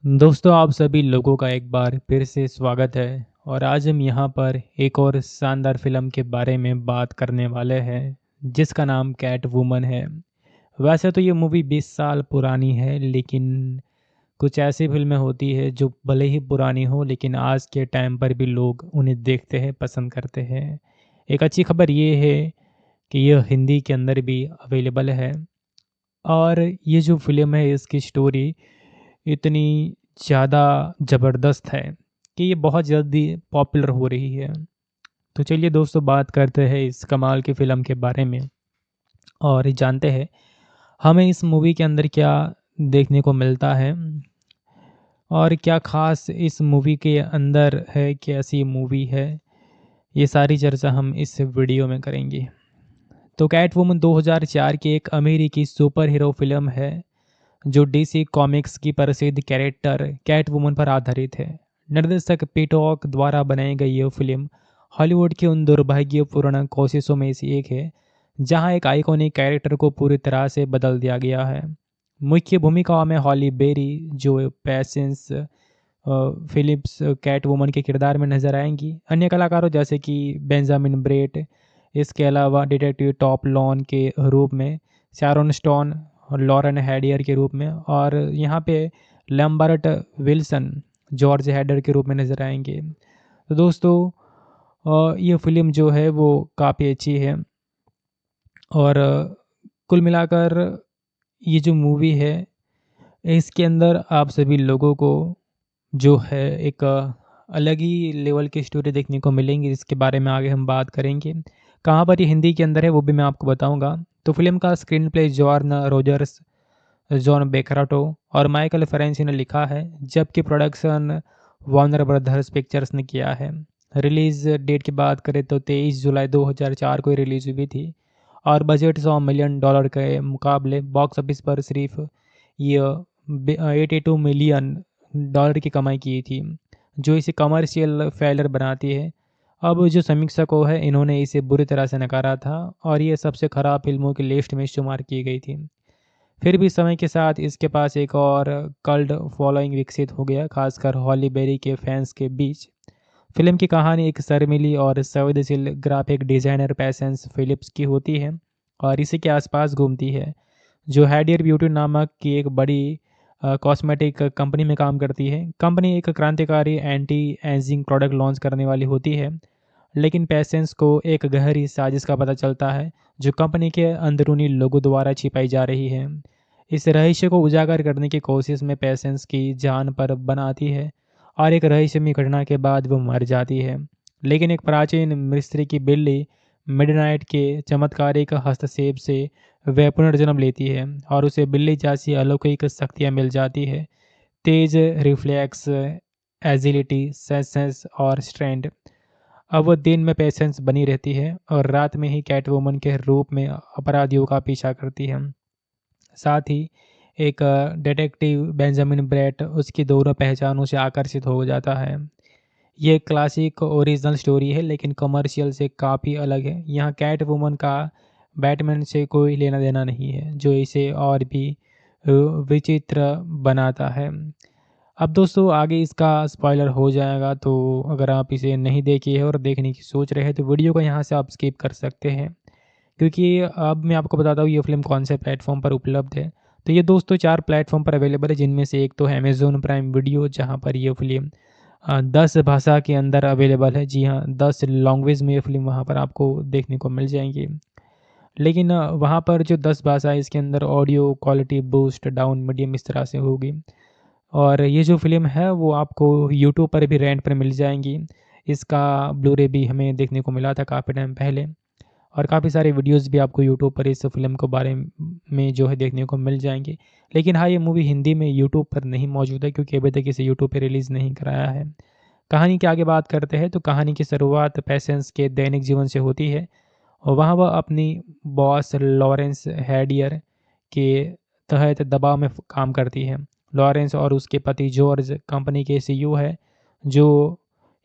दोस्तों आप सभी लोगों का एक बार फिर से स्वागत है। और आज हम यहाँ पर एक और शानदार फिल्म के बारे में बात करने वाले हैं जिसका नाम कैट वुमन है। वैसे तो ये मूवी 20 साल पुरानी है, लेकिन कुछ ऐसी फिल्में होती है जो भले ही पुरानी हो लेकिन आज के टाइम पर भी लोग उन्हें देखते हैं, पसंद करते हैं। एक अच्छी खबर ये है कि यह हिंदी के अंदर भी अवेलेबल है। और ये जो फ़िल्म है इसकी स्टोरी इतनी ज़्यादा ज़बरदस्त है कि ये बहुत जल्दी पॉपुलर हो रही है। तो चलिए दोस्तों, बात करते हैं इस कमाल की फ़िल्म के बारे में और जानते हैं हमें इस मूवी के अंदर क्या देखने को मिलता है और क्या ख़ास इस मूवी के अंदर है, कैसी मूवी है। ये सारी चर्चा हम इस वीडियो में करेंगे। तो कैट वुमन 2004 की एक अमेरिकी सुपर हीरो फिल्म है जो डीसी कॉमिक्स की प्रसिद्ध कैरेक्टर कैट वुमन पर आधारित है। निर्देशक पीटॉक द्वारा बनाई गई यह फिल्म हॉलीवुड की उन दुर्भाग्यपूर्ण कोशिशों में से एक है जहां एक आइकॉनिक कैरेक्टर को पूरी तरह से बदल दिया गया है। मुख्य भूमिकाओं में हॉली बेरी, जो पैसेंस फिलिप्स कैट वुमन के किरदार में नजर आएंगी। अन्य कलाकारों जैसे कि बेंजामिन ब्रेट, इसके अलावा डिटेक्टिव टॉप लॉन के रूप में शारोन स्टोन और लॉरेन हैडियर के रूप में, और यहाँ पे लैम्बर्ट विल्सन जॉर्ज हैडर के रूप में नज़र आएंगे। तो दोस्तों, ये फिल्म जो है वो काफ़ी अच्छी है। और कुल मिलाकर ये जो मूवी है इसके अंदर आप सभी लोगों को जो है एक अलग ही लेवल की स्टोरी देखने को मिलेंगी, जिसके बारे में आगे हम बात करेंगे। कहाँ पर ये हिंदी के अंदर है वो भी मैं आपको बताऊंगा। तो फिल्म का स्क्रीन प्ले जॉर्न रोजर्स, जॉन बेकराटो और माइकल फेरेंसी ने लिखा है, जबकि प्रोडक्शन वार्नर ब्रदर्स पिक्चर्स ने किया है। रिलीज़ डेट की बात करें तो 23 जुलाई 2004 को रिलीज़ हुई थी और बजट $100 मिलियन के मुकाबले बॉक्स ऑफिस पर सिर्फ ये 82 मिलियन की कमाई की थी, जो इसे कमर्शियल फेलर बनाती है। अब जो समीक्षकों है इन्होंने इसे बुरी तरह से नकारा था और ये सबसे खराब फिल्मों की लिस्ट में शुमार की गई थी। फिर भी समय के साथ इसके पास एक और कल्ट फॉलोइंग विकसित हो गया, खासकर हॉली बेरी के फैंस के बीच। फिल्म की कहानी एक शर्मीली और संवेदनशील ग्राफिक डिजाइनर पैसेंस फिलिप्स की होती है और इसी के आसपास घूमती है, जो हैडियर ब्यूटी नामक की एक बड़ी कॉस्मेटिक कंपनी में काम करती है। कंपनी एक क्रांतिकारी एंटी एजिंग प्रोडक्ट लॉन्च करने वाली होती है, लेकिन पेशेंस को एक गहरी साजिश का पता चलता है जो कंपनी के अंदरूनी लोगों द्वारा छिपाई जा रही है। इस रहस्य को उजागर करने की कोशिश में पेशेंस की जान पर बन आती है और एक रहस्यमय घटना के बाद वो मर जाती है। लेकिन एक प्राचीन मिस्त्री की बिल्ली मिडनाइट के चमत्कारिक हस्तक्षेप से वह पुनर्जन्म लेती है और उसे बिल्ली जैसी अलौकिक शक्तियाँ मिल जाती है। तेज रिफ्लेक्स, एजिलिटी, सेंस और स्ट्रेंथ। अब वो दिन में पेशेंस बनी रहती है और रात में ही कैटवुमन के रूप में अपराधियों का पीछा करती है। साथ ही एक डिटेक्टिव बेंजामिन ब्रेट उसकी दोनों पहचानों से आकर्षित हो जाता है। ये क्लासिक ओरिजिनल स्टोरी है लेकिन कमर्शियल से काफ़ी अलग है। यहाँ कैट वुमन का बैटमैन से कोई लेना देना नहीं है, जो इसे और भी विचित्र बनाता है। अब दोस्तों, आगे इसका स्पॉइलर हो जाएगा, तो अगर आप इसे नहीं देखे हैं और देखने की सोच रहे हैं तो वीडियो को यहाँ से आप स्किप कर सकते हैं, क्योंकि अब मैं आपको बताता हूँ ये फ़िल्म कौन से प्लेटफॉर्म पर उपलब्ध है। तो ये दोस्तों 4 प्लेटफॉर्म पर अवेलेबल है, जिनमें से एक तो है अमेज़न प्राइम वीडियो, जहाँ पर ये फ़िल्म 10 भाषा के अंदर अवेलेबल है। जी हाँ, 10 लैंग्वेज में ये फ़िल्म वहाँ पर आपको देखने को मिल जाएँगी। लेकिन वहाँ पर जो 10 भाषा है इसके अंदर audio quality boost down medium इस तरह से होगी। और ये जो फ़िल्म है वो आपको यूट्यूब पर भी रेंट पर मिल जाएँगी। इसका ब्लू-रे भी हमें देखने को मिला था काफ़ी टाइम पहले, और काफ़ी सारे वीडियोज़ भी आपको यूट्यूब पर इस फ़िल्म के बारे में जो है देखने को मिल जाएँगे। लेकिन हाँ, ये मूवी हिंदी में यूट्यूब पर नहीं मौजूद है, क्योंकि अभी तक इसे यूट्यूब पे रिलीज़ नहीं कराया है। कहानी की आगे बात करते हैं तो कहानी की शुरुआत पेशेंस के दैनिक जीवन से होती है और वहाँ वह अपनी बॉस लॉरेंस हैडियर के तहत दबाव में काम करती है। लॉरेंस और उसके पति जॉर्ज कंपनी के सीईओ है, जो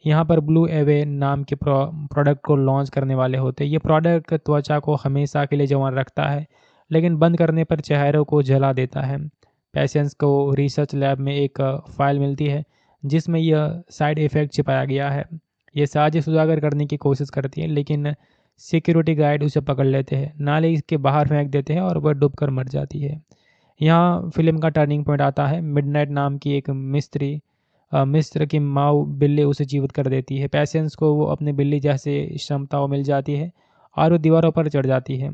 यहाँ पर ब्लू एवे नाम के प्रोडक्ट को लॉन्च करने वाले होते हैं। ये प्रोडक्ट त्वचा को हमेशा के लिए जवान रखता है, लेकिन बंद करने पर चेहरों को जला देता है। पेशेंस को रिसर्च लैब में एक फाइल मिलती है जिसमें यह साइड इफ़ेक्ट छिपाया गया है। ये साजिश उजागर करने की कोशिश करती है, लेकिन सिक्योरिटी गार्ड उसे पकड़ लेते हैं, नाले के बाहर फेंक देते हैं और वह डूबकर मर जाती है। यहाँ फिल्म का टर्निंग पॉइंट आता है। मिडनाइट नाम की एक मिस्र की माऊ बिल्ली उसे जीवित कर देती है। पेशेंस को वो अपनी बिल्ली जैसे क्षमताओं मिल जाती है और वो दीवारों पर चढ़ जाती है,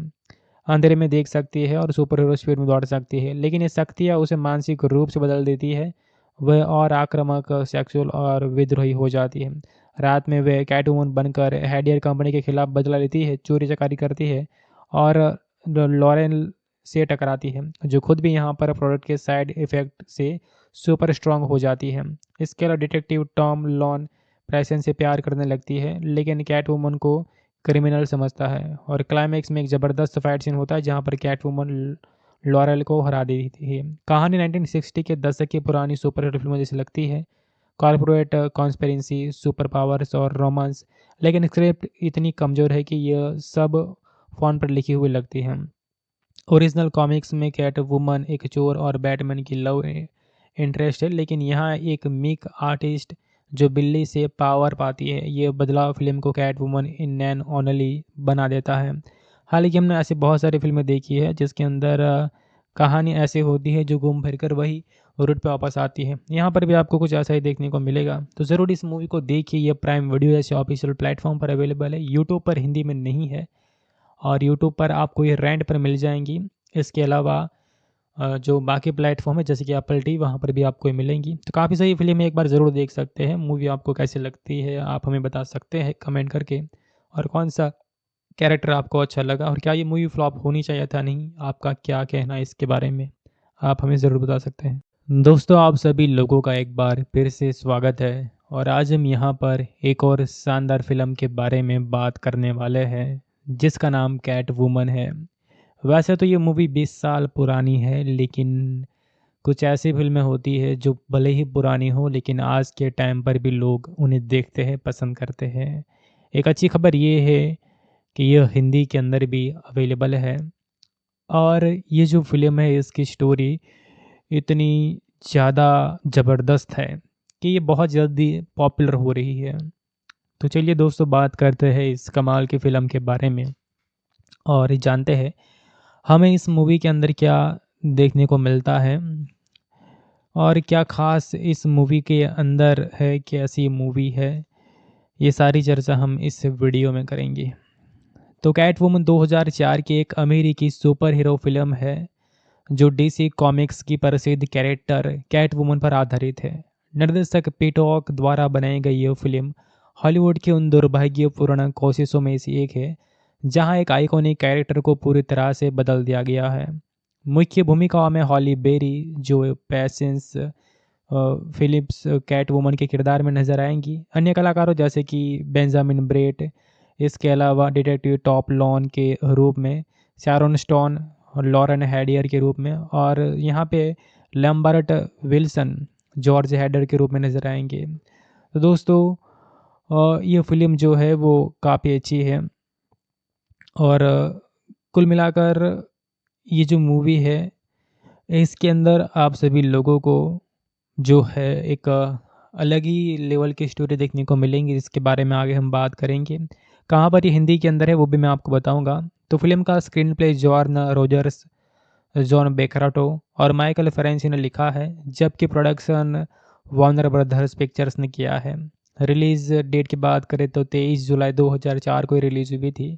अंधेरे में देख सकती है और सुपर हीरो स्पीड में दौड़ सकती है। लेकिन ये शक्तियाँ उसे मानसिक रूप से बदल देती है। वह और आक्रामक, सेक्सुअल और विद्रोही हो जाती है। रात में वह कैटवुमन बनकर हैडियर कंपनी के खिलाफ बदला लेती है, चोरी चकारी करती है और लॉरेन से टकराती है, जो खुद भी यहाँ पर प्रोडक्ट के साइड इफ़ेक्ट से सुपर स्ट्रांग हो जाती है। इसके अलावा डिटेक्टिव टॉम लॉन प्रेसेंस से प्यार करने लगती है, लेकिन कैटवुमन को क्रिमिनल समझता है। और क्लाइमैक्स में एक ज़बरदस्त फाइट सीन होता है जहाँ पर कैटवुमन लॉरेल को हरा देती है। कहानी 1960 के दशक की पुरानी सुपर हीरो फिल्मों जैसी लगती है, कॉर्पोरेट कॉन्स्पिरेसी, सुपर पावर्स और रोमांस, लेकिन स्क्रिप्ट इतनी कमज़ोर है कि यह सब फ़ोन पर लिखी हुई लगती है। ओरिजिनल कॉमिक्स में कैट वुमन एक चोर और बैटमैन की लव इंटरेस्ट है, लेकिन यहाँ एक मीक आर्टिस्ट जो बिल्ली से पावर पाती है। ये बदलाव फिल्म को Catwoman in name only बना देता है। हालांकि हमने ऐसी बहुत सारी फिल्में देखी है जिसके अंदर कहानी ऐसी होती है जो घूम फिर कर वही रूट पे वापस आती है। यहाँ पर भी आपको कुछ ऐसा ही देखने को मिलेगा, तो ज़रूर इस मूवी को देखिए। ये प्राइम वीडियो जैसे ऑफिशियल प्लेटफॉर्म पर अवेलेबल है, यूट्यूब पर हिंदी में नहीं है और यूट्यूब पर आपको ये रेंट पर मिल जाएंगी। इसके अलावा जो बाकी प्लेटफॉर्म है जैसे कि एप्पल टी, वहाँ पर भी आपको ये मिलेंगी। तो काफ़ी सही फिल्म है, एक बार ज़रूर देख सकते हैं। मूवी आपको कैसी लगती है आप हमें बता सकते हैं कमेंट करके, और कौन सा कैरेक्टर आपको अच्छा लगा और क्या ये मूवी फ्लॉप होनी चाहिए था नहीं, आपका क्या कहना है इसके बारे में, आप हमें ज़रूर बता सकते हैं। दोस्तों, आप सभी लोगों का एक बार फिर से स्वागत है और आज हम यहाँ पर एक और शानदार फिल्म के बारे में बात करने वाले हैं जिसका नाम कैट वुमन है। वैसे तो ये मूवी 20 साल पुरानी है, लेकिन कुछ ऐसी फिल्में होती है जो भले ही पुरानी हो लेकिन आज के टाइम पर भी लोग उन्हें देखते हैं, पसंद करते हैं। एक अच्छी खबर ये है कि यह हिंदी के अंदर भी अवेलेबल है और ये जो फिल्म है इसकी स्टोरी इतनी ज़्यादा ज़बरदस्त है कि ये बहुत जल्दी पॉपुलर हो रही है। तो चलिए दोस्तों, बात करते हैं इस कमाल की फ़िल्म के बारे में और जानते हैं हमें इस मूवी के अंदर क्या देखने को मिलता है और क्या ख़ास इस मूवी के अंदर है, कैसी मूवी है। ये सारी चर्चा हम इस वीडियो में करेंगे। तो कैट वुमन 2004 की एक अमेरिकी सुपर हीरो फिल्म है जो डीसी कॉमिक्स की प्रसिद्ध कैरेक्टर कैट वुमन पर आधारित है। निर्देशक पीटॉक द्वारा बनाई गई यह फिल्म हॉलीवुड की उन दुर्भाग्यपूर्ण कोशिशों में से एक है जहां एक आइकॉनिक कैरेक्टर को पूरी तरह से बदल दिया गया है। मुख्य भूमिकाओं में हॉली बेरी जो पेशेंस फिलिप्स कैट वुमन के किरदार में नजर आएंगी। अन्य कलाकारों जैसे कि बेंजामिन ब्रेट, इसके अलावा डिटेक्टिव टॉप लॉन के रूप में शैरोन स्टोन और लॉरेन हैडियर के रूप में, और यहाँ पे लैम्बर्ट विल्सन जॉर्ज हैडर के रूप में नज़र आएंगे। तो दोस्तों, ये फिल्म जो है वो काफ़ी अच्छी है और कुल मिलाकर ये जो मूवी है इसके अंदर आप सभी लोगों को जो है एक अलग ही लेवल की स्टोरी देखने को मिलेंगी, जिसके बारे में आगे हम बात करेंगे। कहाँ पर ये हिंदी के अंदर है वो भी मैं आपको बताऊंगा। तो फिल्म का स्क्रीन प्ले जॉर्न रोजर्स, जॉन बेकराटो और माइकल फेरेंसी ने लिखा है, जबकि प्रोडक्शन वार्नर ब्रदर्स पिक्चर्स ने किया है। रिलीज़ डेट की बात करें तो 23 जुलाई 2004 को रिलीज़ हुई थी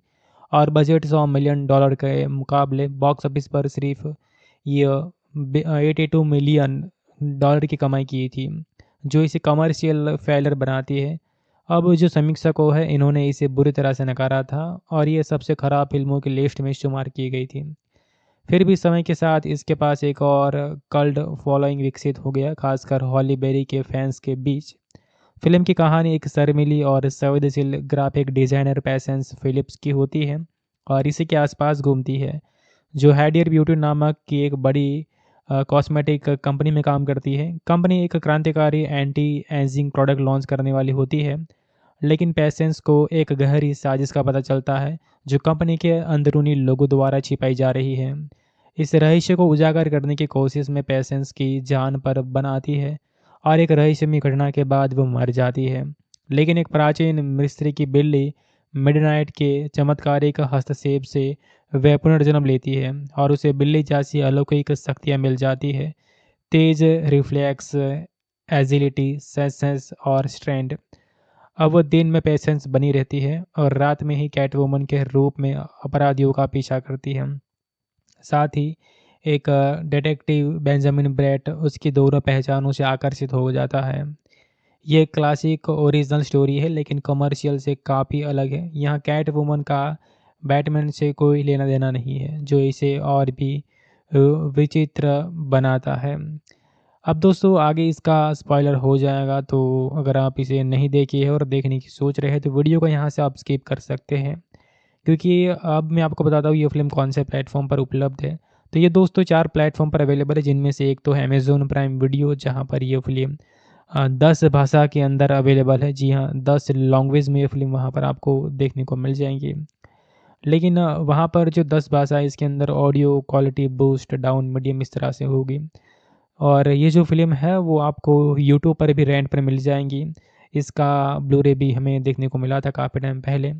और बजट $100 मिलियन के मुकाबले बॉक्स ऑफिस पर सिर्फ ये $82 मिलियन की कमाई की थी, जो इसे कमर्शियल फेलियर बनाती है। अब जो समीक्षकों है इन्होंने इसे बुरी तरह से नकारा था और ये सबसे ख़राब फिल्मों की लिस्ट में शुमार की गई थी। फिर भी समय के साथ इसके पास एक और कल्ट फॉलोइंग विकसित हो गया, खासकर हॉली बेरी के फैंस के बीच। फिल्म की कहानी एक शर्मीली और संवेदनशील ग्राफिक डिज़ाइनर पेशेंस फिलिप्स की होती है और इसी के आसपास घूमती है, जो हैडियर ब्यूटी नामक की एक बड़ी कॉस्मेटिक कंपनी में काम करती है। कंपनी एक क्रांतिकारी एंटी एजिंग प्रोडक्ट लॉन्च करने वाली होती है, लेकिन पेशेंस को एक गहरी साजिश का पता चलता है जो कंपनी के अंदरूनी लोगों द्वारा छिपाई जा रही है। इस रहस्य को उजागर करने की कोशिश में पेशेंस की जान पर बनाती है और एक रहस्यमयी घटना के बाद वो मर जाती है। लेकिन एक प्राचीन मिस्त्री की बिल्ली मिडनाइट के चमत्कारिक हस्तक्षेप से वह पुनर्जन्म लेती है और उसे बिल्ली जैसी अलौकिक शक्तियाँ मिल जाती है। तेज रिफ्लेक्स, एजिलिटी, सेंस और स्ट्रेंथ। अब वो दिन में पेशेंस बनी रहती है और रात में ही कैटवुमन के रूप में अपराधियों का पीछा करती है। साथ ही एक डिटेक्टिव बेंजामिन ब्रेट उसकी दोनों पहचानों से आकर्षित हो जाता है। ये क्लासिक ओरिजिनल स्टोरी है लेकिन कमर्शियल से काफ़ी अलग है। यहाँ कैट वुमन का बैटमैन से कोई लेना देना नहीं है, जो इसे और भी विचित्र बनाता है। अब दोस्तों आगे इसका स्पॉइलर हो जाएगा, तो अगर आप इसे नहीं देखे हैं और देखने की सोच रहे हैं तो वीडियो को यहाँ से आप स्किप कर सकते हैं, क्योंकि अब मैं आपको बताता हूँ ये फ़िल्म कौन से प्लेटफॉर्म पर उपलब्ध है। तो ये दोस्तों 4 प्लेटफॉर्म पर अवेलेबल है, जिनमें से एक तो है अमेज़न प्राइम वीडियो, जहाँ पर ये फ़िल्म 10 भाषा के अंदर अवेलेबल है। जी हाँ, 10 लैंग्वेज में ये फ़िल्म वहाँ पर आपको देखने को मिल जाएँगी। लेकिन वहाँ पर जो 10 भाषा है इसके अंदर audio quality boost down medium इस तरह से होगी। और ये जो फ़िल्म है वो आपको यूट्यूब पर भी रेंट पर मिल जाएँगी। इसका ब्लू-रे भी हमें देखने को मिला था काफ़ी टाइम पहले,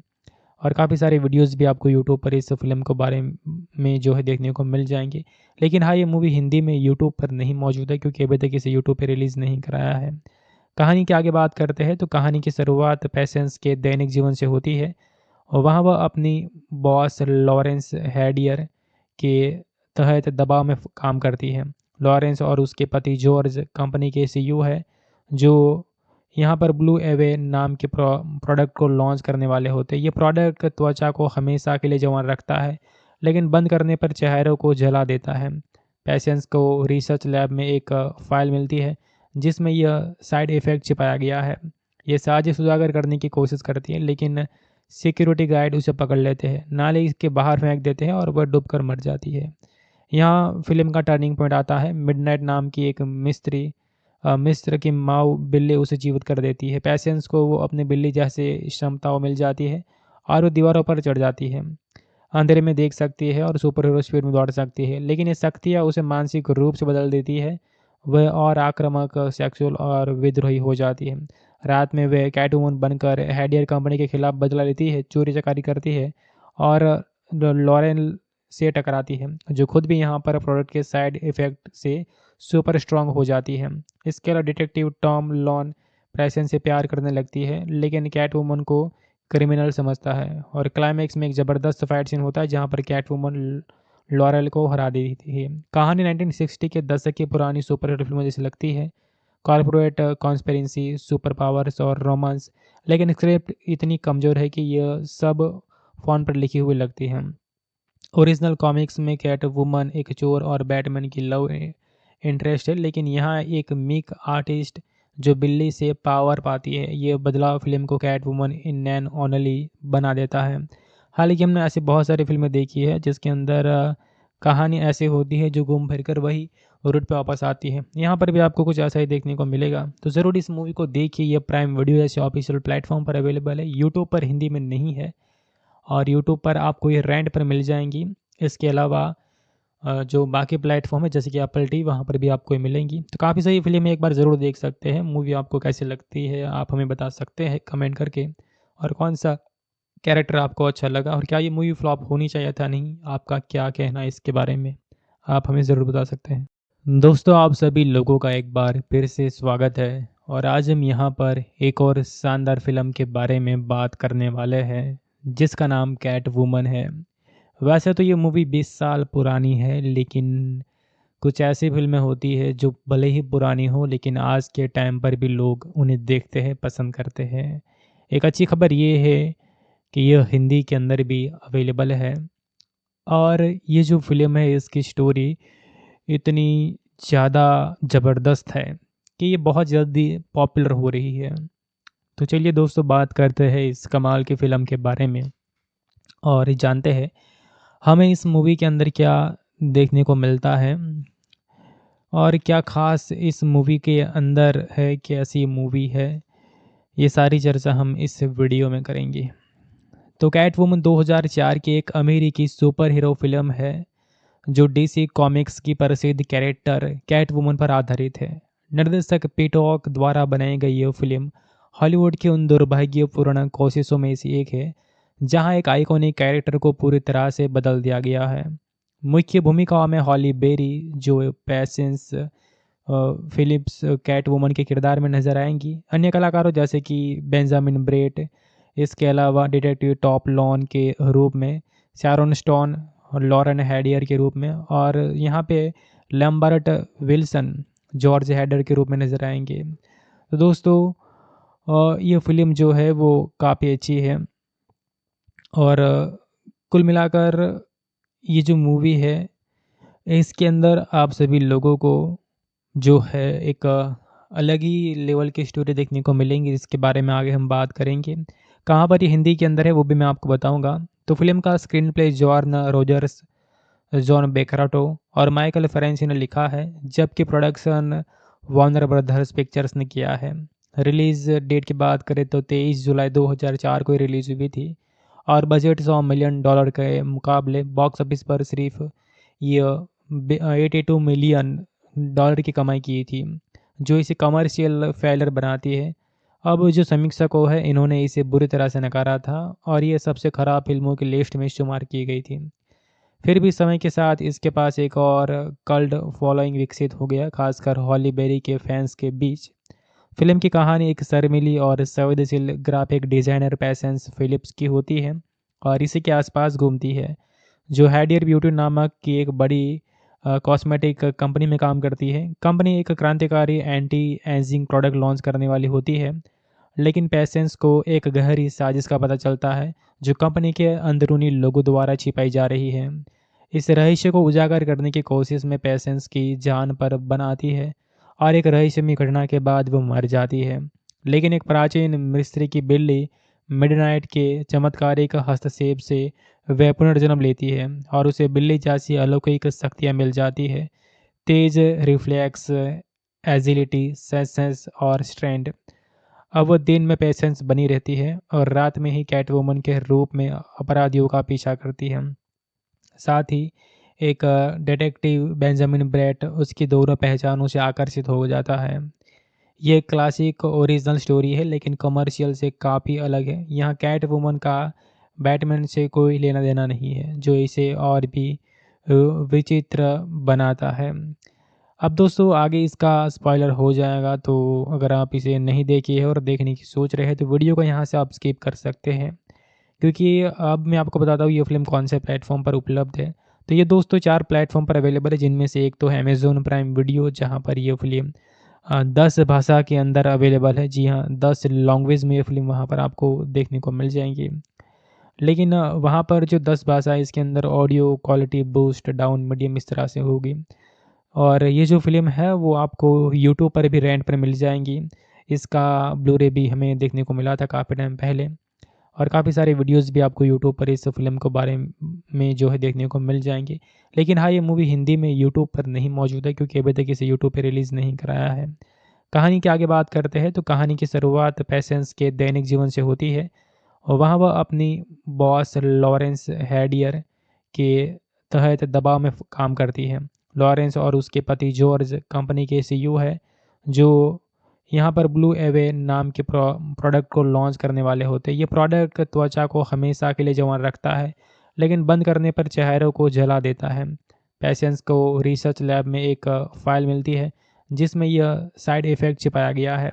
और काफ़ी सारे वीडियोज़ भी आपको यूट्यूब पर इस फ़िल्म के बारे में जो है देखने को मिल जाएँगे। लेकिन हाँ, ये मूवी हिंदी में यूट्यूब पर नहीं मौजूद है, क्योंकि अभी तक इसे यूट्यूब पे रिलीज़ नहीं कराया है। कहानी की आगे बात करते हैं तो कहानी की शुरुआत पेशेंस के दैनिक जीवन से होती है और वहाँ वह अपनी बॉस लॉरेंस हैडियर के तहत दबाव में काम करती है। लॉरेंस और उसके पति जॉर्ज कंपनी के सीईओ है, जो यहाँ पर ब्लू एवे नाम के प्रोडक्ट को लॉन्च करने वाले होते हैं। ये प्रोडक्ट त्वचा को हमेशा के लिए जवान रखता है, लेकिन बंद करने पर चेहरों को जला देता है। पेशेंस को रिसर्च लैब में एक फ़ाइल मिलती है जिसमें यह साइड इफ़ेक्ट छिपाया गया है। ये साजिश उजागर करने की कोशिश करती है, लेकिन सिक्योरिटी गार्ड उसे पकड़ लेते हैं, नाले के बाहर फेंक देते हैं और वह डूबकर मर जाती है। यहाँ फ़िल्म का टर्निंग पॉइंट आता है। मिडनाइट नाम की एक मिस्र की माँ बिल्ली उसे जीवित कर देती है। पेशेंस को वो अपनी बिल्ली जैसे क्षमताओं मिल जाती है और वो दीवारों पर चढ़ जाती है, अंधेरे में देख सकती है और सुपर हीरो स्पीड में दौड़ सकती है। लेकिन ये शक्तियाँ उसे मानसिक रूप से बदल देती है। वह और आक्रामक, सेक्सुअल और विद्रोही हो जाती है। रात में वह कैटवुमन बनकर हैडियर कंपनी के खिलाफ बदला लेती है, चोरी चकारी करती है और लॉरेन से टकराती है, जो खुद भी यहाँ पर प्रोडक्ट के साइड इफ़ेक्ट से सुपर स्ट्रांग हो जाती है। इसके अलावा डिटेक्टिव टॉम लॉन पेशेंस से प्यार करने लगती है, लेकिन कैटवुमन को क्रिमिनल समझता है और क्लाइमैक्स में एक ज़बरदस्त फाइट सीन होता है जहाँ पर कैटवुमन लॉरेल को हरा देती है। कहानी 1960 के दशक की पुरानी सुपर हीरो फिल्मों जैसी लगती है, कॉर्पोरेट कॉन्स्पिरेसी, सुपर पावर्स और रोमांस, लेकिन स्क्रिप्ट इतनी कमज़ोर है कि यह सब फ़ोन पर लिखी हुई लगती है। ओरिजिनल कॉमिक्स में कैट वुमन एक चोर और बैटमैन की लव इंटरेस्ट है, लेकिन यहाँ एक मीक आर्टिस्ट जो बिल्ली से पावर पाती है। ये बदलाव फिल्म को Catwoman in name only बना देता है। हालांकि हमने ऐसी बहुत सारी फिल्में देखी है जिसके अंदर कहानी ऐसी होती है जो घूम फिर कर वही रूट पे वापस आती है। यहाँ पर भी आपको कुछ ऐसा ही देखने को मिलेगा, तो ज़रूर इस मूवी को देखिए। ये प्राइम वीडियो जैसे ऑफिशियल प्लेटफॉर्म पर अवेलेबल है, यूट्यूब पर हिंदी में नहीं है और यूट्यूब पर आपको ये रेंट पर मिल जाएंगी। इसके अलावा जो बाकी प्लेटफॉर्म है जैसे कि एप्पल टीवी, वहाँ पर भी आपको ये मिलेंगी। तो काफ़ी सही फिल्म है, एक बार ज़रूर देख सकते हैं। मूवी आपको कैसी लगती है आप हमें बता सकते हैं कमेंट करके, और कौन सा कैरेक्टर आपको अच्छा लगा और क्या ये मूवी फ्लॉप होनी चाहिए था नहीं, आपका क्या कहना है इसके बारे में, आप हमें ज़रूर बता सकते हैं। दोस्तों आप सभी लोगों का एक बार फिर से स्वागत है, और आज हम यहाँ पर एक और शानदार फिल्म के बारे में बात करने वाले हैं जिसका नाम कैट वुमन है। वैसे तो ये मूवी 20 साल पुरानी है, लेकिन कुछ ऐसी फिल्में होती है जो भले ही पुरानी हो लेकिन आज के टाइम पर भी लोग उन्हें देखते हैं, पसंद करते हैं। एक अच्छी खबर ये है कि यह हिंदी के अंदर भी अवेलेबल है, और ये जो फ़िल्म है इसकी स्टोरी इतनी ज़्यादा ज़बरदस्त है कि ये बहुत जल्दी पॉपुलर हो रही है। तो चलिए दोस्तों बात करते हैं इस कमाल की फ़िल्म के बारे में और जानते हैं हमें इस मूवी के अंदर क्या देखने को मिलता है और क्या ख़ास इस मूवी के अंदर है, कैसी मूवी है। ये सारी चर्चा हम इस वीडियो में करेंगे। तो कैटवुमन 2004 की एक अमेरिकी सुपर हीरो फिल्म है जो डीसी कॉमिक्स की प्रसिद्ध कैरेक्टर कैटवुमन पर आधारित है। निर्देशक पीटॉक द्वारा बनाई गई यह फिल्म हॉलीवुड की उन दुर्भाग्यपूर्ण कोशिशों में से एक है जहां एक आइकॉनिक कैरेक्टर को पूरी तरह से बदल दिया गया है। मुख्य भूमिकाओं में हॉली बेरी जो पेशेंस फिलिप्स कैटवुमन के किरदार में नजर आएंगी। अन्य कलाकारों जैसे कि बेंजामिन ब्रेट, इसके अलावा डिटेक्टिव टॉप लॉन के रूप में शारोन स्टोन, लॉरेन हैडियर के रूप में, और यहाँ पे लैम्बर्ट विल्सन जॉर्ज हैडर के रूप में नज़र आएंगे। तो दोस्तों ये फिल्म जो है वो काफ़ी अच्छी है, और कुल मिलाकर ये जो मूवी है इसके अंदर आप सभी लोगों को जो है एक अलग ही लेवल की स्टोरी देखने को मिलेंगी, जिसके बारे में आगे हम बात करेंगे। कहाँ पर ये हिंदी के अंदर है वो भी मैं आपको बताऊंगा। तो फिल्म का स्क्रीन प्ले जॉर्न रोजर्स, जॉन बेकराटो और माइकल फेरेंसी ने लिखा है, जबकि प्रोडक्शन वार्नर ब्रदर्स पिक्चर्स ने किया है। रिलीज़ डेट की बात करें तो 23 जुलाई 2004 को रिलीज़ हुई थी, और बजट $100 मिलियन के मुकाबले बॉक्स ऑफिस पर सिर्फ ये 82 मिलियन डॉलर की कमाई की थी, जो इसे कमर्शियल फेलर बनाती है। अब जो समीक्षकों है इन्होंने इसे बुरी तरह से नकारा था, और ये सबसे खराब फिल्मों की लिस्ट में शुमार की गई थी। फिर भी समय के साथ इसके पास एक और कल्ट फॉलोइंग विकसित हो गया, खासकर हॉली बेरी के फैंस के बीच। फिल्म की कहानी एक शर्मीली और संवेदनशील ग्राफिक डिजाइनर पेशेंस फिलिप्स की होती है, और इसी के आसपास घूमती है, जो हैडियर ब्यूटी नामक की एक बड़ी कॉस्मेटिक कंपनी में काम करती है। कंपनी एक क्रांतिकारी एंटी एजिंग प्रोडक्ट लॉन्च करने वाली होती है, लेकिन पेशेंस को एक गहरी साजिश का पता चलता है जो कंपनी के अंदरूनी लोगों द्वारा छिपाई जा रही है। इस रहस्य को उजागर करने की कोशिश में पेशेंस की जान पर बन आती है, और एक रहस्यमय घटना के बाद वो मर जाती है। लेकिन एक प्राचीन मिस्त्री की बिल्ली मिडनाइट के चमत्कारिक हस्तक्षेप से वह पुनर्जन्म लेती है, और उसे बिल्ली जैसी अलौकिक शक्तियाँ मिल जाती है, तेज रिफ्लेक्स, एजिलिटी, सेंस और स्ट्रेंथ। अब वो दिन में पेशेंस बनी रहती है, और रात में ही कैटवुमन के रूप में अपराधियों का पीछा करती है। साथ ही एक डिटेक्टिव बेंजामिन ब्रेट उसकी दोनों पहचानों से आकर्षित हो जाता है। ये क्लासिक ओरिजिनल स्टोरी है, लेकिन कमर्शियल से काफ़ी अलग है। यहाँ कैट वुमन का बैटमैन से कोई लेना देना नहीं है, जो इसे और भी विचित्र बनाता है। अब दोस्तों आगे इसका स्पॉइलर हो जाएगा, तो अगर आप इसे नहीं देखे हैं और देखने की सोच रहे हैं तो वीडियो को यहाँ से आप स्किप कर सकते हैं, क्योंकि अब मैं आपको बताता हूँ ये फ़िल्म कौन से प्लेटफॉर्म पर उपलब्ध है। तो ये दोस्तों 4 प्लेटफॉर्म पर अवेलेबल है, जिनमें से एक तो है अमेज़न प्राइम वीडियो, जहाँ पर ये फ़िल्म 10 भाषा के अंदर अवेलेबल है। जी हाँ, 10 लैंग्वेज में ये फ़िल्म वहाँ पर आपको देखने को मिल जाएँगी। लेकिन वहाँ पर जो 10 भाषा है इसके अंदर audio quality boost down medium इस तरह से होगी। और ये जो फ़िल्म है वो आपको यूट्यूब पर भी रेंट पर मिल जाएँगी। इसका ब्लू-रे भी हमें देखने को मिला था काफ़ी टाइम पहले, और काफ़ी सारे वीडियोज़ भी आपको यूट्यूब पर इस फ़िल्म के बारे में जो है देखने को मिल जाएँगे। लेकिन हाँ, ये मूवी हिंदी में यूट्यूब पर नहीं मौजूद है, क्योंकि अभी तक इसे यूट्यूब पे रिलीज़ नहीं कराया है। कहानी की आगे बात करते हैं तो कहानी की शुरुआत पेशेंस के दैनिक जीवन से होती है, और वहाँ वह अपनी बॉस लॉरेंस हैडियर के तहत दबाव में काम करती है। लॉरेंस और उसके पति जॉर्ज कंपनी के सीईओ है, जो यहाँ पर ब्लू एवे नाम के प्रोडक्ट को लॉन्च करने वाले होते हैं। ये प्रोडक्ट त्वचा को हमेशा के लिए जवान रखता है, लेकिन बंद करने पर चेहरों को जला देता है। पेशेंस को रिसर्च लैब में एक फाइल मिलती है, जिसमें यह साइड इफ़ेक्ट छिपाया गया है।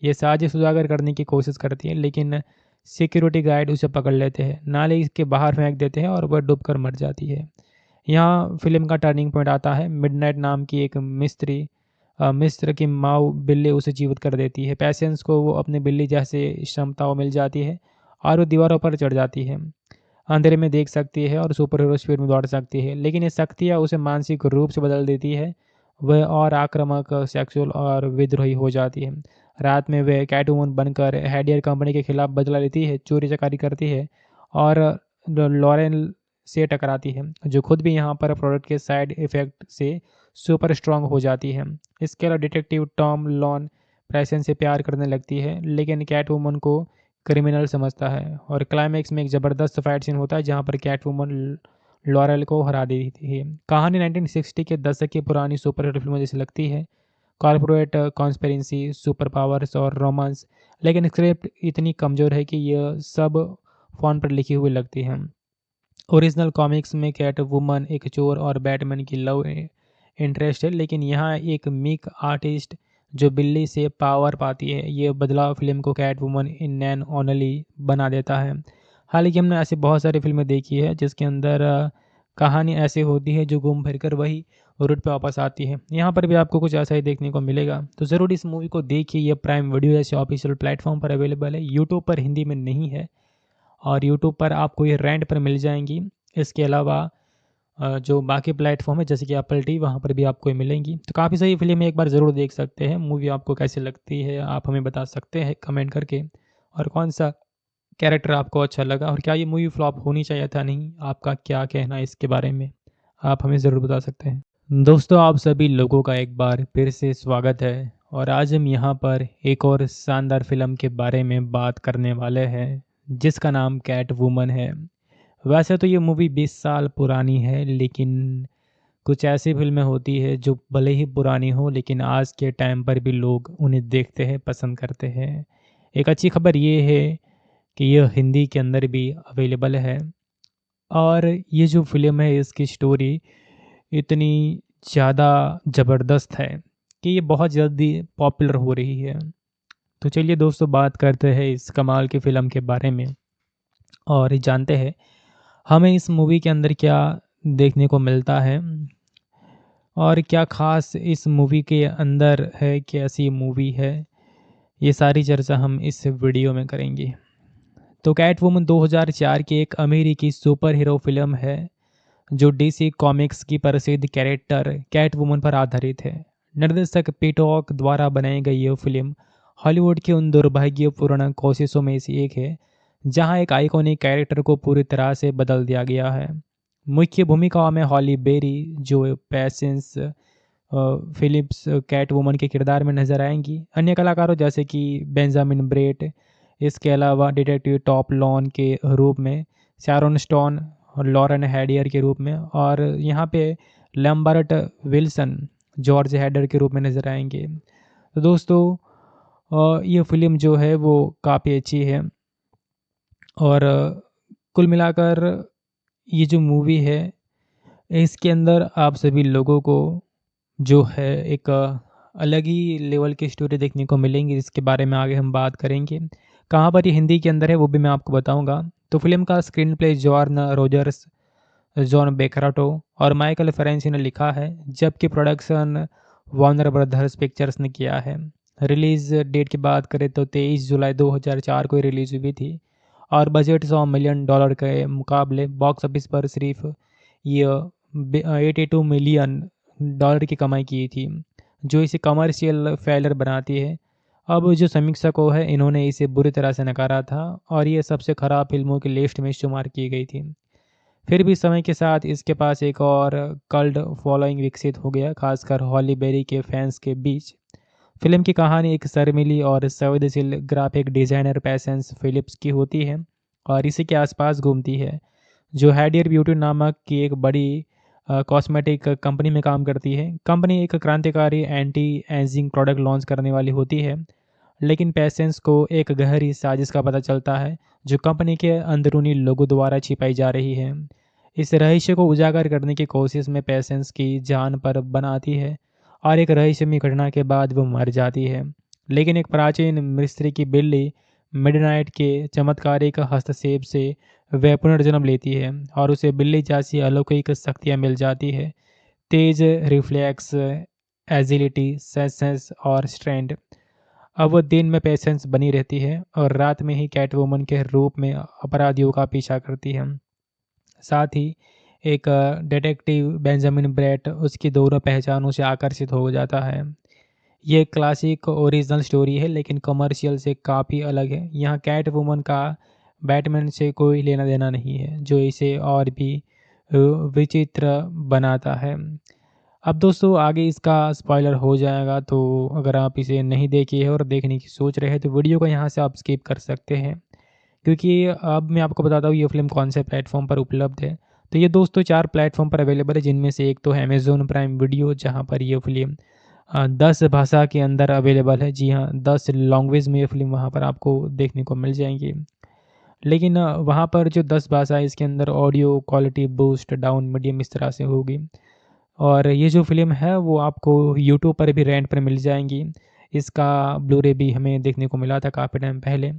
ये साजिश उजागर करने की कोशिश करती है, लेकिन सिक्योरिटी गार्ड उसे पकड़ लेते हैं, नाले के बाहर फेंक देते हैं, और वह डूबकर मर जाती है। यहाँ फिल्म का टर्निंग पॉइंट आता है। मिडनाइट नाम की एक मिस्र की माऊ बिल्ली उसे जीवित कर देती है। पेशेंस को वो अपने बिल्ली जैसे क्षमताओं मिल जाती है, और वो दीवारों पर चढ़ जाती है, अंधेरे में देख सकती है और सुपर हीरो स्पीड में दौड़ सकती है। लेकिन ये शक्तियाँ उसे मानसिक रूप से बदल देती है। वह और आक्रामक, सेक्सुअल और विद्रोही हो जाती है। रात में वह कैटवुमन बनकर हैडियर कंपनी के खिलाफ बदला लेती है, चोरी चकारी करती है, और लॉरेन से टकराती है, जो खुद भी यहाँ पर प्रोडक्ट के साइड इफ़ेक्ट से सुपर स्ट्रांग हो जाती है। इसके अलावा डिटेक्टिव टॉम लॉन प्रेसेंस से प्यार करने लगती है, लेकिन कैटवुमन को क्रिमिनल समझता है। और क्लाइमैक्स में एक ज़बरदस्त फाइट सीन होता है, जहाँ पर कैटवुमन लॉरेल को हरा दी थी। कहानी 1960 के दशक की पुरानी सुपर हीरो फिल्मों जैसी लगती है, कॉर्पोरेट कॉन्स्पिरेसी, सुपर पावर्स और रोमांस, लेकिन स्क्रिप्ट इतनी कमज़ोर है कि यह सब फ़ोन पर लिखी हुई लगती है। ओरिजिनल कॉमिक्स में कैट वुमन एक चोर और बैटमैन की लव इंटरेस्ट है, लेकिन यहाँ एक मीक आर्टिस्ट जो बिल्ली से पावर पाती है। ये बदलाव फिल्म को Catwoman in name only बना देता है। हालांकि हमने ऐसी बहुत सारी फिल्में देखी है जिसके अंदर कहानी ऐसी होती है जो घूम फिर कर वही रूट पे वापस आती है। यहाँ पर भी आपको कुछ ऐसा ही देखने को मिलेगा, तो ज़रूर इस मूवी को देखिए। ये प्राइम वीडियो जैसे ऑफिशियल प्लेटफॉर्म पर अवेलेबल है, यूट्यूब पर हिंदी में नहीं है, और यूट्यूब पर आपको ये रेंट पर मिल जाएंगी। इसके अलावा जो बाकी प्लेटफॉर्म है जैसे कि एप्पल टी, वहाँ पर भी आपको ये मिलेंगी। तो काफ़ी सही फिल्म है, एक बार ज़रूर देख सकते हैं। मूवी आपको कैसी लगती है आप हमें बता सकते हैं कमेंट करके, और कौन सा कैरेक्टर आपको अच्छा लगा, और क्या ये मूवी फ्लॉप होनी चाहिए था नहीं, आपका क्या कहना है इसके बारे में, आप हमें ज़रूर बता सकते हैं। दोस्तों, आप सभी लोगों का एक बार फिर से स्वागत है, और आज हम यहाँ पर एक और शानदार फिल्म के बारे में बात करने वाले हैं जिसका नाम कैट वुमन है। वैसे तो ये मूवी 20 साल पुरानी है, लेकिन कुछ ऐसी फिल्में होती है जो भले ही पुरानी हो लेकिन आज के टाइम पर भी लोग उन्हें देखते हैं, पसंद करते हैं। एक अच्छी खबर ये है कि यह हिंदी के अंदर भी अवेलेबल है, और ये जो फिल्म है इसकी स्टोरी इतनी ज़्यादा ज़बरदस्त है कि ये बहुत जल्दी पॉपुलर हो रही है। तो चलिए दोस्तों, बात करते हैं इस कमाल की फ़िल्म के बारे में, और जानते हैं हमें इस मूवी के अंदर क्या देखने को मिलता है, और क्या ख़ास इस मूवी के अंदर है, कैसी मूवी है। ये सारी चर्चा हम इस वीडियो में करेंगे। तो कैट वुमन 2004 की एक अमेरिकी सुपर हीरो फिल्म है जो डीसी कॉमिक्स की प्रसिद्ध कैरेक्टर कैट वुमन पर आधारित है। निर्देशक पीटॉक द्वारा बनाई गई यह फिल्म हॉलीवुड की उन दुर्भाग्यपूर्ण कोशिशों में से एक है जहां एक आइकॉनिक कैरेक्टर को पूरी तरह से बदल दिया गया है। मुख्य भूमिकाओं में हॉली बेरी जो पेशेंस फिलिप्स कैट वुमन के किरदार में नजर आएंगी। अन्य कलाकारों जैसे कि बेंजामिन ब्रेट, इसके अलावा डिटेक्टिव टॉप लॉन के रूप में शैरोन स्टोन और लॉरेन हैडियर के रूप में, और यहाँ पे लैम्बर्ट विल्सन जॉर्ज हैडर के रूप में नज़र आएंगे। तो दोस्तों, ये फिल्म जो है वो काफ़ी अच्छी है, और कुल मिलाकर ये जो मूवी है इसके अंदर आप सभी लोगों को जो है एक अलग ही लेवल की स्टोरी देखने को मिलेंगी, जिसके बारे में आगे हम बात करेंगे। कहाँ पर ये हिंदी के अंदर है वो भी मैं आपको बताऊंगा। तो फिल्म का screenplay John Rogers, John बेकराटो और माइकल फेरेंसी ने लिखा है, जबकि प्रोडक्शन वार्नर ब्रदर्स पिक्चर्स ने किया है। रिलीज़ डेट की बात करें तो 23 जुलाई 2004 को रिलीज़ हुई थी, और बजट $100 मिलियन के मुकाबले बॉक्स ऑफिस पर सिर्फ ये $82 मिलियन की कमाई की थी, जो इसे कमर्शियल फेलियर बनाती है। अब जो समीक्षकों है इन्होंने इसे बुरी तरह से नकारा था, और ये सबसे खराब फिल्मों की लिस्ट में शुमार की गई थी। फिर भी समय के साथ इसके पास एक और कल्ट फॉलोइंग विकसित हो गया, खासकर हॉली बेरी के फैंस के बीच। फिल्म की कहानी एक शर्मीली और संवेदनशील ग्राफिक डिजाइनर पेशेंस फिलिप्स की होती है, और इसी के आसपास घूमती है, जो हैडियर ब्यूटी नामक की एक बड़ी कॉस्मेटिक कंपनी में काम करती है। कंपनी एक क्रांतिकारी एंटी एजिंग प्रोडक्ट लॉन्च करने वाली होती है, लेकिन पेशेंस को एक गहरी साजिश का पता चलता है जो कंपनी के अंदरूनी लोगों द्वारा छिपाई जा रही है। इस रहस्य को उजागर करने की कोशिश में पेशेंस की जान पर बन आती है, और एक रहस्यमयी घटना के बाद वो मर जाती है। लेकिन एक प्राचीन मिस्त्री की बिल्ली मिडनाइट के चमत्कारिक हस्तक्षेप से वह पुनर्जन्म लेती है, और उसे बिल्ली जैसी अलौकिक शक्तियाँ मिल जाती है, तेज रिफ्लेक्स, एजिलिटी, सेंस और स्ट्रेंथ। अब वो दिन में पेशेंस बनी रहती है, और रात में ही कैटवुमन के रूप में अपराधियों का पीछा करती है। साथ ही एक डिटेक्टिव बेंजामिन ब्रेट उसकी दोनों पहचानों से आकर्षित हो जाता है। ये क्लासिक ओरिजिनल स्टोरी है, लेकिन कमर्शियल से काफ़ी अलग है। यहाँ कैट वुमन का बैटमैन से कोई लेना देना नहीं है, जो इसे और भी विचित्र बनाता है। अब दोस्तों, आगे इसका स्पॉइलर हो जाएगा, तो अगर आप इसे नहीं देखे हैं और देखने की सोच रहे हैं तो वीडियो को यहाँ से आप स्किप कर सकते हैं, क्योंकि अब मैं आपको बताता हूँ ये फ़िल्म कौन से प्लेटफॉर्म पर उपलब्ध है। तो ये दोस्तों 4 प्लेटफ़ॉर्म पर अवेलेबल है, जिनमें से एक तो है अमेज़न प्राइम वीडियो, जहाँ पर ये फ़िल्म 10 भाषा के अंदर अवेलेबल है। जी हाँ, 10 लैंग्वेज में ये फ़िल्म वहाँ पर आपको देखने को मिल जाएँगी। लेकिन वहाँ पर जो 10 भाषा है, इसके अंदर audio quality boost, down, medium इस तरह से होगी। और ये जो फ़िल्म है वो आपको यूट्यूब पर भी रेंट पर मिल जाएँगी। इसका ब्लू-रे भी हमें देखने को मिला था काफ़ी टाइम पहले,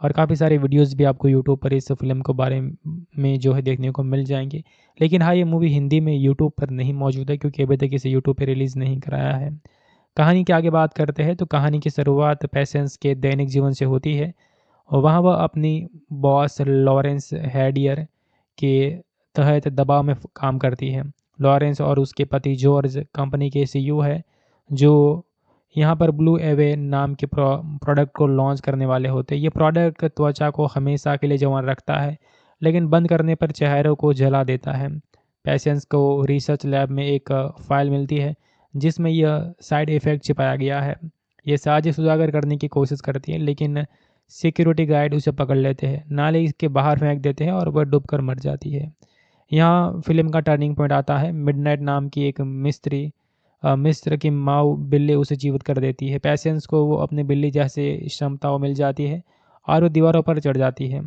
और काफ़ी सारे वीडियोज़ भी आपको यूट्यूब पर इस फ़िल्म के बारे में जो है देखने को मिल जाएँगे। लेकिन हाँ, ये मूवी हिंदी में यूट्यूब पर नहीं मौजूद है, क्योंकि अभी तक इसे यूट्यूब पे रिलीज़ नहीं कराया है। कहानी की आगे बात करते हैं, तो कहानी की शुरुआत पेशेंस के दैनिक जीवन से होती है, और वहाँ वह अपनी बॉस लॉरेंस हैडियर के तहत दबाव में काम करती है। लॉरेंस और उसके पति जॉर्ज कंपनी के सीईओ है, जो यहाँ पर ब्लू एवे नाम के प्रोडक्ट को लॉन्च करने वाले होते हैं। ये प्रोडक्ट त्वचा को हमेशा के लिए जवान रखता है, लेकिन बंद करने पर चेहरों को जला देता है। पेशेंस को रिसर्च लैब में एक फ़ाइल मिलती है, जिसमें यह साइड इफ़ेक्ट छिपाया गया है। ये साजिश उजागर करने की कोशिश करती है, लेकिन सिक्योरिटी गार्ड उसे पकड़ लेते हैं, नाले के बाहर फेंक देते हैं और वह डूबकर मर जाती है। यहाँ फ़िल्म का टर्निंग पॉइंट आता है। मिडनाइट नाम की एक मिस्र की माऊ बिल्ली उसे जीवित कर देती है। पेशेंस को वो अपनी बिल्ली जैसे क्षमताओं मिल जाती है, और वो दीवारों पर चढ़ जाती है,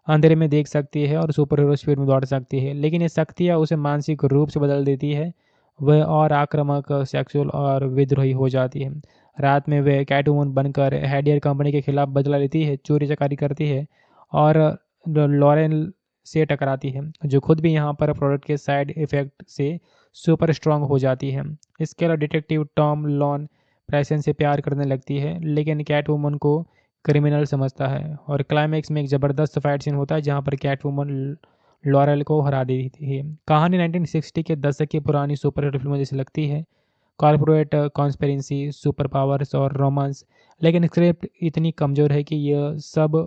अंधेरे में देख सकती है और सुपर हीरो स्पीड में दौड़ सकती है। लेकिन ये शक्तियाँ उसे मानसिक रूप से बदल देती है। वह और आक्रामक, सेक्सुअल और विद्रोही हो जाती है। रात में वह कैटवुमन बनकर हैडियर कंपनी के खिलाफ बदला लेती है, चोरी चकारी करती है, और लॉरेन से टकराती है, जो खुद भी यहाँ पर प्रोडक्ट के साइड इफ़ेक्ट से सुपर स्ट्रांग हो जाती है। इसके अलावा डिटेक्टिव टॉम लॉन प्रेसेंट से प्यार करने लगती है, लेकिन कैटवुमन को क्रिमिनल समझता है, और क्लाइमैक्स में एक ज़बरदस्त फाइट सीन होता है, जहाँ पर कैटवुमन लॉरेल को हरा देती है। कहानी 1960 के दशक की पुरानी सुपर हिट फिल्मों जैसी लगती है, कॉर्पोरेट कॉन्स्पिरेसी, सुपर पावर्स और रोमांस, लेकिन स्क्रिप्ट इतनी कमज़ोर है कि यह सब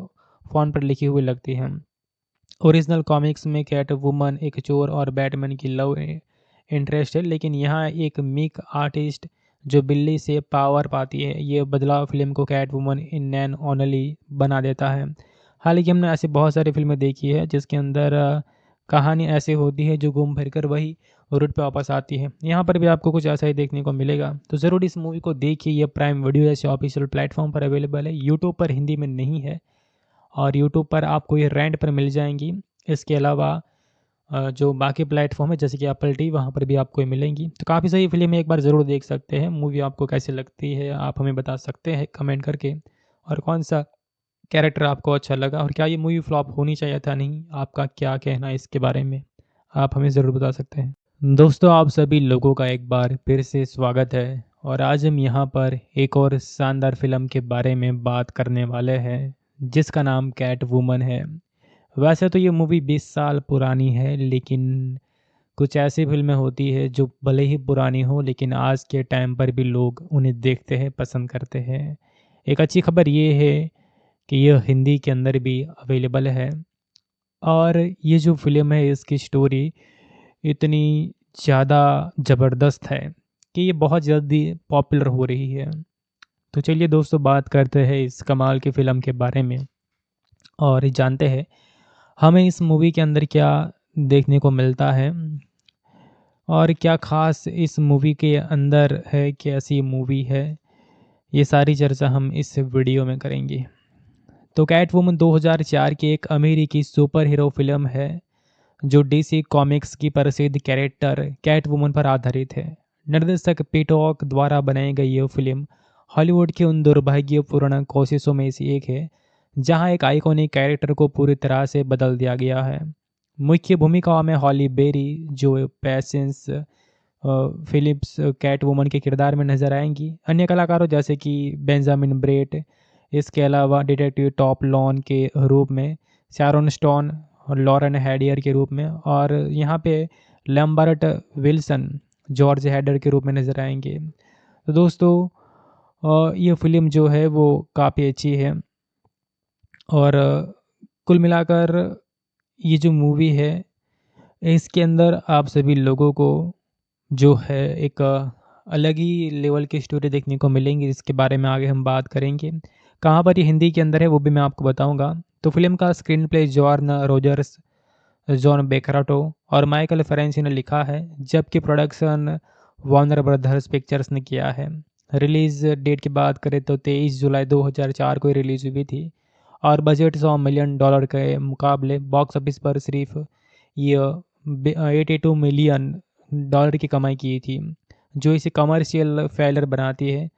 फ़ोन पर लिखी हुई लगती है। ओरिजिनल कॉमिक्स में कैट वुमन एक चोर और बैटमैन की लव इंटरेस्ट है, लेकिन यहाँ एक मीक आर्टिस्ट जो बिल्ली से पावर पाती है, ये बदलाव फिल्म को Catwoman in name only बना देता है। हालांकि हमने ऐसी बहुत सारी फिल्में देखी है जिसके अंदर कहानी ऐसे होती है जो घूम फिर कर वही रूट पे वापस आती है। यहाँ पर भी आपको कुछ ऐसा ही देखने को मिलेगा, तो ज़रूर इस मूवी को देखिए। ये प्राइम वीडियो जैसे ऑफिशियल प्लेटफॉर्म पर अवेलेबल है, यूट्यूब पर हिंदी में नहीं है, और यूट्यूब पर आपको ये रेंट पर मिल जाएंगी। इसके अलावा जो बाकी प्लेटफॉर्म है जैसे कि एप्पल टीवी, वहाँ पर भी आपको ये मिलेंगी। तो काफ़ी सही फिल्म है, एक बार ज़रूर देख सकते हैं। मूवी आपको कैसी लगती है आप हमें बता सकते हैं कमेंट करके, और कौन सा कैरेक्टर आपको अच्छा लगा, और क्या ये मूवी फ्लॉप होनी चाहिए था नहीं, आपका क्या कहना है इसके बारे में, आप हमें ज़रूर बता सकते हैं। दोस्तों, आप सभी लोगों का एक बार फिर से स्वागत है, और आज हम यहाँ पर एक और शानदार फिल्म के बारे में बात करने वाले हैं, जिसका नाम कैट वुमन है। वैसे तो ये मूवी 20 साल पुरानी है, लेकिन कुछ ऐसी फ़िल्में होती है जो भले ही पुरानी हो, लेकिन आज के टाइम पर भी लोग उन्हें देखते हैं, पसंद करते हैं। एक अच्छी खबर ये है कि यह हिंदी के अंदर भी अवेलेबल है, और ये जो फ़िल्म है इसकी स्टोरी इतनी ज़्यादा ज़बरदस्त है कि ये बहुत जल्दी पॉपुलर हो रही है। तो चलिए दोस्तों, बात करते हैं इस कमाल की फ़िल्म के बारे में, और जानते हैं हमें इस मूवी के अंदर क्या देखने को मिलता है, और क्या ख़ास इस मूवी के अंदर है, कैसी मूवी है। ये सारी चर्चा हम इस वीडियो में करेंगे। तो कैटवुमन 2004 की एक अमेरिकी सुपर हीरो फिल्म है, जो डीसी कॉमिक्स की प्रसिद्ध कैरेक्टर कैटवुमन पर आधारित है। निर्देशक पीटॉक द्वारा बनाई गई यह फिल्म हॉलीवुड की उन दुर्भाग्यपूर्ण कोशिशों में से एक है जहां एक आइकॉनिक कैरेक्टर को पूरी तरह से बदल दिया गया है। मुख्य भूमिकाओं में हॉली बेरी, जो पेशेंस फिलिप्स कैटवुमन के किरदार में नजर आएंगी। अन्य कलाकारों जैसे कि बेंजामिन ब्रेट, इसके अलावा डिटेक्टिव टॉप लॉन के रूप में शैरोन स्टोन, और लॉरेन हैडियर के रूप में, और यहाँ पे लैम्बर्ट विल्सन जॉर्ज हैडर के रूप में नज़र आएंगे। तो दोस्तों, ये फ़िल्म जो है वो काफ़ी अच्छी है, और कुल मिलाकर ये जो मूवी है इसके अंदर आप सभी लोगों को जो है एक अलग ही लेवल की स्टोरी देखने को मिलेंगी, जिसके बारे में आगे हम बात करेंगे। कहाँ पर ये हिंदी के अंदर है वो भी मैं आपको बताऊंगा। तो फिल्म का स्क्रीन प्ले जॉर्न रोजर्स जॉन बेकराटो और माइकल फेरेंसी ने लिखा है, जबकि प्रोडक्शन वार्नर ब्रदर्स पिक्चर्स ने किया है। रिलीज डेट की बात करें तो 23 जुलाई 2004 को रिलीज हुई थी और बजट $100 मिलियन के मुकाबले बॉक्स ऑफिस पर सिर्फ ये $82 मिलियन की कमाई की थी, जो इसे कमर्शियल फेलियर बनाती है।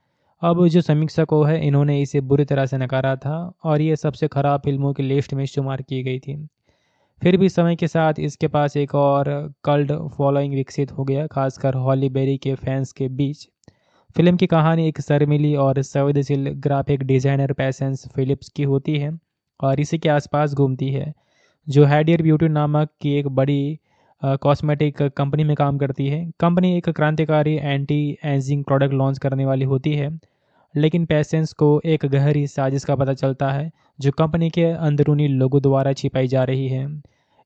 अब जो समीक्षकों है इन्होंने इसे बुरी तरह से नकारा था और ये सबसे खराब फिल्मों की लिस्ट में शुमार की गई थी। फिर भी समय के साथ इसके पास एक और कल्ट फॉलोइंग विकसित हो गया, खासकर हॉली बेरी के फैंस के बीच। फिल्म की कहानी एक शर्मीली और संवेदनशील ग्राफिक डिजाइनर पेशेंस फिलिप्स की होती है और इसी के आसपास घूमती है, जो हैडियर ब्यूटी नामक की एक बड़ी कॉस्मेटिक कंपनी में काम करती है। कंपनी एक क्रांतिकारी एंटी एजिंग प्रोडक्ट लॉन्च करने वाली होती है, लेकिन पेशेंस को एक गहरी साजिश का पता चलता है जो कंपनी के अंदरूनी लोगों द्वारा छिपाई जा रही है।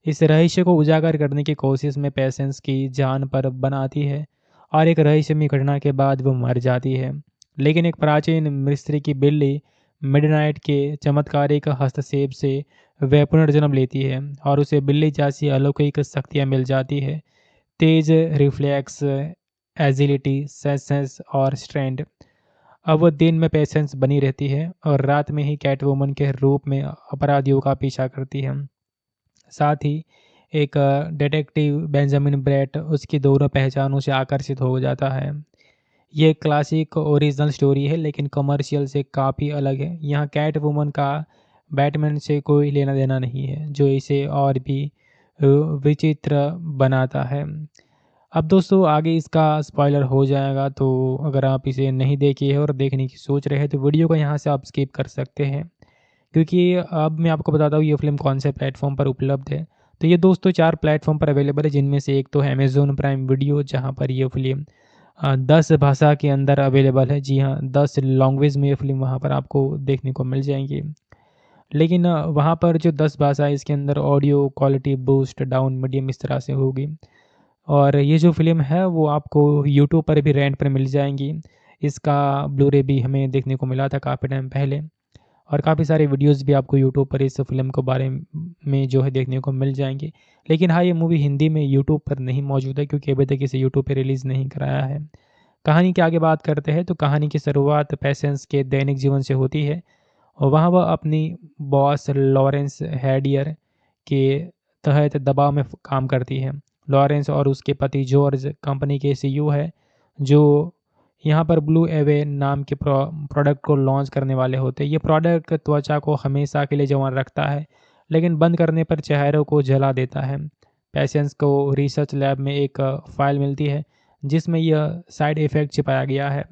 इस रहस्य को उजागर करने की कोशिश में पेशेंस की जान पर बनाती है और एक रहस्यमयी घटना के बाद वो मर जाती है। लेकिन एक प्राचीन मिस्त्री की बिल्ली मिडनाइट के चमत्कारिक हस्तक्षेप से वह पुनर्जन्म लेती है और उसे बिल्ली जैसी अलौकिक शक्तियाँ मिल जाती है, तेज रिफ्लेक्स, एजिलिटी, सेंस और स्ट्रेंथ। अब वो दिन में पेशेंस बनी रहती है और रात में ही कैटवुमन के रूप में अपराधियों का पीछा करती है। साथ ही एक डिटेक्टिव बेंजामिन ब्रेट उसकी दोनों पहचानों से आकर्षित हो जाता है। ये क्लासिक ओरिजिनल स्टोरी है लेकिन कमर्शियल से काफ़ी अलग है। यहाँ कैट वुमन का बैटमैन से कोई लेना देना नहीं है, जो इसे और भी विचित्र बनाता है। अब दोस्तों आगे इसका स्पॉइलर हो जाएगा, तो अगर आप इसे नहीं देखे हैं और देखने की सोच रहे हैं तो वीडियो को यहाँ से आप स्किप कर सकते हैं, क्योंकि अब मैं आपको बताता हूँ ये फ़िल्म कौन से प्लेटफॉर्म पर उपलब्ध है। तो ये दोस्तों 4 प्लेटफॉर्म पर अवेलेबल है, जिनमें से एक तो है अमेज़न प्राइम वीडियो, जहाँ पर ये फ़िल्म 10 भाषा के अंदर अवेलेबल है। जी हाँ, 10 लैंग्वेज में ये फ़िल्म वहाँ पर आपको देखने को मिल जाएँगी। लेकिन वहाँ पर जो 10 भाषा है इसके अंदर audio quality boost down medium इस तरह से होगी। और ये जो फ़िल्म है वो आपको यूट्यूब पर भी रेंट पर मिल जाएँगी। इसका ब्लू-रे भी हमें देखने को मिला था काफ़ी टाइम पहले और काफ़ी सारे वीडियोज़ भी आपको यूट्यूब पर इस फ़िल्म के बारे में जो है देखने को मिल जाएँगे। लेकिन हाँ, ये मूवी हिंदी में यूट्यूब पर नहीं मौजूद है, क्योंकि अभी तक इसे यूट्यूब पे रिलीज़ नहीं कराया है। कहानी के आगे बात करते हैं तो कहानी की शुरुआत पेशेंस के दैनिक जीवन से होती है और वहाँ वह अपनी बॉस लॉरेंस हैडियर के तहत दबाव में काम करती है। लॉरेंस और उसके पति जॉर्ज कंपनी के सीईओ है, जो यहाँ पर ब्लू एवे नाम के प्रोडक्ट को लॉन्च करने वाले होते हैं। ये प्रोडक्ट त्वचा को हमेशा के लिए जवान रखता है, लेकिन बंद करने पर चेहरों को जला देता है। पेशेंस को रिसर्च लैब में एक फाइल मिलती है जिसमें यह साइड इफ़ेक्ट छिपाया गया है।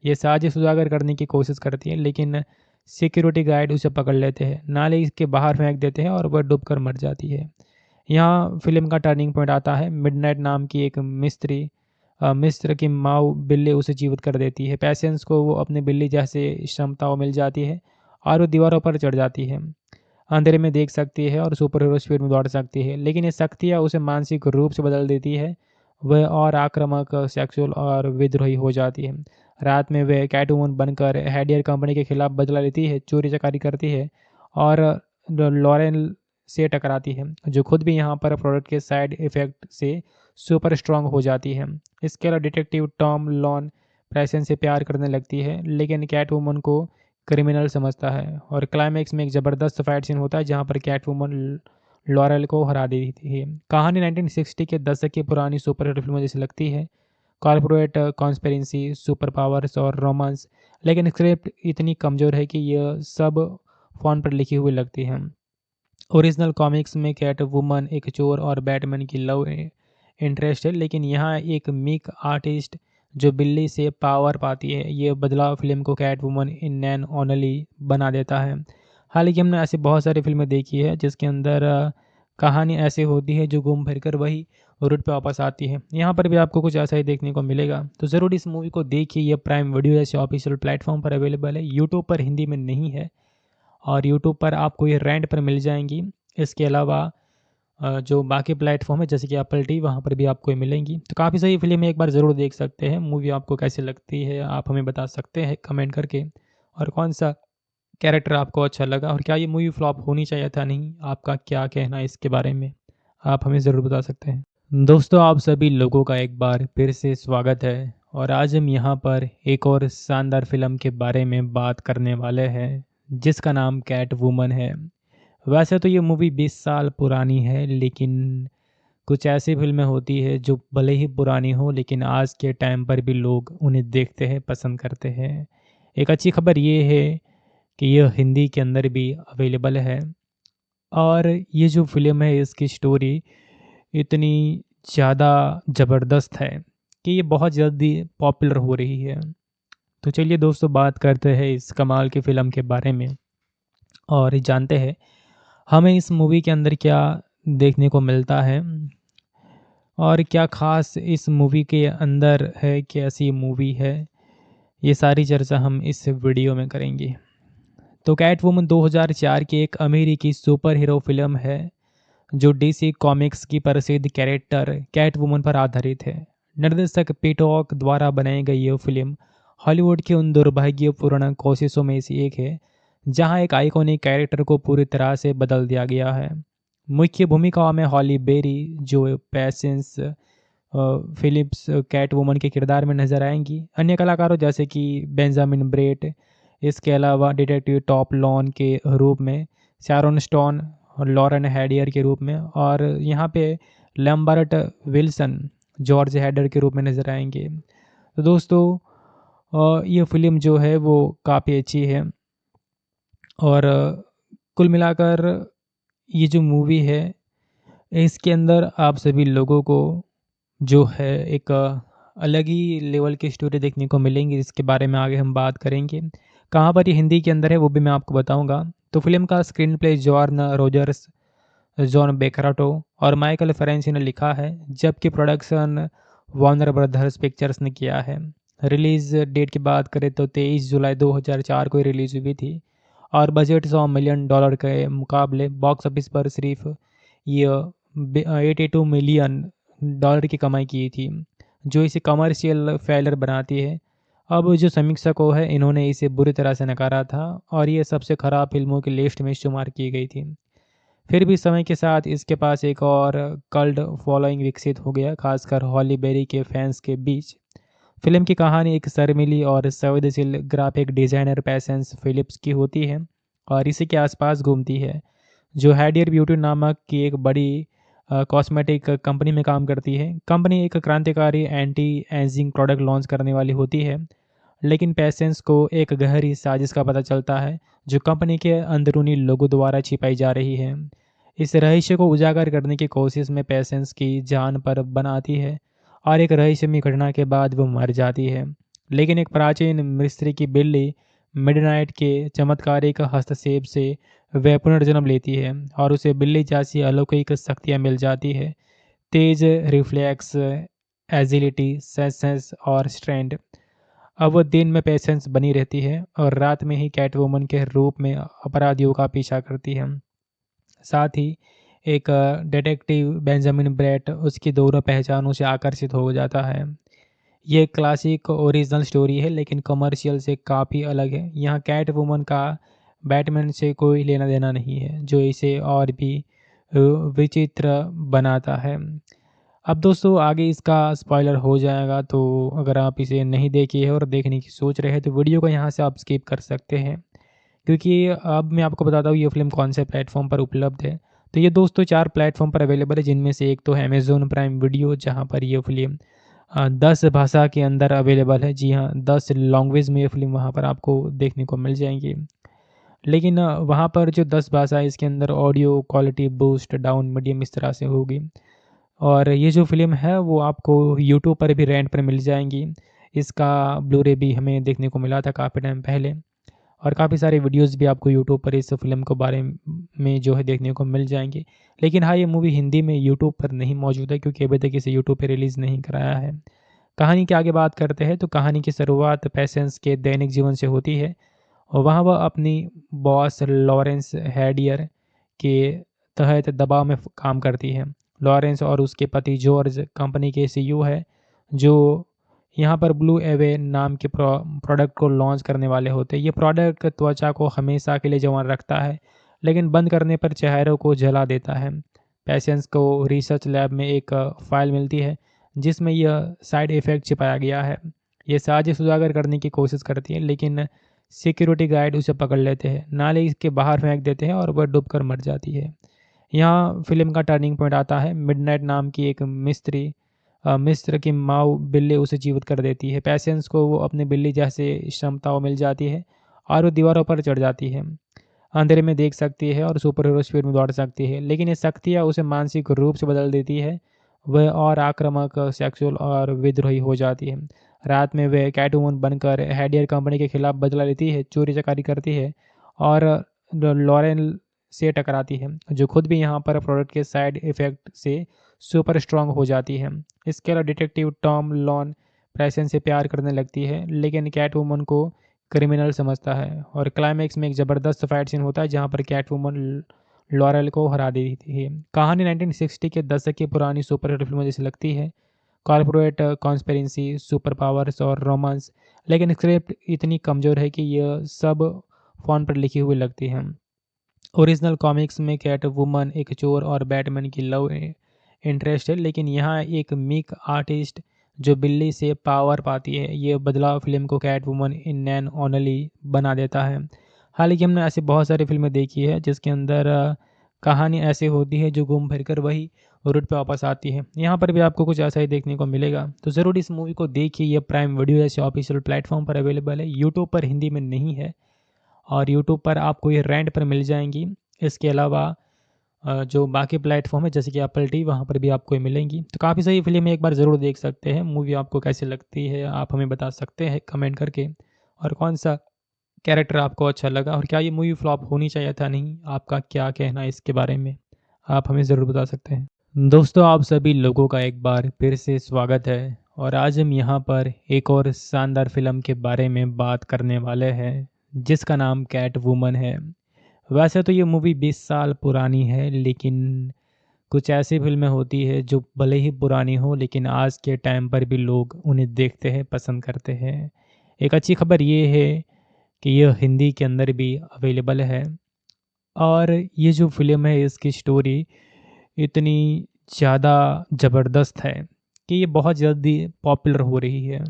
ये साजिश उजागर करने की कोशिश करती है, लेकिन सिक्योरिटी गार्ड उसे पकड़ लेते हैं, नाले के बाहर फेंक देते हैं और वह डूबकर मर जाती है। यहाँ फिल्म का टर्निंग पॉइंट आता है। मिडनाइट नाम की एक मिस्र की माँ बिल्ली उसे जीवित कर देती है। पेशेंस को वो अपनी बिल्ली जैसे क्षमताओं मिल जाती है और वो दीवारों पर चढ़ जाती है, अंधेरे में देख सकती है और सुपर हीरो स्पीड में दौड़ सकती है। लेकिन ये शक्तियाँ उसे मानसिक रूप से बदल देती है। वह और आक्रामक, सेक्सुअल और विद्रोही हो जाती है। रात में वह कैटवुमन बनकर हैडियर कंपनी के खिलाफ बदला लेती है, चोरी चकारी करती है और लॉरेन से टकराती है, जो खुद भी यहाँ पर प्रोडक्ट के साइड इफ़ेक्ट से सुपर स्ट्रांग हो जाती है। इसके अलावा डिटेक्टिव टॉम लॉन प्रेसेंस से प्यार करने लगती है, लेकिन कैटवुमन को क्रिमिनल समझता है और क्लाइमैक्स में एक ज़बरदस्त फाइट सीन होता है जहाँ पर कैटवुमन लॉरेल को हरा देती है। कहानी 1960 के दशक की पुरानी सुपर हीरो फिल्मों जैसी लगती है, कॉर्पोरेट कॉन्स्पिरेसी, सुपर पावर्स और रोमांस, लेकिन स्क्रिप्ट इतनी कमज़ोर है कि यह सब फ़ोन पर लिखी हुई लगती है। ओरिजिनल कॉमिक्स में कैट वुमन एक चोर और बैटमैन की लव इंटरेस्ट है, लेकिन यहाँ एक मीक आर्टिस्ट जो बिल्ली से पावर पाती है। ये बदलाव फिल्म को Catwoman in name only बना देता है। हालांकि हमने ऐसी बहुत सारी फिल्में देखी है जिसके अंदर कहानी ऐसी होती है जो घूम फिर कर वही रूट पे वापस आती है। यहाँ पर भी आपको कुछ ऐसा ही देखने को मिलेगा, तो ज़रूर इस मूवी को देखिए। ये प्राइम वीडियो जैसे ऑफिशियल प्लेटफॉर्म पर अवेलेबल है, यूट्यूब पर हिंदी में नहीं है और यूट्यूब पर आपको ये रेंट पर मिल जाएंगी। इसके अलावा जो बाकी प्लेटफॉर्म है जैसे कि एप्पल टी, वहाँ पर भी आपको ये मिलेंगी। तो काफ़ी सही फिल्म है, एक बार ज़रूर देख सकते हैं। मूवी आपको कैसी लगती है आप हमें बता सकते हैं कमेंट करके, और कौन सा कैरेक्टर आपको अच्छा लगा और क्या ये मूवी फ्लॉप होनी चाहिए था नहीं, आपका क्या कहना है इसके बारे में? आप हमें ज़रूर बता सकते हैं। दोस्तों, आप सभी लोगों का एक बार फिर से स्वागत है और आज हम यहाँ पर एक और शानदार फ़िल्म के बारे में बात करने वाले हैं, जिसका नाम कैट वुमन है। वैसे तो ये मूवी 20 साल पुरानी है, लेकिन कुछ ऐसी फ़िल्में होती हैं जो भले ही पुरानी हो, लेकिन आज के टाइम पर भी लोग उन्हें देखते हैं, पसंद करते हैं। एक अच्छी खबर ये है कि यह हिंदी के अंदर भी अवेलेबल है और ये जो फ़िल्म है इसकी स्टोरी इतनी ज़्यादा ज़बरदस्त है कि ये बहुत जल्दी पॉपुलर हो रही है। तो चलिए दोस्तों, बात करते हैं इस कमाल की फ़िल्म के बारे में और जानते हैं हमें इस मूवी के अंदर क्या देखने को मिलता है और क्या ख़ास इस मूवी के अंदर है, कैसी मूवी है। ये सारी चर्चा हम इस वीडियो में करेंगे। तो कैट वुमन 2004 की एक अमेरिकी सुपर हीरो फ़िल्म है जो डीसी कॉमिक्स की प्रसिद्ध कैरेक्टर कैट वुमन पर आधारित है। निर्देशक पीटॉक द्वारा बनाई गई यह फिल्म हॉलीवुड की उन दुर्भाग्यपूर्ण कोशिशों में से एक है जहां एक आइकॉनिक कैरेक्टर को पूरी तरह से बदल दिया गया है। मुख्य भूमिकाओं में हॉली बेरी, जो पैसेंस फिलिप्स कैट वुमन के किरदार में नजर आएंगी। अन्य कलाकारों जैसे कि बेंजामिन ब्रेट, इसके अलावा डिटेक्टिव टॉप लॉन के रूप में शारोन स्टोन और लॉरेन हैडियर के रूप में, और यहाँ पे लैम्बर्ट विल्सन जॉर्ज हैडर के रूप में नज़र आएंगे। तो दोस्तों, ये फिल्म जो है वो काफ़ी अच्छी है और कुल मिलाकर ये जो मूवी है इसके अंदर आप सभी लोगों को जो है एक अलग ही लेवल की स्टोरी देखने को मिलेंगी, जिसके बारे में आगे हम बात करेंगे। कहाँ पर ये हिंदी के अंदर है वो भी मैं आपको बताऊंगा। तो फिल्म का स्क्रीन प्ले जॉर्न रोजर्स, जॉन बेकराटो और माइकल फेरेंसी ने लिखा है, जबकि प्रोडक्शन वार्नर ब्रदर्स पिक्चर्स ने किया है। रिलीज़ डेट की बात करें तो 23 जुलाई 2004 को रिलीज़ हुई थी और बजट $100 मिलियन के मुकाबले बॉक्स ऑफिस पर सिर्फ ये $82 मिलियन की कमाई की थी, जो इसे कमर्शियल फेलर बनाती है। अब जो समीक्षकों है इन्होंने इसे बुरी तरह से नकारा था और ये सबसे खराब फिल्मों की लिस्ट में शुमार की गई थी। फिर भी समय के साथ इसके पास एक और कल्ट फॉलोइंग विकसित हो गया, खासकर हॉली बेरी के फैंस के बीच। फिल्म की कहानी एक शर्मीली और संवेदनशील ग्राफिक डिजाइनर पैसेंस फिलिप्स की होती है और इसी के आसपास घूमती है, जो हैडियर ब्यूटी नामक की एक बड़ी कॉस्मेटिक कंपनी में काम करती है। कंपनी एक क्रांतिकारी एंटी एजिंग प्रोडक्ट लॉन्च करने वाली होती है, लेकिन पेशेंस को एक गहरी साजिश का पता चलता है जो कंपनी के अंदरूनी लोगों द्वारा छिपाई जा रही है। इस रहस्य को उजागर करने की कोशिश में पेशेंस की जान पर बन आती है और एक रहस्यमय घटना के बाद वो मर जाती है। लेकिन एक प्राचीन मिस्त्री की बिल्ली मिडनाइट के चमत्कारिक हस्तक्षेप से वह पुनर्जन्म लेती है और उसे बिल्ली जैसी अलौकिक शक्तियाँ मिल जाती है, तेज रिफ्लेक्स, एजिलिटी, सेंस और स्ट्रेंथ। अब वो दिन में पेशेंस बनी रहती है और रात में ही कैटवुमन के रूप में अपराधियों का पीछा करती है। साथ ही एक डिटेक्टिव बेंजामिन ब्रेट उसकी दोनों पहचानों से आकर्षित हो जाता है। ये क्लासिक ओरिजिनल स्टोरी है लेकिन कमर्शियल से काफ़ी अलग है। यहाँ कैट वुमन का बैटमैन से कोई लेना देना नहीं है, जो इसे और भी विचित्र बनाता है। अब दोस्तों, आगे इसका स्पॉइलर हो जाएगा, तो अगर आप इसे नहीं देखे हैं और देखने की सोच रहे हैं तो वीडियो को यहाँ से आप स्किप कर सकते हैं, क्योंकि अब मैं आपको बताता हूँ ये फ़िल्म कौन से प्लेटफॉर्म पर उपलब्ध है। तो ये दोस्तों 4 प्लेटफॉर्म पर अवेलेबल है, जिनमें से एक तो है अमेज़न प्राइम वीडियो, जहाँ पर ये फ़िल्म 10 भाषा के अंदर अवेलेबल है। जी हाँ, 10 लैंग्वेज में ये फ़िल्म वहाँ पर आपको देखने को मिल जाएँगी। लेकिन वहाँ पर जो 10 भाषा है इसके अंदर audio quality boost down medium इस तरह से होगी। और ये जो फ़िल्म है वो आपको यूट्यूब पर भी रेंट पर मिल जाएँगी। इसका ब्लू-रे भी हमें देखने को मिला था काफ़ी टाइम पहले और काफ़ी सारे वीडियोज़ भी आपको यूट्यूब पर इस फ़िल्म के बारे में जो है देखने को मिल जाएँगे। लेकिन हाँ, ये मूवी हिंदी में यूट्यूब पर नहीं मौजूद है, क्योंकि अभी तक इसे यूट्यूब पे रिलीज़ नहीं कराया है। कहानी की आगे बात करते हैं तो कहानी की शुरुआत पेशेंस के दैनिक जीवन से होती है और वहाँ वह अपनी बॉस लॉरेंस हैडियर के तहत दबाव में काम करती है। लॉरेंस और उसके पति जॉर्ज कंपनी के सीईओ है, जो यहाँ पर ब्लू एवे नाम के प्रोडक्ट को लॉन्च करने वाले होते हैं। ये प्रोडक्ट त्वचा को हमेशा के लिए जवान रखता है, लेकिन बंद करने पर चेहरों को जला देता है। पेशेंस को रिसर्च लैब में एक फाइल मिलती है जिसमें यह साइड इफ़ेक्ट छिपाया गया है। ये साजिश उजागर करने की कोशिश करती है, लेकिन सिक्योरिटी गार्ड उसे पकड़ लेते हैं, नाले के बाहर फेंक देते हैं और वह डूबकर मर जाती है। यहाँ फिल्म का टर्निंग पॉइंट आता है। मिडनाइट नाम की एक मिस्र की माऊ बिल्ली उसे जीवित कर देती है। पेशेंस को वो अपनी बिल्ली जैसे क्षमताओं मिल जाती है और वो दीवारों पर चढ़ जाती है, अंधेरे में देख सकती है और सुपर हीरो स्पीड में दौड़ सकती है। लेकिन ये शक्तियाँ उसे मानसिक रूप से बदल देती है। वह और आक्रामक, सेक्सुअल और विद्रोही हो जाती है। रात में वह कैटवुमन बनकर हैडियर कंपनी के खिलाफ बदला लेती है, चोरी चकारी करती है और लॉरेन से टकराती है, जो खुद भी यहाँ पर प्रोडक्ट के साइड इफ़ेक्ट से सुपर स्ट्रांग हो जाती है। इसके अलावा डिटेक्टिव टॉम लॉन प्रेसेंस से प्यार करने लगती है, लेकिन कैटवुमन को क्रिमिनल समझता है। और क्लाइमैक्स में एक ज़बरदस्त फाइट सीन होता है जहाँ पर कैटवुमन लॉरेल को हरा देती है। कहानी 1960 के दशक की पुरानी सुपर हीरो फिल्मों जैसी लगती है। कॉर्पोरेट कॉन्स्पिरेसी, सुपर पावर्स और रोमांस, लेकिन स्क्रिप्ट इतनी कमज़ोर है कि यह सब फ़ोन पर लिखी हुई लगती है। ओरिजिनल कॉमिक्स में कैट वुमन एक चोर और बैटमैन की लव इंटरेस्ट है, लेकिन यहाँ एक मीक आर्टिस्ट जो बिल्ली से पावर पाती है। ये बदलाव फिल्म को Catwoman in name only बना देता है। हालांकि हमने ऐसी बहुत सारी फिल्में देखी है जिसके अंदर कहानी ऐसी होती है जो घूम फिर कर वही रूट पे वापस आती है। यहाँ पर भी आपको कुछ ऐसा ही देखने को मिलेगा, तो ज़रूर इस मूवी को देखिए। ये प्राइम वीडियो जैसे ऑफिशियल प्लेटफॉर्म पर अवेलेबल है, यूट्यूब पर हिंदी में नहीं है और यूट्यूब पर आपको ये रेंट पर मिल जाएंगी। इसके अलावा जो बाकी प्लेटफॉर्म है जैसे कि एप्पल टी, वहाँ पर भी आपको ये मिलेंगी। तो काफ़ी सही फिल्म है, एक बार ज़रूर देख सकते हैं। मूवी आपको कैसी लगती है आप हमें बता सकते हैं कमेंट करके, और कौन सा कैरेक्टर आपको अच्छा लगा और क्या ये मूवी फ्लॉप होनी चाहिए था नहीं, आपका क्या कहना है इसके बारे में, आप हमें ज़रूर बता सकते हैं। दोस्तों, आप सभी लोगों का एक बार फिर से स्वागत है और आज हम यहाँ पर एक और शानदार फिल्म के बारे में बात करने वाले हैं जिसका नाम कैट वुमन है। वैसे तो ये मूवी 20 साल पुरानी है, लेकिन कुछ ऐसी फिल्में होती है जो भले ही पुरानी हो लेकिन आज के टाइम पर भी लोग उन्हें देखते हैं, पसंद करते हैं। एक अच्छी खबर ये है कि यह हिंदी के अंदर भी अवेलेबल है और ये जो फिल्म है इसकी स्टोरी इतनी ज़्यादा ज़बरदस्त है कि ये बहुत जल्दी पॉपुलर हो रही है।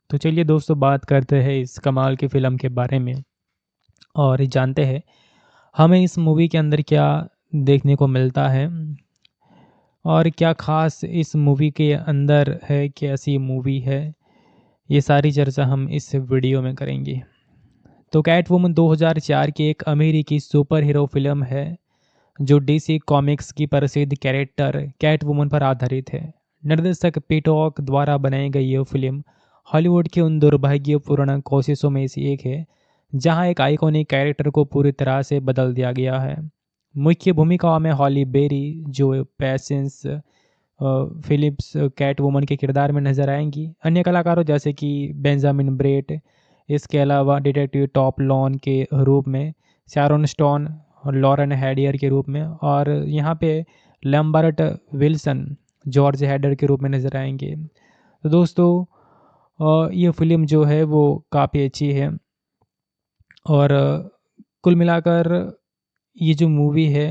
तो चलिए दोस्तों, बात करते हैं इस कमाल की फ़िल्म के बारे में और जानते हैं हमें इस मूवी के अंदर क्या देखने को मिलता है और क्या ख़ास इस मूवी के अंदर है, कैसी मूवी है। ये सारी चर्चा हम इस वीडियो में करेंगे। तो कैट वुमन 2004 की एक अमेरिकी सुपर हीरो फिल्म है जो डीसी कॉमिक्स की प्रसिद्ध कैरेक्टर कैट वुमन पर आधारित है। निर्देशक पीटॉक द्वारा बनाई गई यह फिल्म हॉलीवुड की उन दुर्भाग्यपूर्ण कोशिशों में से एक है जहां एक आइकॉनिक कैरेक्टर को पूरी तरह से बदल दिया गया है। मुख्य भूमिकाओं में हॉली बेरी जो पेशेंस फिलिप्स कैट वुमन के किरदार में नजर आएंगी। अन्य कलाकारों जैसे कि बेंजामिन ब्रेट, इसके अलावा डिटेक्टिव टॉप लॉन के रूप में शैरोन स्टोन और लॉरेन हैडियर के रूप में, और यहाँ पे लैम्बर्ट विल्सन जॉर्ज हैडर के रूप में नज़र आएंगे। तो दोस्तों, ये फिल्म जो है वो काफ़ी अच्छी है और कुल मिलाकर ये जो मूवी है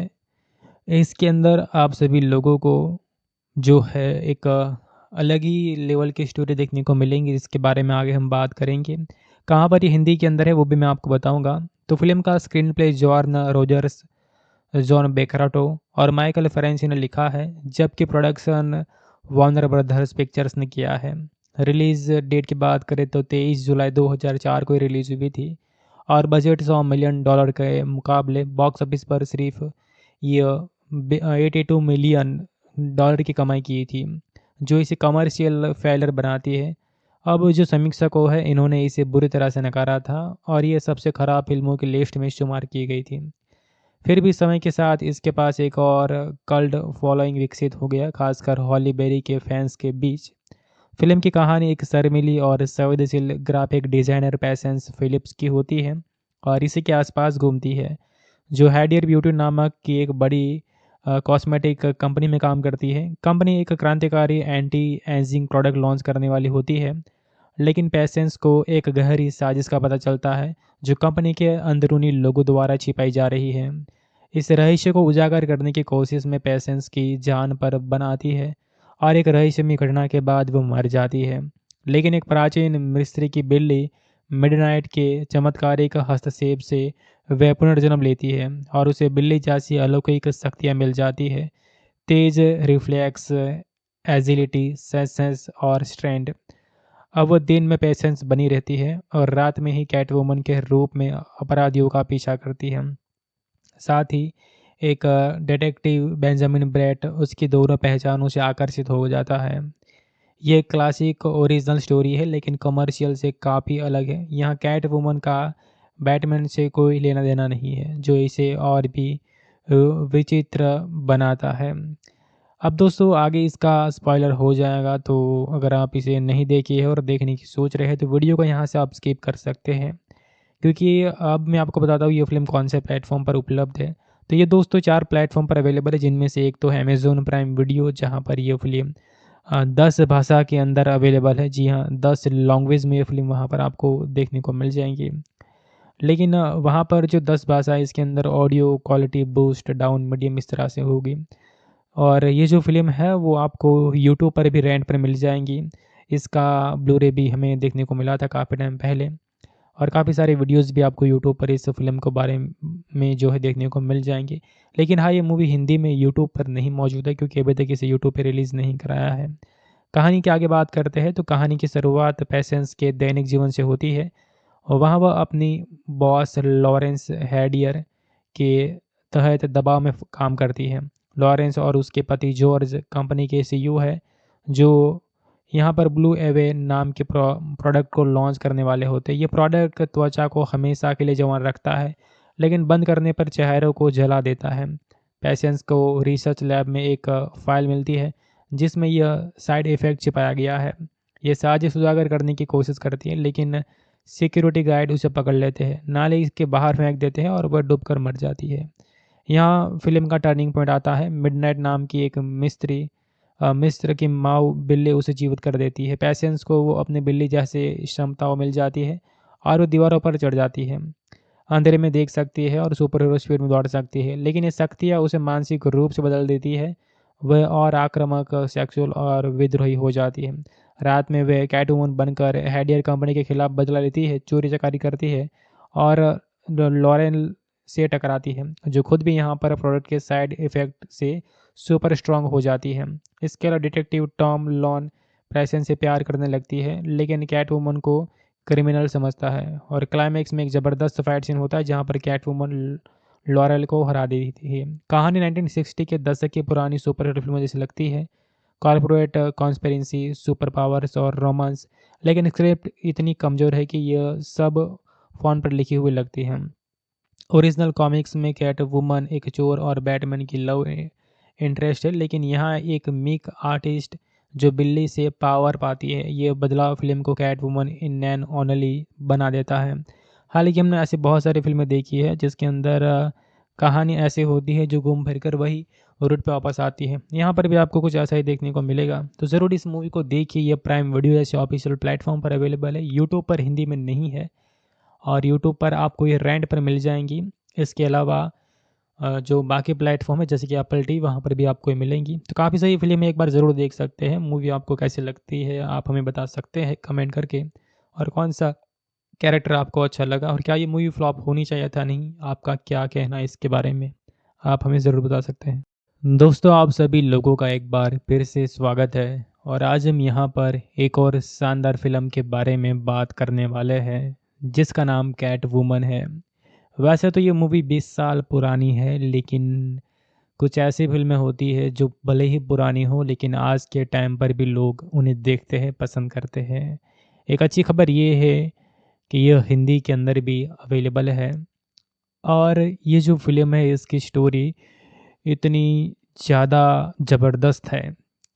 इसके अंदर आप सभी लोगों को जो है एक अलग ही लेवल की स्टोरी देखने को मिलेंगी, जिसके बारे में आगे हम बात करेंगे। कहाँ पर ये हिंदी के अंदर है वो भी मैं आपको बताऊंगा। तो फिल्म का स्क्रीन प्ले जॉर्न रोजर्स, जॉन बेकराटो और माइकल फेरेंसी ने लिखा है, जबकि प्रोडक्शन वार्नर ब्रदर्स पिक्चर्स ने किया है। रिलीज़ डेट की बात करें तो 23 जुलाई 2004 को रिलीज़ हुई थी और बजट $100 मिलियन के मुकाबले बॉक्स ऑफिस पर सिर्फ ये $82 मिलियन की कमाई की थी, जो इसे कमर्शियल फेलियर बनाती है। अब जो समीक्षकों है इन्होंने इसे बुरी तरह से नकारा था और ये सबसे ख़राब फिल्मों की लिस्ट में शुमार की गई थी। फिर भी समय के साथ इसके पास एक और कल्ट फॉलोइंग विकसित हो गया, खासकर हॉली बेरी के फैंस के बीच। फिल्म की कहानी एक शर्मीली और संवेदनशील ग्राफिक डिज़ाइनर पेशेंस फिलिप्स की होती है और इसी के आसपास घूमती है, जो हैडियर ब्यूटी नामक की एक बड़ी कॉस्मेटिक कंपनी में काम करती है। कंपनी एक क्रांतिकारी एंटी एजिंग प्रोडक्ट लॉन्च करने वाली होती है, लेकिन पेशेंस को एक गहरी साजिश का पता चलता है जो कंपनी के अंदरूनी लोगों द्वारा छिपाई जा रही है। इस रहस्य को उजागर करने की कोशिश में पेशेंस की जान पर बनाती है और एक रहस्यमयी घटना के बाद वो मर जाती है। लेकिन एक प्राचीन मिस्री की बिल्ली मिडनाइट के चमत्कारिक हस्तक्षेप से वह पुनर्जन्म लेती है और उसे बिल्ली जैसी अलौकिक शक्तियाँ मिल जाती है। तेज रिफ्लेक्स, एजिलिटी, सेंस और स्ट्रेंथ। अब वो दिन में पेशेंस बनी रहती है और रात में ही कैटवुमन के रूप में अपराधियों का पीछा करती है। साथ ही एक डिटेक्टिव बेंजामिन ब्रेट उसकी दोनों पहचानों से आकर्षित हो जाता है। ये क्लासिक ओरिजिनल स्टोरी है लेकिन कमर्शियल से काफ़ी अलग है। यहाँ कैट वुमन का बैटमैन से कोई लेना देना नहीं है, जो इसे और भी विचित्र बनाता है। अब दोस्तों आगे इसका स्पॉइलर हो जाएगा, तो अगर आप इसे नहीं देखे हैं और देखने की सोच रहे हैं तो वीडियो को यहाँ से आप स्किप कर सकते हैं, क्योंकि अब मैं आपको बताता हूँ ये फ़िल्म कौन से प्लेटफॉर्म पर उपलब्ध है। तो ये दोस्तों 4 प्लेटफॉर्म पर अवेलेबल है, जिनमें से एक तो है अमेज़न प्राइम वीडियो, जहाँ पर ये फ़िल्म 10 भाषा के अंदर अवेलेबल है। जी हाँ, 10 लैंग्वेज में ये फ़िल्म वहाँ पर आपको देखने को मिल जाएँगी। लेकिन वहाँ पर जो 10 भाषा है इसके अंदर audio quality boost down medium इस तरह से होगी। और ये जो फ़िल्म है वो आपको यूट्यूब पर भी रेंट पर मिल जाएँगी। इसका ब्लू-रे भी हमें देखने को मिला था काफ़ी टाइम पहले, और काफ़ी सारे वीडियोज़ भी आपको यूट्यूब पर इस फ़िल्म के बारे में जो है देखने को मिल जाएँगे। लेकिन हाँ, ये मूवी हिंदी में यूट्यूब पर नहीं मौजूद है, क्योंकि अभी तक इसे यूट्यूब पे रिलीज़ नहीं कराया है। कहानी की आगे बात करते हैं तो कहानी की शुरुआत पेशेंस के दैनिक जीवन से होती है और वहाँ वह अपनी बॉस लॉरेंस हैडियर के तहत दबाव में काम करती है। लॉरेंस और उसके पति जॉर्ज कंपनी के सीईओ है, जो यहाँ पर ब्लू एवे नाम के प्रोडक्ट को लॉन्च करने वाले होते हैं। ये प्रोडक्ट त्वचा को हमेशा के लिए जवान रखता है, लेकिन बंद करने पर चेहरों को जला देता है। पेशेंस को रिसर्च लैब में एक फ़ाइल मिलती है जिसमें यह साइड इफ़ेक्ट छिपाया गया है। ये साजिश उजागर करने की कोशिश करती है, लेकिन सिक्योरिटी गार्ड उसे पकड़ लेते हैं, नाले के बाहर फेंक देते हैं और वह डूबकर मर जाती है। यहाँ फ़िल्म का टर्निंग पॉइंट आता है। मिडनाइट नाम की एक मिस्र की माऊ बिल्ली उसे जीवित कर देती है। पेशेंस को वो अपनी बिल्ली जैसे क्षमताओं मिल जाती है और वो दीवारों पर चढ़ जाती है, अंधेरे में देख सकती है और सुपर हीरो स्पीड में दौड़ सकती है। लेकिन ये शक्तियाँ उसे मानसिक रूप से बदल देती है। वह और आक्रामक, सेक्सुअल और विद्रोही हो जाती है। रात में वह कैटवुमन बनकर हैडियर कंपनी के खिलाफ बदला लेती है, चोरी चकारी करती है और लॉरेन से टकराती है, जो खुद भी यहाँ पर प्रोडक्ट के साइड इफ़ेक्ट से सुपर स्ट्रांग हो जाती है। इसके अलावा डिटेक्टिव टॉम लॉन पेशेंस से प्यार करने लगती है, लेकिन कैटवुमन को क्रिमिनल समझता है और क्लाइमैक्स में एक ज़बरदस्त फाइट सीन होता है जहाँ पर कैटवुमन लॉरेल को हरा देती है। कहानी 1960 के दशक की पुरानी सुपर हीरो फिल्मों जैसी लगती है, कॉर्पोरेट कॉन्स्पिरेसी, सुपर पावर्स और रोमांस, लेकिन स्क्रिप्ट इतनी कमज़ोर है कि यह सब फ़ोन पर लिखी हुई लगती है। ओरिजिनल कॉमिक्स में कैट वुमन एक चोर और बैटमैन की लव इंटरेस्ट है, लेकिन यहाँ एक मीक आर्टिस्ट जो बिल्ली से पावर पाती है। ये बदलाव फिल्म को Catwoman in name only बना देता है। हालांकि हमने ऐसी बहुत सारी फिल्में देखी है जिसके अंदर कहानी ऐसी होती है जो घूम फिर कर वही रूट पे वापस आती है। यहाँ पर भी आपको कुछ ऐसा ही देखने को मिलेगा, तो ज़रूर इस मूवी को देखिए। ये प्राइम वीडियो जैसे ऑफिशियल प्लेटफॉर्म पर अवेलेबल है, यूट्यूब पर हिंदी में नहीं है और यूट्यूब पर आपको ये रेंट पर मिल जाएंगी। इसके अलावा जो बाकी प्लेटफॉर्म है जैसे कि एप्पल टीवी, वहाँ पर भी आपको ये मिलेंगी। तो काफ़ी सही फिल्म है, एक बार ज़रूर देख सकते हैं। मूवी आपको कैसी लगती है आप हमें बता सकते हैं कमेंट करके, और कौन सा कैरेक्टर आपको अच्छा लगा और क्या ये मूवी फ्लॉप होनी चाहिए था नहीं, आपका क्या कहना है इसके बारे में, आप हमें ज़रूर बता सकते हैं। दोस्तों आप सभी लोगों का एक बार फिर से स्वागत है, और आज हम यहाँ पर एक और शानदार फिल्म के बारे में बात करने वाले हैं जिसका नाम कैट वुमन है। वैसे तो ये मूवी 20 साल पुरानी है, लेकिन कुछ ऐसी फिल्में होती है जो भले ही पुरानी हो लेकिन आज के टाइम पर भी लोग उन्हें देखते हैं, पसंद करते हैं। एक अच्छी खबर ये है कि यह हिंदी के अंदर भी अवेलेबल है, और ये जो फ़िल्म है इसकी स्टोरी इतनी ज़्यादा ज़बरदस्त है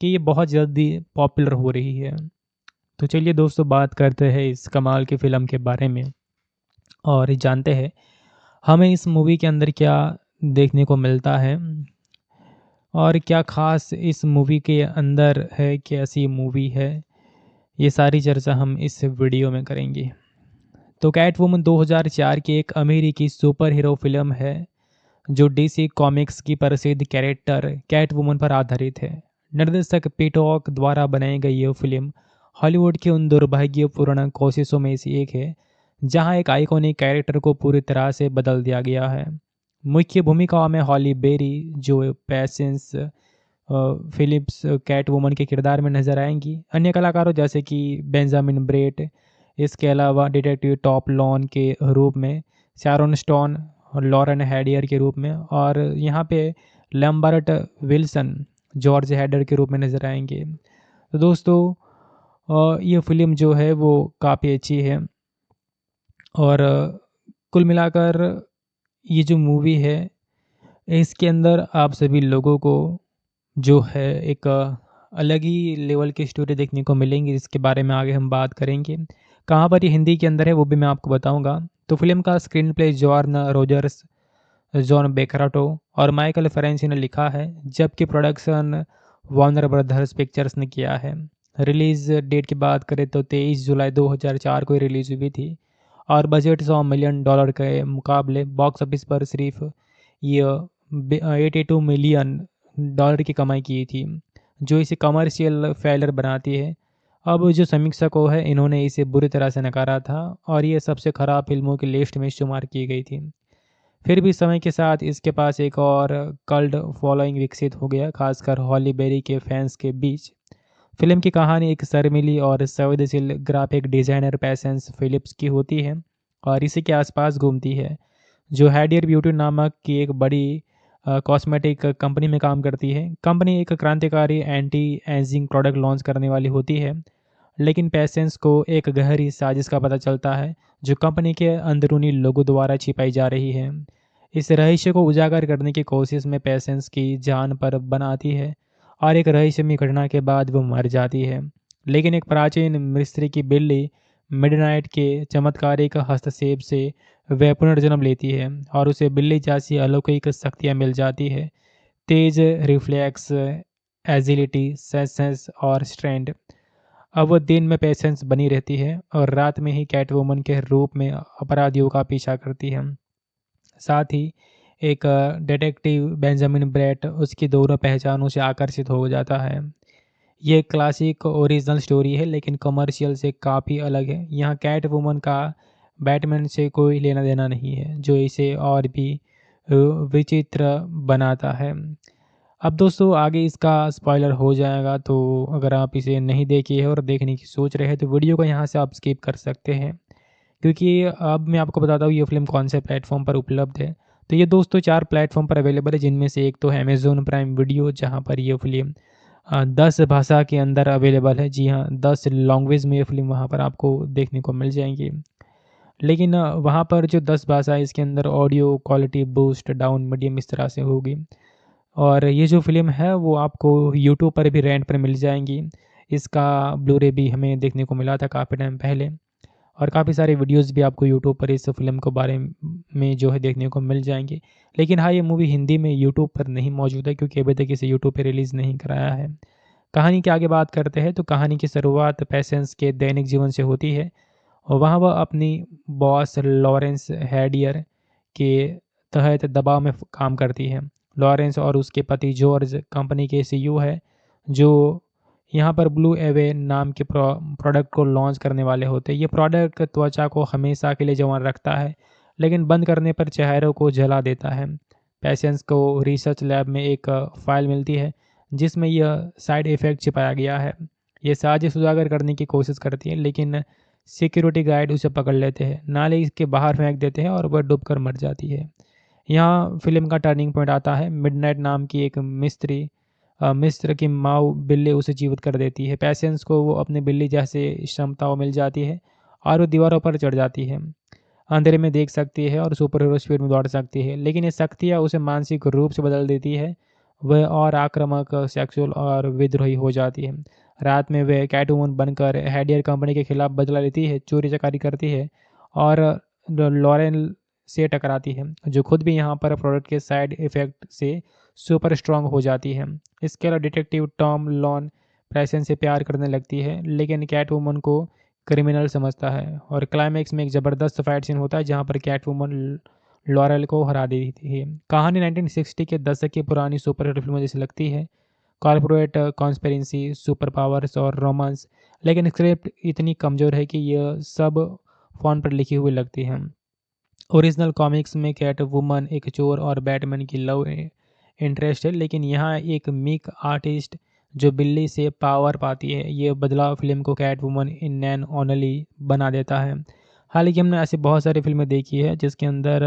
कि ये बहुत जल्दी पॉपुलर हो रही है। तो चलिए दोस्तों बात करते हैं इस कमाल की फ़िल्म के बारे में और जानते हैं हमें इस मूवी के अंदर क्या देखने को मिलता है और क्या ख़ास इस मूवी के अंदर है, कैसी मूवी है। ये सारी चर्चा हम इस वीडियो में करेंगे। तो कैटवुमन 2004 की एक अमेरिकी सुपर हीरो फिल्म है जो डीसी कॉमिक्स की प्रसिद्ध कैरेक्टर कैट वुमन पर आधारित है। निर्देशक पीटॉक द्वारा बनाई गई यह फिल्म हॉलीवुड की उन दुर्भाग्यपूर्ण कोशिशों में से एक है जहां एक आइकॉनिक कैरेक्टर को पूरी तरह से बदल दिया गया है। मुख्य भूमिकाओं में हॉली बेरी, जो पैसेंस फिलिप्स कैट वुमन के किरदार में नजर आएंगी। अन्य कलाकारों जैसे कि बेंजामिन ब्रेट, इसके अलावा डिटेक्टिव टॉप लॉन के रूप में शारोन स्टोन, लॉरेन हैडियर के रूप में, और यहाँ पे लैम्बर्ट विल्सन जॉर्ज हैडर के रूप में नजर आएंगे। तो दोस्तों, ये फिल्म जो है वो काफ़ी अच्छी है। और कुल मिलाकर ये जो मूवी है, इसके अंदर आप सभी लोगों को जो है एक अलग ही लेवल की स्टोरी देखने को मिलेंगी, जिसके बारे में आगे हम बात करेंगे। कहाँ पर ये हिंदी के अंदर है वो भी मैं आपको बताऊंगा। तो फिल्म का स्क्रीन प्ले जॉर्न रोजर्स, जॉन बेकराटो और माइकल फेरेंसी ने लिखा है, जबकि प्रोडक्शन वार्नर ब्रदर्स पिक्चर्स ने किया है। रिलीज़ डेट की बात करें तो 23 जुलाई 2004 को रिलीज़ हुई थी और बजट $100 मिलियन के मुकाबले बॉक्स ऑफिस पर सिर्फ ये 82 मिलियन की कमाई की थी, जो इसे कमर्शियल फेलर बनाती है। अब जो समीक्षकों है, इन्होंने इसे बुरी तरह से नकारा था और ये सबसे खराब फिल्मों की लिस्ट में शुमार की गई थी। फिर भी समय के साथ इसके पास एक और कल्ट फॉलोइंग विकसित हो गया, खासकर हॉली बेरी के फैंस के बीच। फिल्म की कहानी एक शर्मीली और संवेदनशील ग्राफिक डिजाइनर पैसेंस फिलिप्स की होती है और इसी के आसपास घूमती है, जो हैडियर ब्यूटी नामक की एक बड़ी कॉस्मेटिक कंपनी में काम करती है। कंपनी एक क्रांतिकारी एंटी एजिंग प्रोडक्ट लॉन्च करने वाली होती है, लेकिन पेशेंस को एक गहरी साजिश का पता चलता है जो कंपनी के अंदरूनी लोगों द्वारा छिपाई जा रही है। इस रहस्य को उजागर करने की कोशिश में पेशेंस की जान पर बन आती है और एक रहस्यमय घटना के बाद वो मर जाती है। लेकिन एक प्राचीन मिस्त्री की बिल्ली मिडनाइट के चमत्कारिक हस्तक्षेप से वह पुनर्जन्म लेती है और उसे बिल्ली जैसी अलौकिक शक्तियाँ मिल जाती है, तेज रिफ्लेक्स, एजिलिटी, सेंस और स्ट्रेंथ। अब वो दिन में पेशेंस बनी रहती है और रात में ही कैटवुमन के रूप में अपराधियों का पीछा करती है। साथ ही एक डिटेक्टिव बेंजामिन ब्रेट उसकी दोनों पहचानों से आकर्षित हो जाता है। ये क्लासिक ओरिजिनल स्टोरी है लेकिन कमर्शियल से काफ़ी अलग है। यहाँ कैट वुमन का बैटमैन से कोई लेना देना नहीं है, जो इसे और भी विचित्र बनाता है। अब दोस्तों, आगे इसका स्पॉइलर हो जाएगा, तो अगर आप इसे नहीं देखे हैं और देखने की सोच रहे हैं तो वीडियो को यहाँ से आप स्किप कर सकते हैं, क्योंकि अब मैं आपको बताता हूँ ये फ़िल्म कौन से प्लेटफॉर्म पर उपलब्ध है। तो ये दोस्तों 4 प्लेटफॉर्म पर अवेलेबल है, जिनमें से एक तो है अमेज़न प्राइम वीडियो, जहाँ पर ये फ़िल्म 10 भाषा के अंदर अवेलेबल है। जी हाँ, 10 लैंग्वेज में ये फ़िल्म वहाँ पर आपको देखने को मिल जाएँगी। लेकिन वहाँ पर जो 10 भाषा है, इसके अंदर audio quality boost down medium इस तरह से होगी। और ये जो फ़िल्म है वो आपको यूट्यूब पर भी रेंट पर मिल जाएँगी। इसका ब्लू-रे भी हमें देखने को मिला था काफ़ी टाइम पहले, और काफ़ी सारे वीडियोज़ भी आपको यूट्यूब पर इस फ़िल्म के बारे में जो है देखने को मिल जाएँगे। लेकिन हाँ, ये मूवी हिंदी में यूट्यूब पर नहीं मौजूद है, क्योंकि अभी तक इसे यूट्यूब पे रिलीज़ नहीं कराया है। कहानी की आगे बात करते हैं तो कहानी की शुरुआत पेशेंस के दैनिक जीवन से होती है और वहाँ वह अपनी बॉस लॉरेंस हैडियर के तहत दबाव में काम करती है। लॉरेंस और उसके पति जॉर्ज कंपनी के सीईओ है, जो यहाँ पर ब्लू एवे नाम के प्रोडक्ट को लॉन्च करने वाले होते हैं। ये प्रोडक्ट त्वचा को हमेशा के लिए जवान रखता है, लेकिन बंद करने पर चेहरों को जला देता है। पेशेंस को रिसर्च लैब में एक फाइल मिलती है जिसमें यह साइड इफ़ेक्ट छिपाया गया है। ये साजिश उजागर करने की कोशिश करती है, लेकिन सिक्योरिटी गार्ड उसे पकड़ लेते हैं, नाले के बाहर फेंक देते हैं और वह डूबकर मर जाती है। यहाँ फिल्म का टर्निंग पॉइंट आता है। मिडनाइट नाम की एक मिस्र की माँ बिल्ली उसे जीवित कर देती है। पेशेंस को वो अपनी बिल्ली जैसे क्षमताओं मिल जाती है और वो दीवारों पर चढ़ जाती है, अंधेरे में देख सकती है और सुपर हीरो स्पीड में दौड़ सकती है। लेकिन ये शक्तियाँ उसे मानसिक रूप से बदल देती है। वह और आक्रामक, सेक्सुअल और विद्रोही हो जाती है। रात में वह कैटवुमन बनकर हैडियर कंपनी के खिलाफ बदला लेती है, चोरी चकारी करती है और लॉरेन से टकराती है, जो खुद भी यहाँ पर प्रोडक्ट के साइड इफ़ेक्ट से सुपर स्ट्रांग हो जाती है। इसके अलावा डिटेक्टिव टॉम लॉन प्रेसेंस से प्यार करने लगती है, लेकिन कैटवुमन को क्रिमिनल समझता है। और क्लाइमैक्स में एक ज़बरदस्त फाइट सीन होता है जहाँ पर कैटवुमन लॉरेल को हरा दी थी। कहानी 1960 के दशक की पुरानी सुपरहिट फिल्मों जैसी लगती है, कॉर्पोरेट कॉन्स्पिरेसी, सुपर पावर्स और रोमांस, लेकिन स्क्रिप्ट इतनी कमज़ोर है कि यह सब फ़ोन पर लिखी हुई लगती है। ओरिजिनल कॉमिक्स में कैट वुमन एक चोर और बैटमैन की लव इंटरेस्ट है, लेकिन यहाँ एक मीक आर्टिस्ट जो बिल्ली से पावर पाती है। ये बदलाव फिल्म को Catwoman in name only बना देता है। हालांकि हमने ऐसी बहुत सारी फिल्में देखी है जिसके अंदर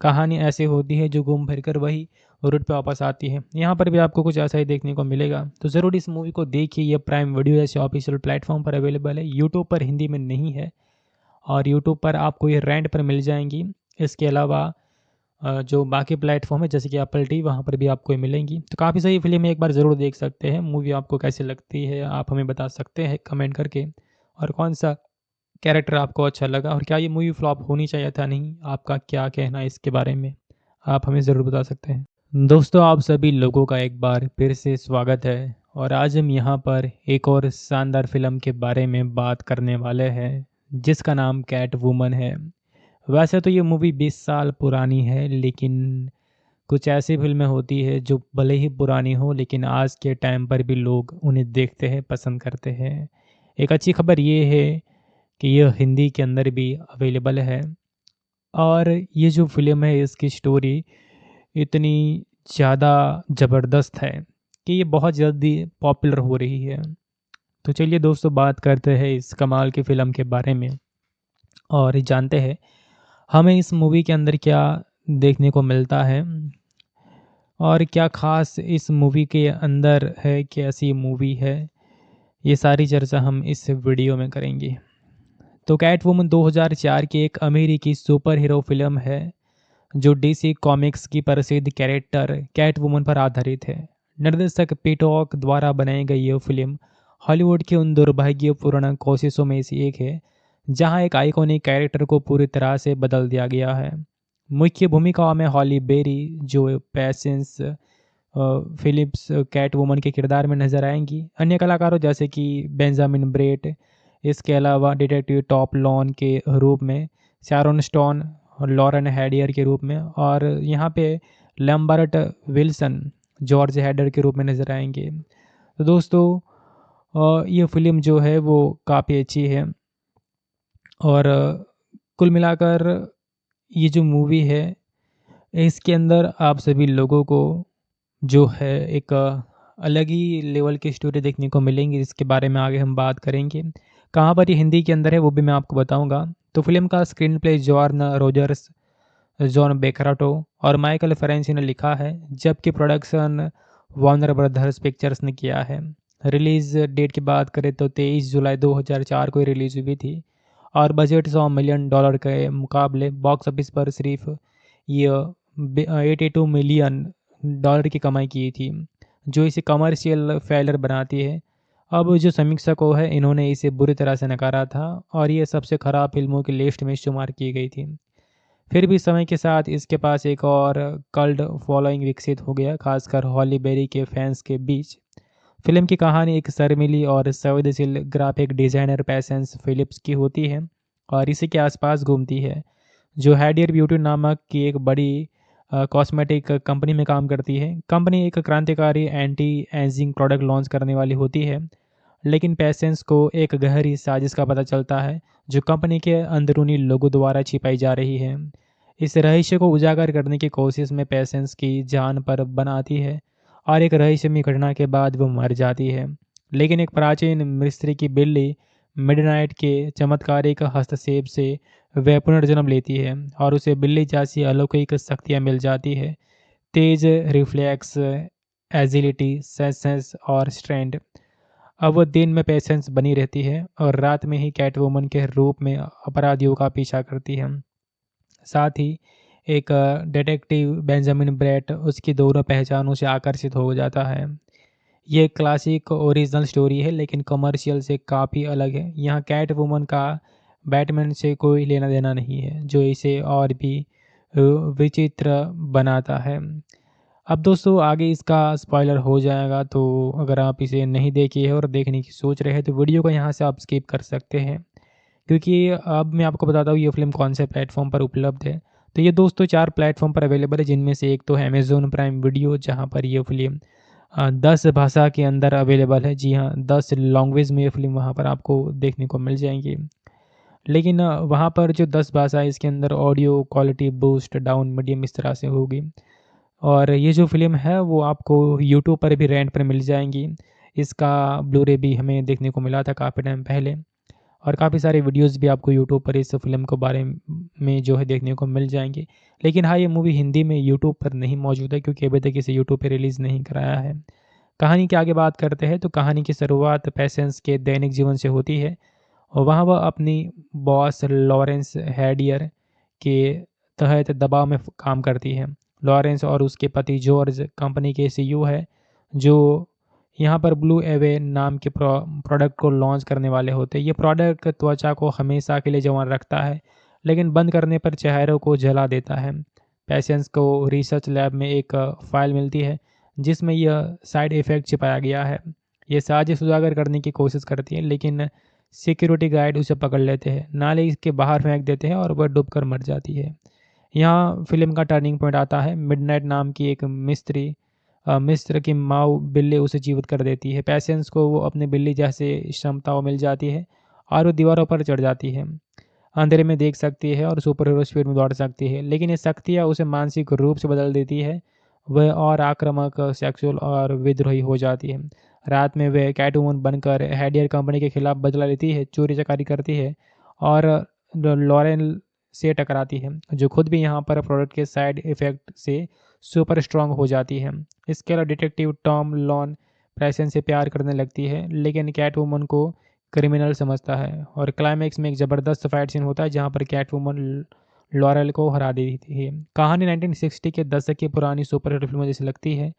कहानी ऐसी होती है जो घूम फिर कर वही रूट पे वापस आती है। यहाँ पर भी आपको कुछ ऐसा ही देखने को मिलेगा, तो ज़रूर इस मूवी को देखिए। ये प्राइम वीडियो जैसे ऑफिशियल प्लेटफॉर्म पर अवेलेबल है, यूट्यूब पर हिंदी में नहीं है, और यूट्यूब पर आपको ये रेंट पर मिल जाएंगी। इसके अलावा जो बाकी प्लेटफॉर्म है जैसे कि एप्पल टीवी, वहाँ पर भी आपको ये मिलेंगी। तो काफ़ी सही फिल्म है, एक बार ज़रूर देख सकते हैं। मूवी आपको कैसी लगती है आप हमें बता सकते हैं कमेंट करके, और कौन सा कैरेक्टर आपको अच्छा लगा, और क्या ये मूवी फ्लॉप होनी चाहिए था नहीं, आपका क्या कहना है इसके बारे में, आप हमें ज़रूर बता सकते हैं। दोस्तों, आप सभी लोगों का एक बार फिर से स्वागत है, और आज हम यहाँ पर एक और शानदार फिल्म के बारे में बात करने वाले हैं जिसका नाम कैट वुमन है। वैसे तो ये मूवी 20 साल पुरानी है, लेकिन कुछ ऐसी फिल्में होती है जो भले ही पुरानी हो लेकिन आज के टाइम पर भी लोग उन्हें देखते हैं, पसंद करते हैं। एक अच्छी खबर ये है कि यह हिंदी के अंदर भी अवेलेबल है, और ये जो फिल्म है इसकी स्टोरी इतनी ज़्यादा ज़बरदस्त है कि ये बहुत जल्दी पॉपुलर हो रही है। तो चलिए दोस्तों, बात करते हैं इस कमाल की फ़िल्म के बारे में, और जानते हैं हमें इस मूवी के अंदर क्या देखने को मिलता है, और क्या ख़ास इस मूवी के अंदर है, कैसी मूवी है। ये सारी चर्चा हम इस वीडियो में करेंगे। तो कैट वुमन 2004 की एक अमेरिकी सुपर हीरो फिल्म है जो डीसी कॉमिक्स की प्रसिद्ध कैरेक्टर कैट वुमन पर आधारित है। निर्देशक पीटॉक द्वारा बनाई गई यह फिल्म हॉलीवुड की उन दुर्भाग्यपूर्ण कोशिशों में से एक है जहां एक आइकॉनिक कैरेक्टर को पूरी तरह से बदल दिया गया है। मुख्य भूमिकाओं में हॉली बेरी जो पेशेंस फिलिप्स कैट वुमन के किरदार में नजर आएंगी। अन्य कलाकारों जैसे कि बेंजामिन ब्रेट, इसके अलावा डिटेक्टिव टॉप लॉन के रूप में शैरोन स्टोन, और लॉरेन हैडियर के रूप में, और यहाँ पे लैम्बर्ट विल्सन जॉर्ज हैडर के रूप में नज़र आएंगे। तो दोस्तों, ये फिल्म जो है वो काफ़ी अच्छी है, और कुल मिलाकर ये जो मूवी है इसके अंदर आप सभी लोगों को जो है एक अलग ही लेवल की स्टोरी देखने को मिलेंगी, जिसके बारे में आगे हम बात करेंगे। कहाँ पर ये हिंदी के अंदर है वो भी मैं आपको बताऊंगा। तो फिल्म का स्क्रीन प्ले जॉर्न रोजर्स, जॉन बेकराटो और माइकल फेरेंसी ने लिखा है, जबकि प्रोडक्शन वार्नर ब्रदर्स पिक्चर्स ने किया है। रिलीज़ डेट की बात करें तो 23 जुलाई 2004 को रिलीज़ हुई थी, और बजट $100 मिलियन के मुकाबले बॉक्स ऑफिस पर सिर्फ ये $82 मिलियन की कमाई की थी, जो इसे कमर्शियल फेलियर बनाती है। अब जो समीक्षकों है इन्होंने इसे बुरी तरह से नकारा था, और ये सबसे ख़राब फिल्मों की लिस्ट में शुमार की गई थी। फिर भी समय के साथ इसके पास एक और कल्ट फॉलोइंग विकसित हो गया, खासकर हॉली बेरी के फैंस के बीच। फिल्म की कहानी एक शर्मीली और संवेदनशील ग्राफिक डिज़ाइनर पेशेंस फिलिप्स की होती है, और इसी के आसपास घूमती है, जो हैडियर ब्यूटी नामक की एक बड़ी कॉस्मेटिक कंपनी में काम करती है। कंपनी एक क्रांतिकारी एंटी एजिंग प्रोडक्ट लॉन्च करने वाली होती है, लेकिन पेशेंस को एक गहरी साजिश का पता चलता है जो कंपनी के अंदरूनी लोगों द्वारा छिपाई जा रही है। इस रहस्य को उजागर करने की कोशिश में पेशेंस की जान पर बनाती है, और एक रहस्यमयी घटना के बाद वो मर जाती है। लेकिन एक प्राचीन मिस्त्री की बिल्ली मिडनाइट के चमत्कारिक हस्तक्षेप से वह पुनर्जन्म लेती है, और उसे बिल्ली जैसी अलौकिक शक्तियाँ मिल जाती है, तेज रिफ्लेक्स, एजिलिटी, सेंस और स्ट्रेंथ। अब वो दिन में पेशेंस बनी रहती है, और रात में ही कैटवुमन के रूप में अपराधियों का पीछा करती है। साथ ही एक डिटेक्टिव बेंजामिन ब्रेट उसकी दोनों पहचानों से आकर्षित हो जाता है। ये क्लासिक ओरिजिनल स्टोरी है, लेकिन कमर्शियल से काफ़ी अलग है। यहाँ कैट वुमन का बैटमैन से कोई लेना देना नहीं है, जो इसे और भी विचित्र बनाता है। अब दोस्तों, आगे इसका स्पॉइलर हो जाएगा, तो अगर आप इसे नहीं देखे हैं और देखने की सोच रहे हैं तो वीडियो को यहाँ से आप स्किप कर सकते हैं, क्योंकि अब मैं आपको बताता हूँ ये फ़िल्म कौन से प्लेटफॉर्म पर उपलब्ध है। तो ये दोस्तों 4 प्लेटफ़ॉर्म पर अवेलेबल है, जिनमें से एक तो है अमेज़न प्राइम वीडियो, जहाँ पर ये फ़िल्म 10 भाषा के अंदर अवेलेबल है। जी हाँ, 10 लैंग्वेज में ये फ़िल्म वहाँ पर आपको देखने को मिल जाएँगी। लेकिन वहाँ पर जो 10 भाषा है, इसके अंदर audio quality boost, down, medium इस तरह से होगी। और ये जो फ़िल्म है वो आपको यूट्यूब पर भी रेंट पर मिल जाएँगी। इसका ब्लू-रे भी हमें देखने को मिला था काफ़ी टाइम पहले, और काफ़ी सारे वीडियोज़ भी आपको यूट्यूब पर इस फ़िल्म के बारे में जो है देखने को मिल जाएँगे। लेकिन हाँ, ये मूवी हिंदी में यूट्यूब पर नहीं मौजूद है, क्योंकि अभी तक इसे यूट्यूब पे रिलीज़ नहीं कराया है। कहानी की आगे बात करते हैं, तो कहानी की शुरुआत पेशेंस के दैनिक जीवन से होती है, और वहाँ वह अपनी बॉस लॉरेंस हैडियर के तहत दबाव में काम करती है। लॉरेंस और उसके पति जॉर्ज कंपनी के सीईओ है, जो यहाँ पर ब्लू एवे नाम के प्रोडक्ट को लॉन्च करने वाले होते हैं। ये प्रोडक्ट त्वचा को हमेशा के लिए जवान रखता है, लेकिन बंद करने पर चेहरों को जला देता है। पेशेंस को रिसर्च लैब में एक फ़ाइल मिलती है, जिसमें यह साइड इफ़ेक्ट छिपाया गया है। ये साजिश उजागर करने की कोशिश करती है, लेकिन सिक्योरिटी गार्ड उसे पकड़ लेते हैं, नाले के बाहर फेंक देते हैं और वह डूबकर मर जाती है। यहाँ फ़िल्म का टर्निंग पॉइंट आता है। मिडनाइट नाम की एक मिस्र की माऊ बिल्ली उसे जीवित कर देती है। पेशेंस को वो अपनी बिल्ली जैसे क्षमताओं मिल जाती है, और वो दीवारों पर चढ़ जाती है, अंधेरे में देख सकती है और सुपर हीरो स्पीड में दौड़ सकती है। लेकिन ये शक्तियाँ उसे मानसिक रूप से बदल देती है। वह और आक्रामक, सेक्सुअल और विद्रोही हो जाती है। रात में वह कैटवुमन बनकर हैडियर कंपनी के खिलाफ बदला लेती है, चोरी-चकारी करती है और लॉरेन से टकराती है, जो खुद भी यहाँ पर प्रोडक्ट के साइड इफ़ेक्ट से सुपर स्ट्रॉन्ग हो जाती है। इसके अलावा डिटेक्टिव टॉम लॉन पेशेंस से प्यार करने लगती है, लेकिन कैटवुमन को क्रिमिनल समझता है, और क्लाइमैक्स में एक ज़बरदस्त फाइट सीन होता है, जहाँ पर कैटवुमन लॉरेल को हरा देती है। कहानी 1960 के दशक की पुरानी सुपर हीरो फिल्मों जैसी लगती है।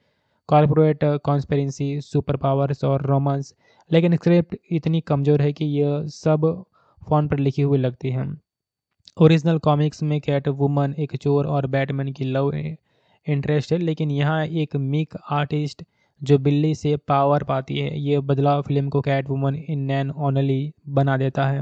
कॉर्पोरेट कॉन्स्पिरेसी, सुपर पावर्स और रोमांस, लेकिन स्क्रिप्ट इतनी कमज़ोर है कि यह सब फ़ोन पर लिखी हुई लगती है। ओरिजिनल कॉमिक्स में कैटवुमन एक चोर और बैटमैन की लव इंटरेस्ट है, लेकिन यहाँ एक मीक आर्टिस्ट जो बिल्ली से पावर पाती है। ये बदलाव फिल्म को कैटवुमन इन एन ओनली बना देता है।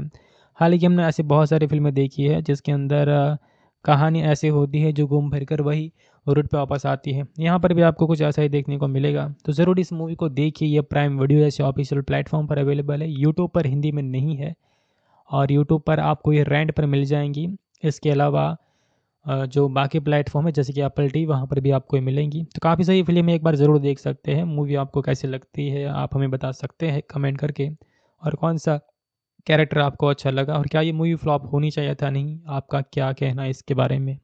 हालांकि हमने ऐसी बहुत सारी फिल्में देखी है जिसके अंदर कहानी ऐसी होती है जो घूम फिर कर वही रूट पे वापस आती है। यहाँ पर भी आपको कुछ ऐसा ही देखने को मिलेगा, तो ज़रूर इस मूवी को देखिए। ये प्राइम वीडियो जैसे ऑफिशियल प्लेटफॉर्म पर अवेलेबल है, यूट्यूब पर हिंदी में नहीं है, और यूट्यूब पर आपको ये रेंट पर मिल जाएंगी। इसके अलावा जो बाकी प्लेटफॉर्म है जैसे कि एप्पल टीवी, वहाँ पर भी आपको ये मिलेंगी। तो काफ़ी सही फिल्म है, एक बार ज़रूर देख सकते हैं। मूवी आपको कैसी लगती है आप हमें बता सकते हैं कमेंट करके, और कौन सा कैरेक्टर आपको अच्छा लगा, और क्या ये मूवी फ्लॉप होनी चाहिए था नहीं, आपका क्या कहना है इसके बारे में,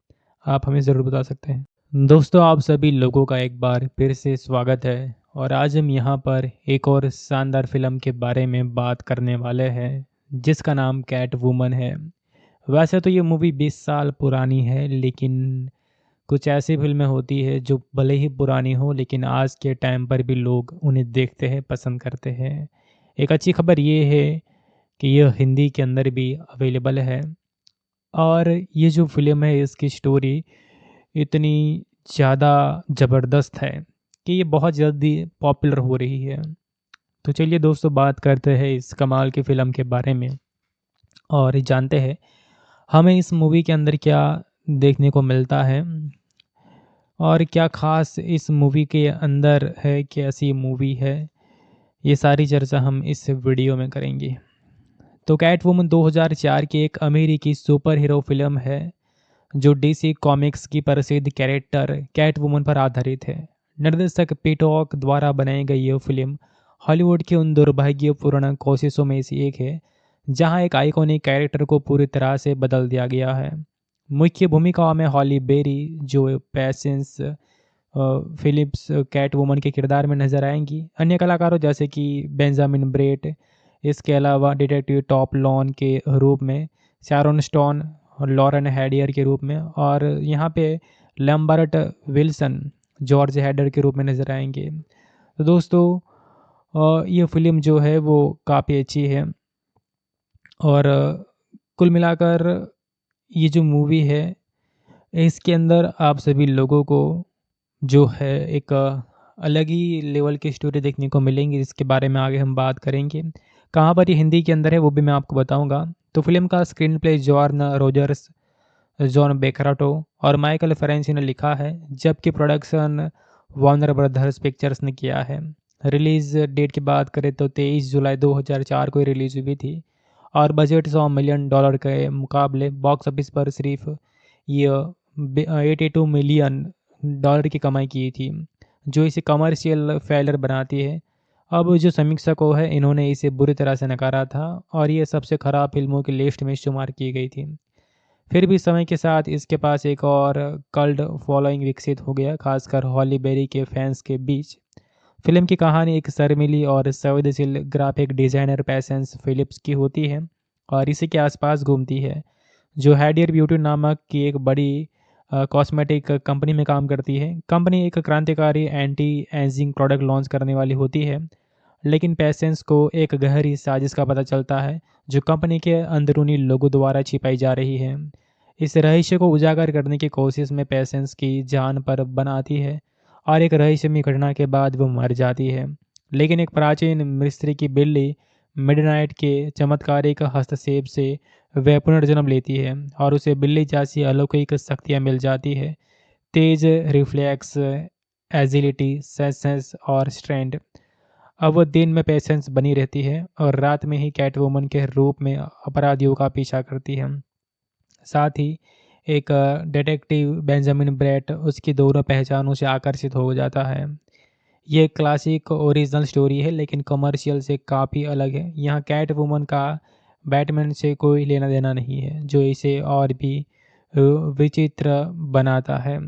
आप हमें ज़रूर बता सकते हैं। दोस्तों, आप सभी लोगों का एक बार फिर से स्वागत है, और आज हम यहाँ पर एक और शानदार फिल्म के बारे में बात करने वाले हैं, जिसका नाम कैट वुमन है। वैसे तो ये मूवी 20 साल पुरानी है, लेकिन कुछ ऐसी फ़िल्में होती है जो भले ही पुरानी हो, लेकिन आज के टाइम पर भी लोग उन्हें देखते हैं, पसंद करते हैं। एक अच्छी खबर ये है कि यह हिंदी के अंदर भी अवेलेबल है, और ये जो फ़िल्म है इसकी स्टोरी इतनी ज़्यादा ज़बरदस्त है कि ये बहुत जल्दी पॉपुलर हो रही है। तो चलिए दोस्तों, बात करते हैं इस कमाल की फ़िल्म के बारे में, और जानते हैं हमें इस मूवी के अंदर क्या देखने को मिलता है, और क्या ख़ास इस मूवी के अंदर है, कैसी मूवी है। ये सारी चर्चा हम इस वीडियो में करेंगे। तो कैटवुमन 2004 की एक अमेरिकी सुपर हीरो फिल्म है, जो डीसी कॉमिक्स की प्रसिद्ध कैरेक्टर कैटवुमन पर आधारित है। निर्देशक पीटॉक द्वारा बनाई गई यह फिल्म हॉलीवुड की उन दुर्भाग्यपूर्ण कोशिशों में से एक है जहां एक आइकॉनिक कैरेक्टर को पूरी तरह से बदल दिया गया है। मुख्य भूमिकाओं में हॉली बेरी, जो पेशेंस फिलिप्स कैटवुमन के किरदार में नजर आएंगी, अन्य कलाकारों जैसे कि बेंजामिन ब्रेट, इसके अलावा डिटेक्टिव टॉप लॉन के रूप में शैरोन स्टोन, और लॉरेन हैडियर के रूप में, और यहाँ पे लैम्बर्ट विल्सन जॉर्ज हैडर के रूप में नज़र आएंगे। तो दोस्तों, ये फ़िल्म जो है वो काफ़ी अच्छी है, और कुल मिलाकर ये जो मूवी है इसके अंदर आप सभी लोगों को जो है एक अलग ही लेवल की स्टोरी देखने को मिलेंगी, जिसके बारे में आगे हम बात करेंगे। कहाँ पर ये हिंदी के अंदर है वो भी मैं आपको बताऊंगा। तो फिल्म का स्क्रीन प्ले जॉर्न रोजर्स जॉन बेकराटो और माइकल फेरेंसी ने लिखा है, जबकि प्रोडक्शन वार्नर ब्रदर्स पिक्चर्स ने किया है। रिलीज़ डेट की बात करें तो 23 जुलाई 2004 को रिलीज़ हुई थी और बजट $100 मिलियन के मुकाबले बॉक्स ऑफिस पर सिर्फ ये $82 मिलियन की कमाई की थी, जो इसे कमर्शियल फेलियर बनाती है। अब जो समीक्षकों है इन्होंने इसे बुरी तरह से नकारा था और ये सबसे ख़राब फिल्मों की लिस्ट में शुमार की गई थी। फिर भी समय के साथ इसके पास एक और कल्ट फॉलोइंग विकसित हो गया, खासकर हॉली बेरी के फैंस के बीच। फिल्म की कहानी एक शर्मीली और संवेदनशील ग्राफिक डिज़ाइनर पेशेंस फिलिप्स की होती है और इसी के आसपास घूमती है, जो हैडियर ब्यूटी नामक की एक बड़ी कॉस्मेटिक कंपनी में काम करती है। कंपनी एक क्रांतिकारी एंटी एजिंग प्रोडक्ट लॉन्च करने वाली होती है, लेकिन पेशेंस को एक गहरी साजिश का पता चलता है, जो कंपनी के अंदरूनी लोगों द्वारा छिपाई जा रही है। इस रहस्य को उजागर करने की कोशिश में पेशेंस की जान पर बनाती है और एक रहस्यमय घटना के बाद वो मर जाती है। लेकिन एक प्राचीन मिस्त्री की बिल्ली मिडनाइट के चमत्कारिक हस्तक्षेप से वह पुनर्जन्म लेती है और उसे बिल्ली जैसी अलौकिक शक्तियाँ मिल जाती है, तेज रिफ्लेक्स, एजिलिटी, सेंस और स्ट्रेंथ। अब वो दिन में पेशेंस बनी रहती है और रात में ही कैटवुमन के रूप में अपराधियों का पीछा करती है। साथ ही एक डिटेक्टिव बेंजामिन ब्रेट उसकी दोनों पहचानों से आकर्षित हो जाता है। ये क्लासिक ओरिजिनल स्टोरी है, लेकिन कमर्शियल से काफ़ी अलग है। यहाँ कैट वुमन का बैटमैन से कोई लेना देना नहीं है, जो इसे और भी विचित्र बनाता है।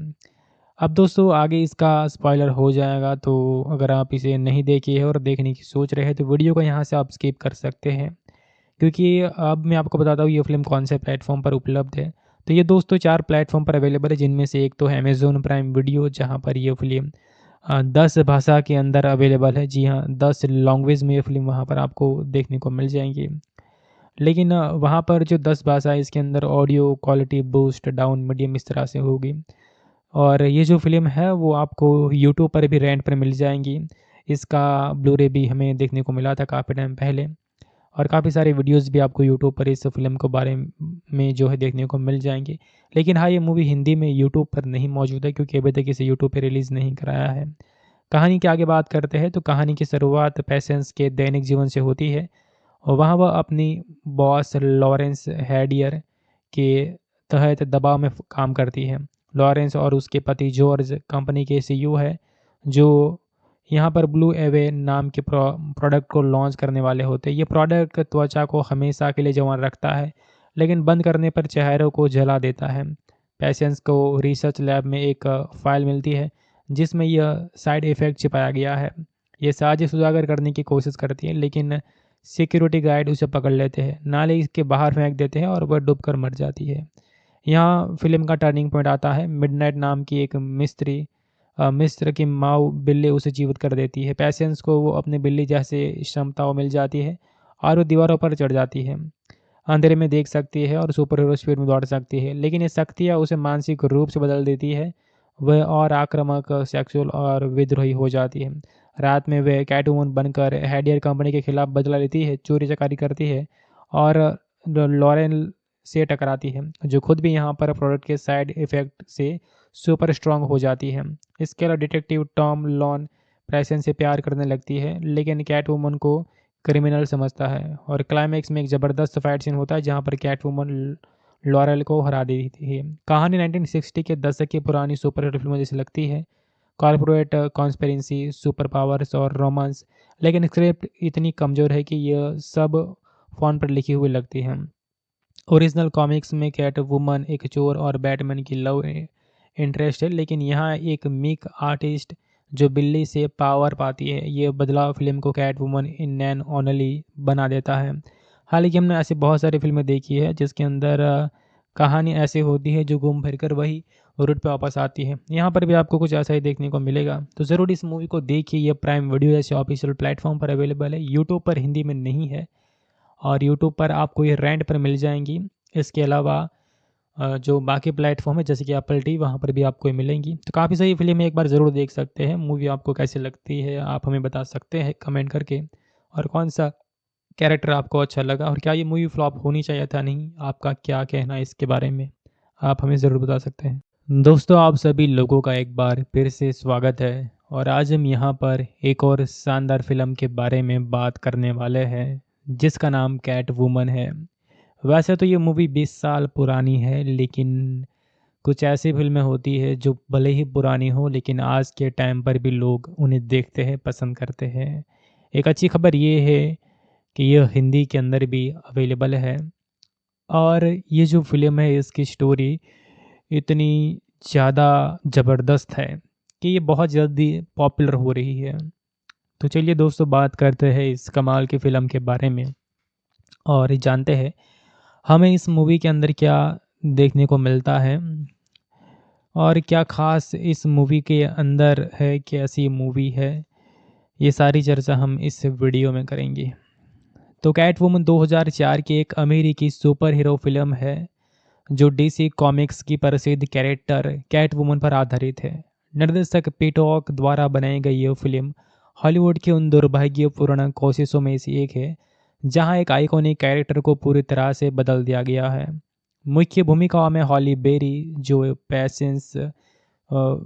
अब दोस्तों आगे इसका स्पॉइलर हो जाएगा, तो अगर आप इसे नहीं देखे हैं और देखने की सोच रहे हैं तो वीडियो को यहाँ से आप स्किप कर सकते हैं, क्योंकि अब मैं आपको बताता हूँ ये फ़िल्म कौन से प्लेटफॉर्म पर उपलब्ध है। तो ये दोस्तों 4 प्लेटफॉर्म पर अवेलेबल है, जिनमें से एक तो है अमेज़न प्राइम वीडियो, जहाँ पर ये फ़िल्म 10 भाषा के अंदर अवेलेबल है। जी हाँ, 10 लैंग्वेज में ये फ़िल्म वहाँ पर आपको देखने को मिल जाएँगी। लेकिन वहाँ पर जो 10 भाषा है इसके अंदर audio quality boost down medium इस तरह से होगी। और ये जो फ़िल्म है वो आपको यूट्यूब पर भी रेंट पर मिल जाएँगी। इसका ब्लू-रे भी हमें देखने को मिला था काफ़ी टाइम पहले और काफ़ी सारे वीडियोज़ भी आपको यूट्यूब पर इस फ़िल्म के बारे में जो है देखने को मिल जाएँगे। लेकिन हाँ, ये मूवी हिंदी में यूट्यूब पर नहीं मौजूद है, क्योंकि अभी तक इसे यूट्यूब पे रिलीज़ नहीं कराया है। कहानी की आगे बात करते हैं तो कहानी की शुरुआत पेशेंस के दैनिक जीवन से होती है और वहाँ वह अपनी बॉस लॉरेंस हैडियर के तहत दबाव में काम करती है। लॉरेंस और उसके पति जॉर्ज कंपनी के सीईओ है, जो यहाँ पर ब्लू एवे नाम के प्रोडक्ट को लॉन्च करने वाले होते हैं। ये प्रोडक्ट त्वचा को हमेशा के लिए जवान रखता है, लेकिन बंद करने पर चेहरों को जला देता है। पेशेंस को रिसर्च लैब में एक फ़ाइल मिलती है, जिसमें यह साइड इफ़ेक्ट छिपाया गया है। ये साजिश उजागर करने की कोशिश करती है, लेकिन सिक्योरिटी गार्ड उसे पकड़ लेते हैं, नाले के बाहर फेंक देते हैं और वह डूबकर मर जाती है। यहाँ फ़िल्म का टर्निंग पॉइंट आता है। मिडनाइट नाम की एक मिस्र की माऊ बिल्ली उसे जीवित कर देती है। पेशेंस को वो अपनी बिल्ली जैसे क्षमताओं मिल जाती है और वो दीवारों पर चढ़ जाती है, अंधेरे में देख सकती है और सुपर हीरो स्पीड में दौड़ सकती है। लेकिन ये शक्तियाँ उसे मानसिक रूप से बदल देती है। वह और आक्रामक, सेक्सुअल और विद्रोही हो जाती है। रात में वह कैटवुमन बनकर हैडियर कंपनी के खिलाफ बदला लेती है, चोरी-चकारी करती है और लॉरेन से टकराती है, जो खुद भी यहाँ पर प्रोडक्ट के साइड इफ़ेक्ट से सुपर स्ट्रॉन्ग हो जाती है। इसके अलावा डिटेक्टिव टॉम लॉन पेशेंस से प्यार करने लगती है, लेकिन कैटवुमन को क्रिमिनल समझता है और क्लाइमैक्स में एक ज़बरदस्त फाइट सीन होता है, जहाँ पर कैटवुमन लॉरेल को हरा देती है। कहानी 1960 के दशक की पुरानी सुपर हीरो फिल्मों जैसी लगती है, कॉर्पोरेट कॉन्स्पिरेसी, सुपर पावर्स और रोमांस, लेकिन स्क्रिप्ट इतनी कमज़ोर है कि यह सब फ़ोन पर लिखी हुई लगती है। ओरिजिनल कॉमिक्स में कैटवुमन एक चोर और बैटमैन की लव इंटरेस्ट है, लेकिन यहाँ एक मीक आर्टिस्ट जो बिल्ली से पावर पाती है। ये बदलाव फिल्म को कैटवुमन इन नैन ओनली बना देता है। हालांकि हमने ऐसी बहुत सारी फिल्में देखी है जिसके अंदर कहानी ऐसी होती है जो घूम फिर कर वही रूट पे वापस आती है। यहाँ पर भी आपको कुछ ऐसा ही देखने को मिलेगा, तो ज़रूर इस मूवी को देखिए। ये प्राइम वीडियो जैसे ऑफिशियल प्लेटफॉर्म पर अवेलेबल है, यूट्यूब पर हिंदी में नहीं है और यूट्यूब पर आपको ये रेंट पर मिल जाएंगी। इसके अलावा जो बाकी प्लेटफॉर्म है जैसे कि एप्पल टी, वहाँ पर भी आपको ये मिलेंगी। तो काफ़ी सही फिल्म है, एक बार ज़रूर देख सकते हैं। मूवी आपको कैसी लगती है आप हमें बता सकते हैं कमेंट करके, और कौन सा कैरेक्टर आपको अच्छा लगा और क्या ये मूवी फ्लॉप होनी चाहिए था नहीं, आपका क्या कहना है इसके बारे में? आप हमें ज़रूर बता सकते हैं। दोस्तों, आप सभी लोगों का एक बार फिर से स्वागत है और आज हम यहाँ पर एक और शानदार फ़िल्म के बारे में बात करने वाले हैं, जिसका नाम कैट वुमन है। वैसे तो ये मूवी 20 साल पुरानी है, लेकिन कुछ ऐसी फ़िल्में होती हैं जो भले ही पुरानी हो, लेकिन आज के टाइम पर भी लोग उन्हें देखते हैं, पसंद करते हैं। एक अच्छी खबर ये है कि यह हिंदी के अंदर भी अवेलेबल है और ये जो फ़िल्म है इसकी स्टोरी इतनी ज़्यादा ज़बरदस्त है कि ये बहुत जल्दी पॉपुलर हो रही है। तो चलिए दोस्तों, बात करते हैं इस कमाल की फ़िल्म के बारे में और जानते हैं हमें इस मूवी के अंदर क्या देखने को मिलता है और क्या ख़ास इस मूवी के अंदर है, कैसी मूवी है। ये सारी चर्चा हम इस वीडियो में करेंगे। तो कैट वुमन 2004 की एक अमेरिकी सुपर हीरो फ़िल्म है जो डीसी कॉमिक्स की प्रसिद्ध कैरेक्टर कैट वुमन पर आधारित है। निर्देशक पीटॉक द्वारा बनाई गई यह फिल्म हॉलीवुड की उन दुर्भाग्यपूर्ण कोशिशों में से एक है जहां एक आइकॉनिक कैरेक्टर को पूरी तरह से बदल दिया गया है। मुख्य भूमिकाओं में हॉली बेरी जो पैसेंस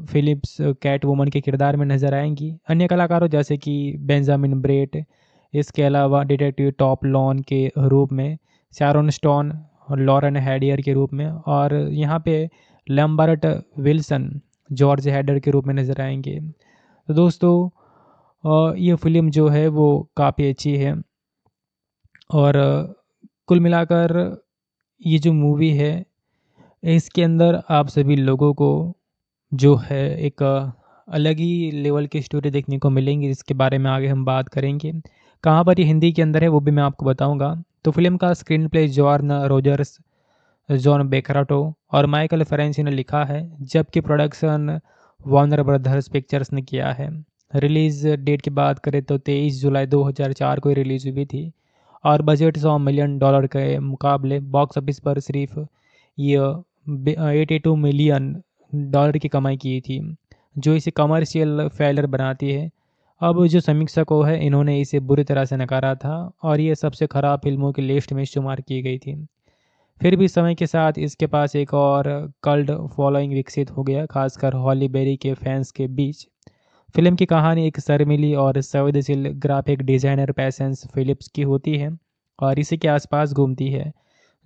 फिलिप्स कैट वुमन के किरदार में नजर आएंगी। अन्य कलाकारों जैसे कि बेंजामिन ब्रेट, इसके अलावा डिटेक्टिव टॉप लॉन के रूप में शारोन स्टोन और लॉरेन हैडियर के रूप में, और यहाँ पे लैम्बर्ट विल्सन जॉर्ज हैडर के रूप में नज़र आएंगे। तो दोस्तों, ये फिल्म जो है वो काफ़ी अच्छी है और कुल मिलाकर ये जो मूवी है इसके अंदर आप सभी लोगों को जो है एक अलग ही लेवल की स्टोरी देखने को मिलेंगी, जिसके बारे में आगे हम बात करेंगे। कहाँ पर ये हिंदी के अंदर है वो भी मैं आपको बताऊंगा। तो फिल्म का स्क्रीन प्ले जॉर्न रोजर्स, जॉन बेकराटो और माइकल फेरेंसी ने लिखा है, जबकि प्रोडक्शन वार्नर ब्रदर्स पिक्चर्स ने किया है। रिलीज़ डेट की बात करें तो 23 जुलाई 2004 को रिलीज़ हुई थी और बजट $100 मिलियन के मुकाबले बॉक्स ऑफिस पर सिर्फ ये 82 मिलियन की कमाई की थी, जो इसे कमर्शियल फेलियर बनाती है। अब जो समीक्षकों है इन्होंने इसे बुरी तरह से नकारा था और ये सबसे खराब फिल्मों की लिस्ट में शुमार की गई थी। फिर भी समय के साथ इसके पास एक और कल्ट फॉलोइंग विकसित हो गया, खासकर हॉली बेरी के फैंस के बीच। फिल्म की कहानी एक शर्मीली और संवेदनशील ग्राफिक डिजाइनर पैसेंस फिलिप्स की होती है और इसी के आसपास घूमती है,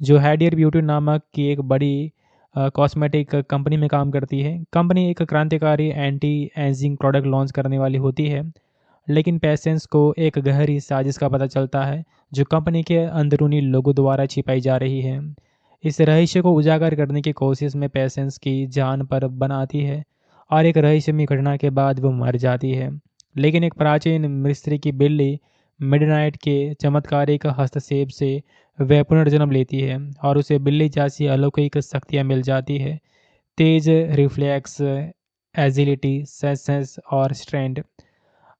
जो हैडियर ब्यूटी नामक की एक बड़ी कॉस्मेटिक कंपनी में काम करती है। कंपनी एक क्रांतिकारी एंटी एजिंग प्रोडक्ट लॉन्च करने वाली होती है, लेकिन पेशेंस को एक गहरी साजिश का पता चलता है जो कंपनी के अंदरूनी लोगों द्वारा छिपाई जा रही है। इस रहस्य को उजागर करने की कोशिश में पेशेंस की जान पर बन आती है और एक रहस्यमय घटना के बाद वो मर जाती है। लेकिन एक प्राचीन मिस्त्री की बिल्ली मिडनाइट के चमत्कारिक हस्तक्षेप से वह पुनर्जन्म लेती है और उसे बिल्ली जैसी अलौकिक शक्तियाँ मिल जाती है, तेज रिफ्लेक्स, एजिलिटी, सेंस और स्ट्रेंथ।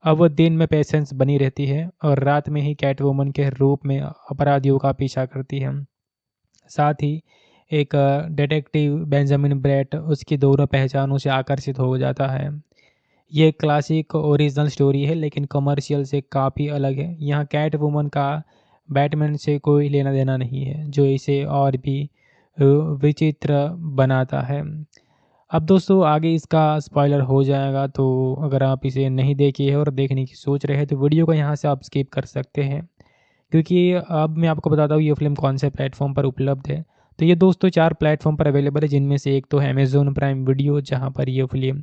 अब वो दिन में पेशेंस बनी रहती है और रात में ही कैटवुमन के रूप में अपराधियों का पीछा करती है। साथ ही एक डिटेक्टिव बेंजामिन ब्रेट उसकी दोनों पहचानों से आकर्षित हो जाता है। ये क्लासिक ओरिजिनल स्टोरी है लेकिन कमर्शियल से काफ़ी अलग है। यहाँ कैट वुमन का बैटमैन से कोई लेना देना नहीं है, जो इसे और भी विचित्र बनाता है। अब दोस्तों, आगे इसका स्पॉइलर हो जाएगा, तो अगर आप इसे नहीं देखे हैं और देखने की सोच रहे हैं तो वीडियो को यहाँ से आप स्किप कर सकते हैं, क्योंकि अब मैं आपको बताता हूँ ये फ़िल्म कौन से प्लेटफॉर्म पर उपलब्ध है। तो ये दोस्तों 4 प्लेटफॉर्म पर अवेलेबल है, जिनमें से एक तो है अमेज़न प्राइम वीडियो, जहाँ पर ये फ़िल्म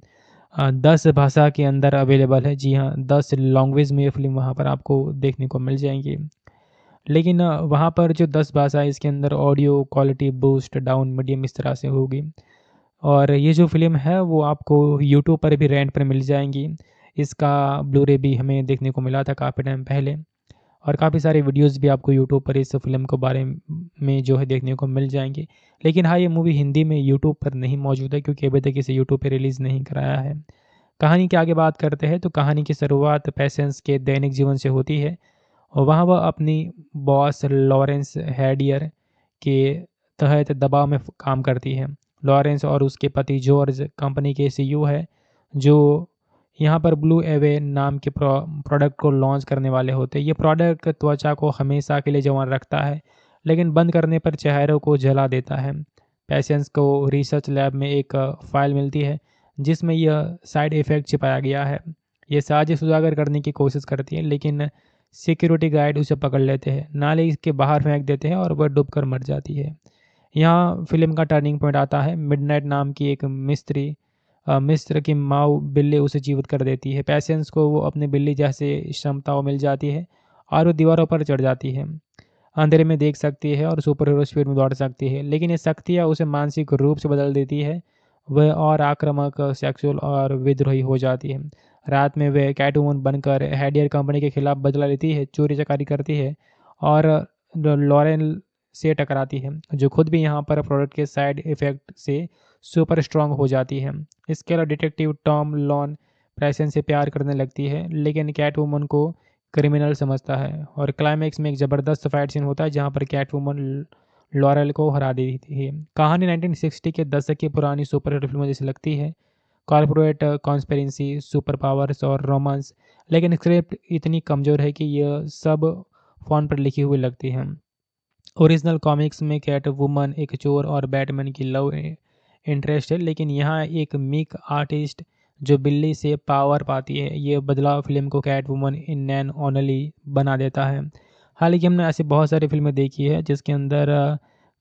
10 भाषा के अंदर अवेलेबल है। जी हाँ, 10 लैंग्वेज में ये फ़िल्म वहाँ पर आपको देखने को मिल जाएँगी। लेकिन वहाँ पर जो 10 भाषा है इसके अंदर audio quality boost down medium इस तरह से होगी। और ये जो फ़िल्म है वो आपको यूट्यूब पर भी रेंट पर मिल जाएँगी। इसका ब्लू-रे भी हमें देखने को मिला था काफ़ी टाइम पहले और काफ़ी सारे वीडियोज़ भी आपको यूट्यूब पर इस फ़िल्म के बारे में जो है देखने को मिल जाएँगे। लेकिन हाँ, ये मूवी हिंदी में यूट्यूब पर नहीं मौजूद है, क्योंकि अभी तक इसे यूट्यूब पे रिलीज़ नहीं कराया है। कहानी की आगे बात करते हैं तो कहानी की शुरुआत पेशेंस के दैनिक जीवन से होती है और वहाँ वह अपनी बॉस लॉरेंस हैडियर के तहत दबाव में काम करती है। लॉरेंस और उसके पति जॉर्ज कंपनी के सीईओ है, जो यहाँ पर ब्लू एवे नाम के प्रोडक्ट को लॉन्च करने वाले होते हैं। ये प्रोडक्ट त्वचा को हमेशा के लिए जवान रखता है, लेकिन बंद करने पर चेहरों को जला देता है। पेशेंस को रिसर्च लैब में एक फ़ाइल मिलती है जिसमें यह साइड इफ़ेक्ट छिपाया गया है। ये साजिश उजागर करने की कोशिश करती है, लेकिन सिक्योरिटी गार्ड उसे पकड़ लेते हैं, नाले के बाहर फेंक देते हैं और वह डूबकर मर जाती है। यहाँ फ़िल्म का टर्निंग पॉइंट आता है। मिडनाइट नाम की एक मिस्र की माऊ बिल्ली उसे जीवित कर देती है। पेशेंस को वो अपनी बिल्ली जैसे क्षमताओं मिल जाती है और वो दीवारों पर चढ़ जाती है, अंधेरे में देख सकती है और सुपर हीरो स्पीड में दौड़ सकती है। लेकिन ये शक्तियाँ उसे मानसिक रूप से बदल देती है। वह और आक्रामक, सेक्सुअल और विद्रोही हो जाती है। रात में वह कैटवुमन बनकर हैडियर कंपनी के खिलाफ बदला लेती है, चोरी चकारी करती है और लॉरेन से टकराती है, जो खुद भी यहाँ पर प्रोडक्ट के साइड इफ़ेक्ट से सुपर स्ट्रांग हो जाती है। इसके अलावा डिटेक्टिव टॉम लॉन पेशेंस से प्यार करने लगती है, लेकिन कैटवुमन को क्रिमिनल समझता है। और क्लाइमैक्स में एक ज़बरदस्त फाइट सीन होता है जहाँ पर कैटवुमन लॉरेल को हरा देती है। कहानी 1960 के दशक की पुरानी सुपर हिट फिल्मों जैसी लगती है। कॉर्पोरेट कॉन्स्पिरेसी, सुपर पावर्स और रोमांस, लेकिन स्क्रिप्ट इतनी कमज़ोर है कि यह सब फ़ोन पर लिखी हुई लगती है। ओरिजिनल कॉमिक्स में कैट वुमन एक चोर और बैटमैन की लव इंटरेस्ट है, लेकिन यहाँ एक मीक आर्टिस्ट जो बिल्ली से पावर पाती है। ये बदलाव फिल्म को Catwoman in name only बना देता है। हालांकि हमने ऐसी बहुत सारी फिल्में देखी है जिसके अंदर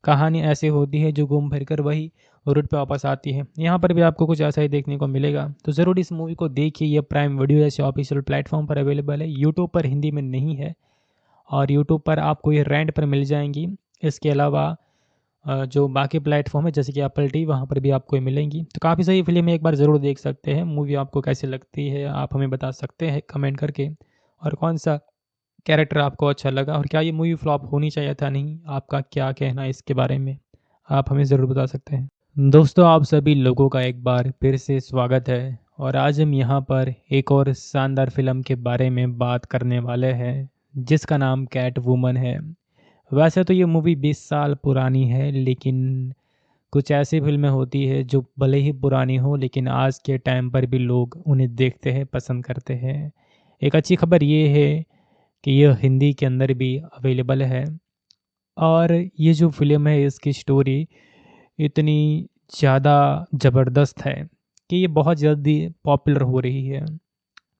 कहानी ऐसी होती है जो घूम फिर कर वही रूट पे वापस आती है। यहाँ पर भी आपको कुछ ऐसा ही देखने को मिलेगा, तो ज़रूर इस मूवी को देखिए। ये प्राइम वीडियो जैसे ऑफिशियल प्लेटफॉर्म पर अवेलेबल है, यूट्यूब पर हिंदी में नहीं है और यूट्यूब पर आपको ये रेंट पर मिल जाएंगी। इसके अलावा जो बाकी प्लेटफॉर्म है जैसे कि एप्पल टी, वहाँ पर भी आपको ये मिलेंगी। तो काफ़ी सही फिल्म है, एक बार ज़रूर देख सकते हैं। मूवी आपको कैसी लगती है आप हमें बता सकते हैं कमेंट करके, और कौन सा कैरेक्टर आपको अच्छा लगा और क्या ये मूवी फ्लॉप होनी चाहिए था नहीं, आपका क्या कहना है इसके बारे में, आप हमें ज़रूर बता सकते हैं। दोस्तों, आप सभी लोगों का एक बार फिर से स्वागत है और आज हम यहाँ पर एक और शानदार फिल्म के बारे में बात करने वाले हैं जिसका नाम कैट वुमन है। वैसे तो ये मूवी 20 साल पुरानी है, लेकिन कुछ ऐसी फिल्में होती है जो भले ही पुरानी हो लेकिन आज के टाइम पर भी लोग उन्हें देखते हैं, पसंद करते हैं। एक अच्छी खबर ये है कि यह हिंदी के अंदर भी अवेलेबल है और ये जो फिल्म है इसकी स्टोरी इतनी ज़्यादा ज़बरदस्त है कि ये बहुत जल्दी पॉपुलर हो रही है।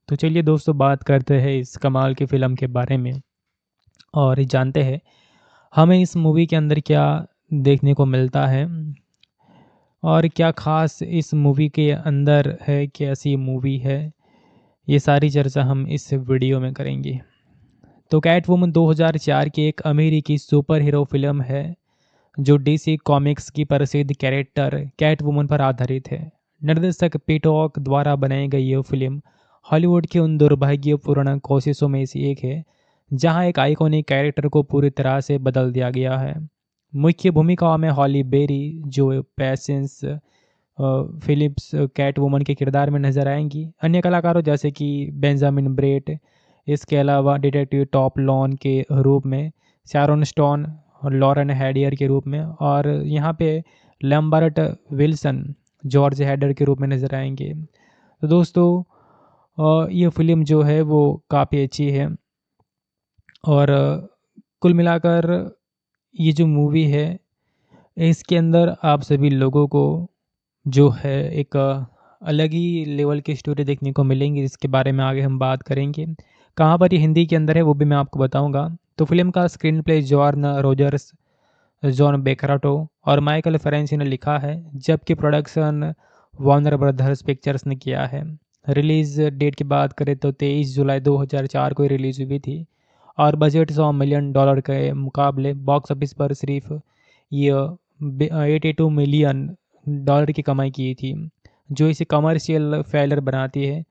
तो चलिए दोस्तों, बात करते हैं इस कमाल की फ़िल्म के बारे में और जानते हैं हमें इस मूवी के अंदर क्या देखने को मिलता है और क्या ख़ास इस मूवी के अंदर है, कैसी मूवी है। ये सारी चर्चा हम इस वीडियो में करेंगे। तो कैट वुमन 2004 की एक अमेरिकी सुपर हीरो फिल्म है जो डीसी कॉमिक्स की प्रसिद्ध कैरेक्टर कैट वुमन पर आधारित है। निर्देशक पीटॉक द्वारा बनाई गई यह फिल्म हॉलीवुड की उन दुर्भाग्यपूर्ण कोशिशों में से एक है जहां एक आइकॉनिक कैरेक्टर को पूरी तरह से बदल दिया गया है। मुख्य भूमिकाओं में हॉली बेरी, जो पेशेंस फिलिप्स कैट वुमन के किरदार में नजर आएंगी। अन्य कलाकारों जैसे कि बेंजामिन ब्रेट, इसके अलावा डिटेक्टिव टॉप लॉन के रूप में शैरोन स्टोन और लॉरेन हैडियर के रूप में, और यहाँ पे लैम्बर्ट विल्सन जॉर्ज हैडर के रूप में नजर आएंगे। तो दोस्तों, ये फिल्म जो है वो काफ़ी अच्छी है और कुल मिलाकर ये जो मूवी है इसके अंदर आप सभी लोगों को जो है एक अलग ही लेवल की स्टोरी देखने को मिलेंगी, जिसके बारे में आगे हम बात करेंगे। कहाँ पर ये हिंदी के अंदर है वो भी मैं आपको बताऊंगा। तो फिल्म का स्क्रीन प्ले जॉर्न रोजर्स, जॉन बेकराटो और माइकल फेरेंसी ने लिखा है, जबकि प्रोडक्शन वार्नर ब्रदर्स पिक्चर्स ने किया है। रिलीज़ डेट की बात करें तो 23 जुलाई 2004 को रिलीज़ हुई थी और बजट $100 मिलियन के मुकाबले बॉक्स ऑफिस पर सिर्फ ये $82 मिलियन की कमाई की थी, जो इसे कमर्शियल फेलियर बनाती है।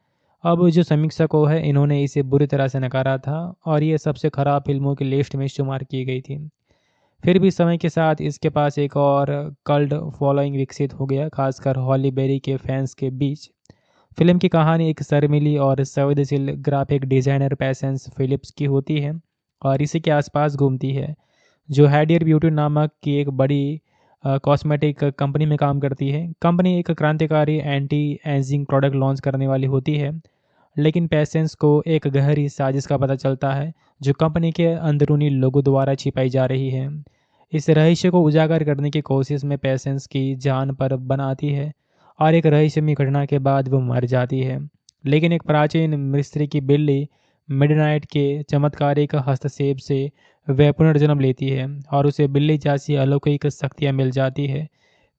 अब जो समीक्षकों है इन्होंने इसे बुरी तरह से नकारा था और ये सबसे ख़राब फिल्मों की लिस्ट में शुमार की गई थी। फिर भी समय के साथ इसके पास एक और कल्ट फॉलोइंग विकसित हो गया, खासकर हॉली बेरी के फैंस के बीच। फिल्म की कहानी एक शर्मीली और संवेदनशील ग्राफिक डिज़ाइनर पेशेंस फिलिप्स की होती है और इसी के आसपास घूमती है, जो हैडियर ब्यूटी नामक की एक बड़ी कॉस्मेटिक कंपनी में काम करती है। कंपनी एक क्रांतिकारी एंटी एजिंग प्रोडक्ट लॉन्च करने वाली होती है, लेकिन पेशेंस को एक गहरी साजिश का पता चलता है जो कंपनी के अंदरूनी लोगों द्वारा छिपाई जा रही है। इस रहस्य को उजागर करने की कोशिश में पेशेंस की जान पर बनाती है और एक रहस्यमयी घटना के बाद वो मर जाती है। लेकिन एक प्राचीन मिस्री की बिल्ली मिडनाइट के चमत्कारिक हस्तक्षेप से वह पुनर्जन्म लेती है और उसे बिल्ली जैसी अलौकिक शक्तियाँ मिल जाती है।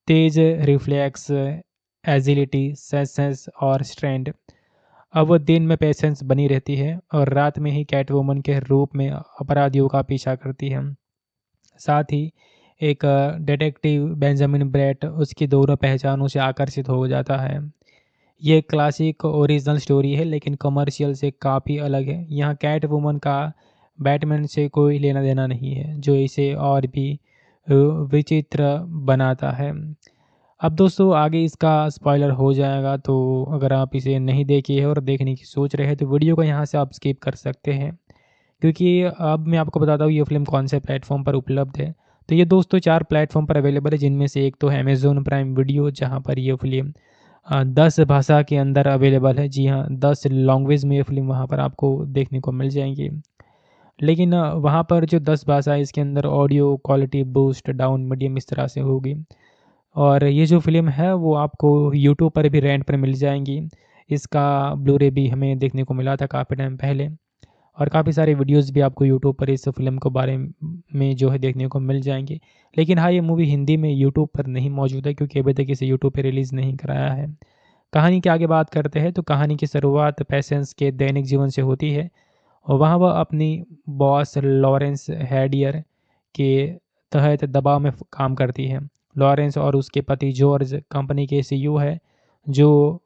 तेज रिफ्लेक्स, एजिलिटी, सेंस और स्ट्रेंथ। अब वो दिन में पेशेंस बनी रहती है और रात में ही कैटवुमन के रूप में अपराधियों का पीछा करती है। साथ ही एक डिटेक्टिव बेंजामिन ब्रेट उसकी दोनों पहचानों से आकर्षित हो जाता है। ये क्लासिक ओरिजिनल स्टोरी है लेकिन कमर्शियल से काफ़ी अलग है। यहाँ कैट वुमन का बैटमैन से कोई लेना देना नहीं है, जो इसे और भी विचित्र बनाता है। अब दोस्तों आगे इसका स्पॉइलर हो जाएगा, तो अगर आप इसे नहीं देखे हैं और देखने की सोच रहे हैं तो वीडियो को यहाँ से आप स्किप कर सकते हैं, क्योंकि अब मैं आपको बताता हूँ ये फ़िल्म कौन से प्लेटफॉर्म पर उपलब्ध है। तो ये दोस्तों 4 प्लेटफॉर्म पर अवेलेबल है, जिनमें से एक तो है अमेज़न प्राइम वीडियो, जहाँ पर ये फ़िल्म 10 भाषा के अंदर अवेलेबल है। जी हाँ, 10 लैंग्वेज में ये फ़िल्म वहाँ पर आपको देखने को मिल जाएँगी। लेकिन वहाँ पर जो 10 भाषा है इसके अंदर audio quality boost down medium इस तरह से होगी। और ये जो फ़िल्म है वो आपको यूट्यूब पर भी रेंट पर मिल जाएँगी। इसका ब्लू-रे भी हमें देखने को मिला था काफ़ी टाइम पहले, और काफ़ी सारे वीडियोज़ भी आपको यूट्यूब पर इस फ़िल्म के बारे में जो है देखने को मिल जाएँगे। लेकिन हाँ, ये मूवी हिंदी में यूट्यूब पर नहीं मौजूद है, क्योंकि अभी तक इसे यूट्यूब पे रिलीज़ नहीं कराया है। कहानी की आगे बात करते हैं तो कहानी की शुरुआत पेशेंस के दैनिक जीवन से होती है और वहाँ वह अपनी बॉस लॉरेंस हैडियर के तहत दबाव में काम करती है। लॉरेंस और उसके पति जॉर्ज कंपनी के सीईओ है, जो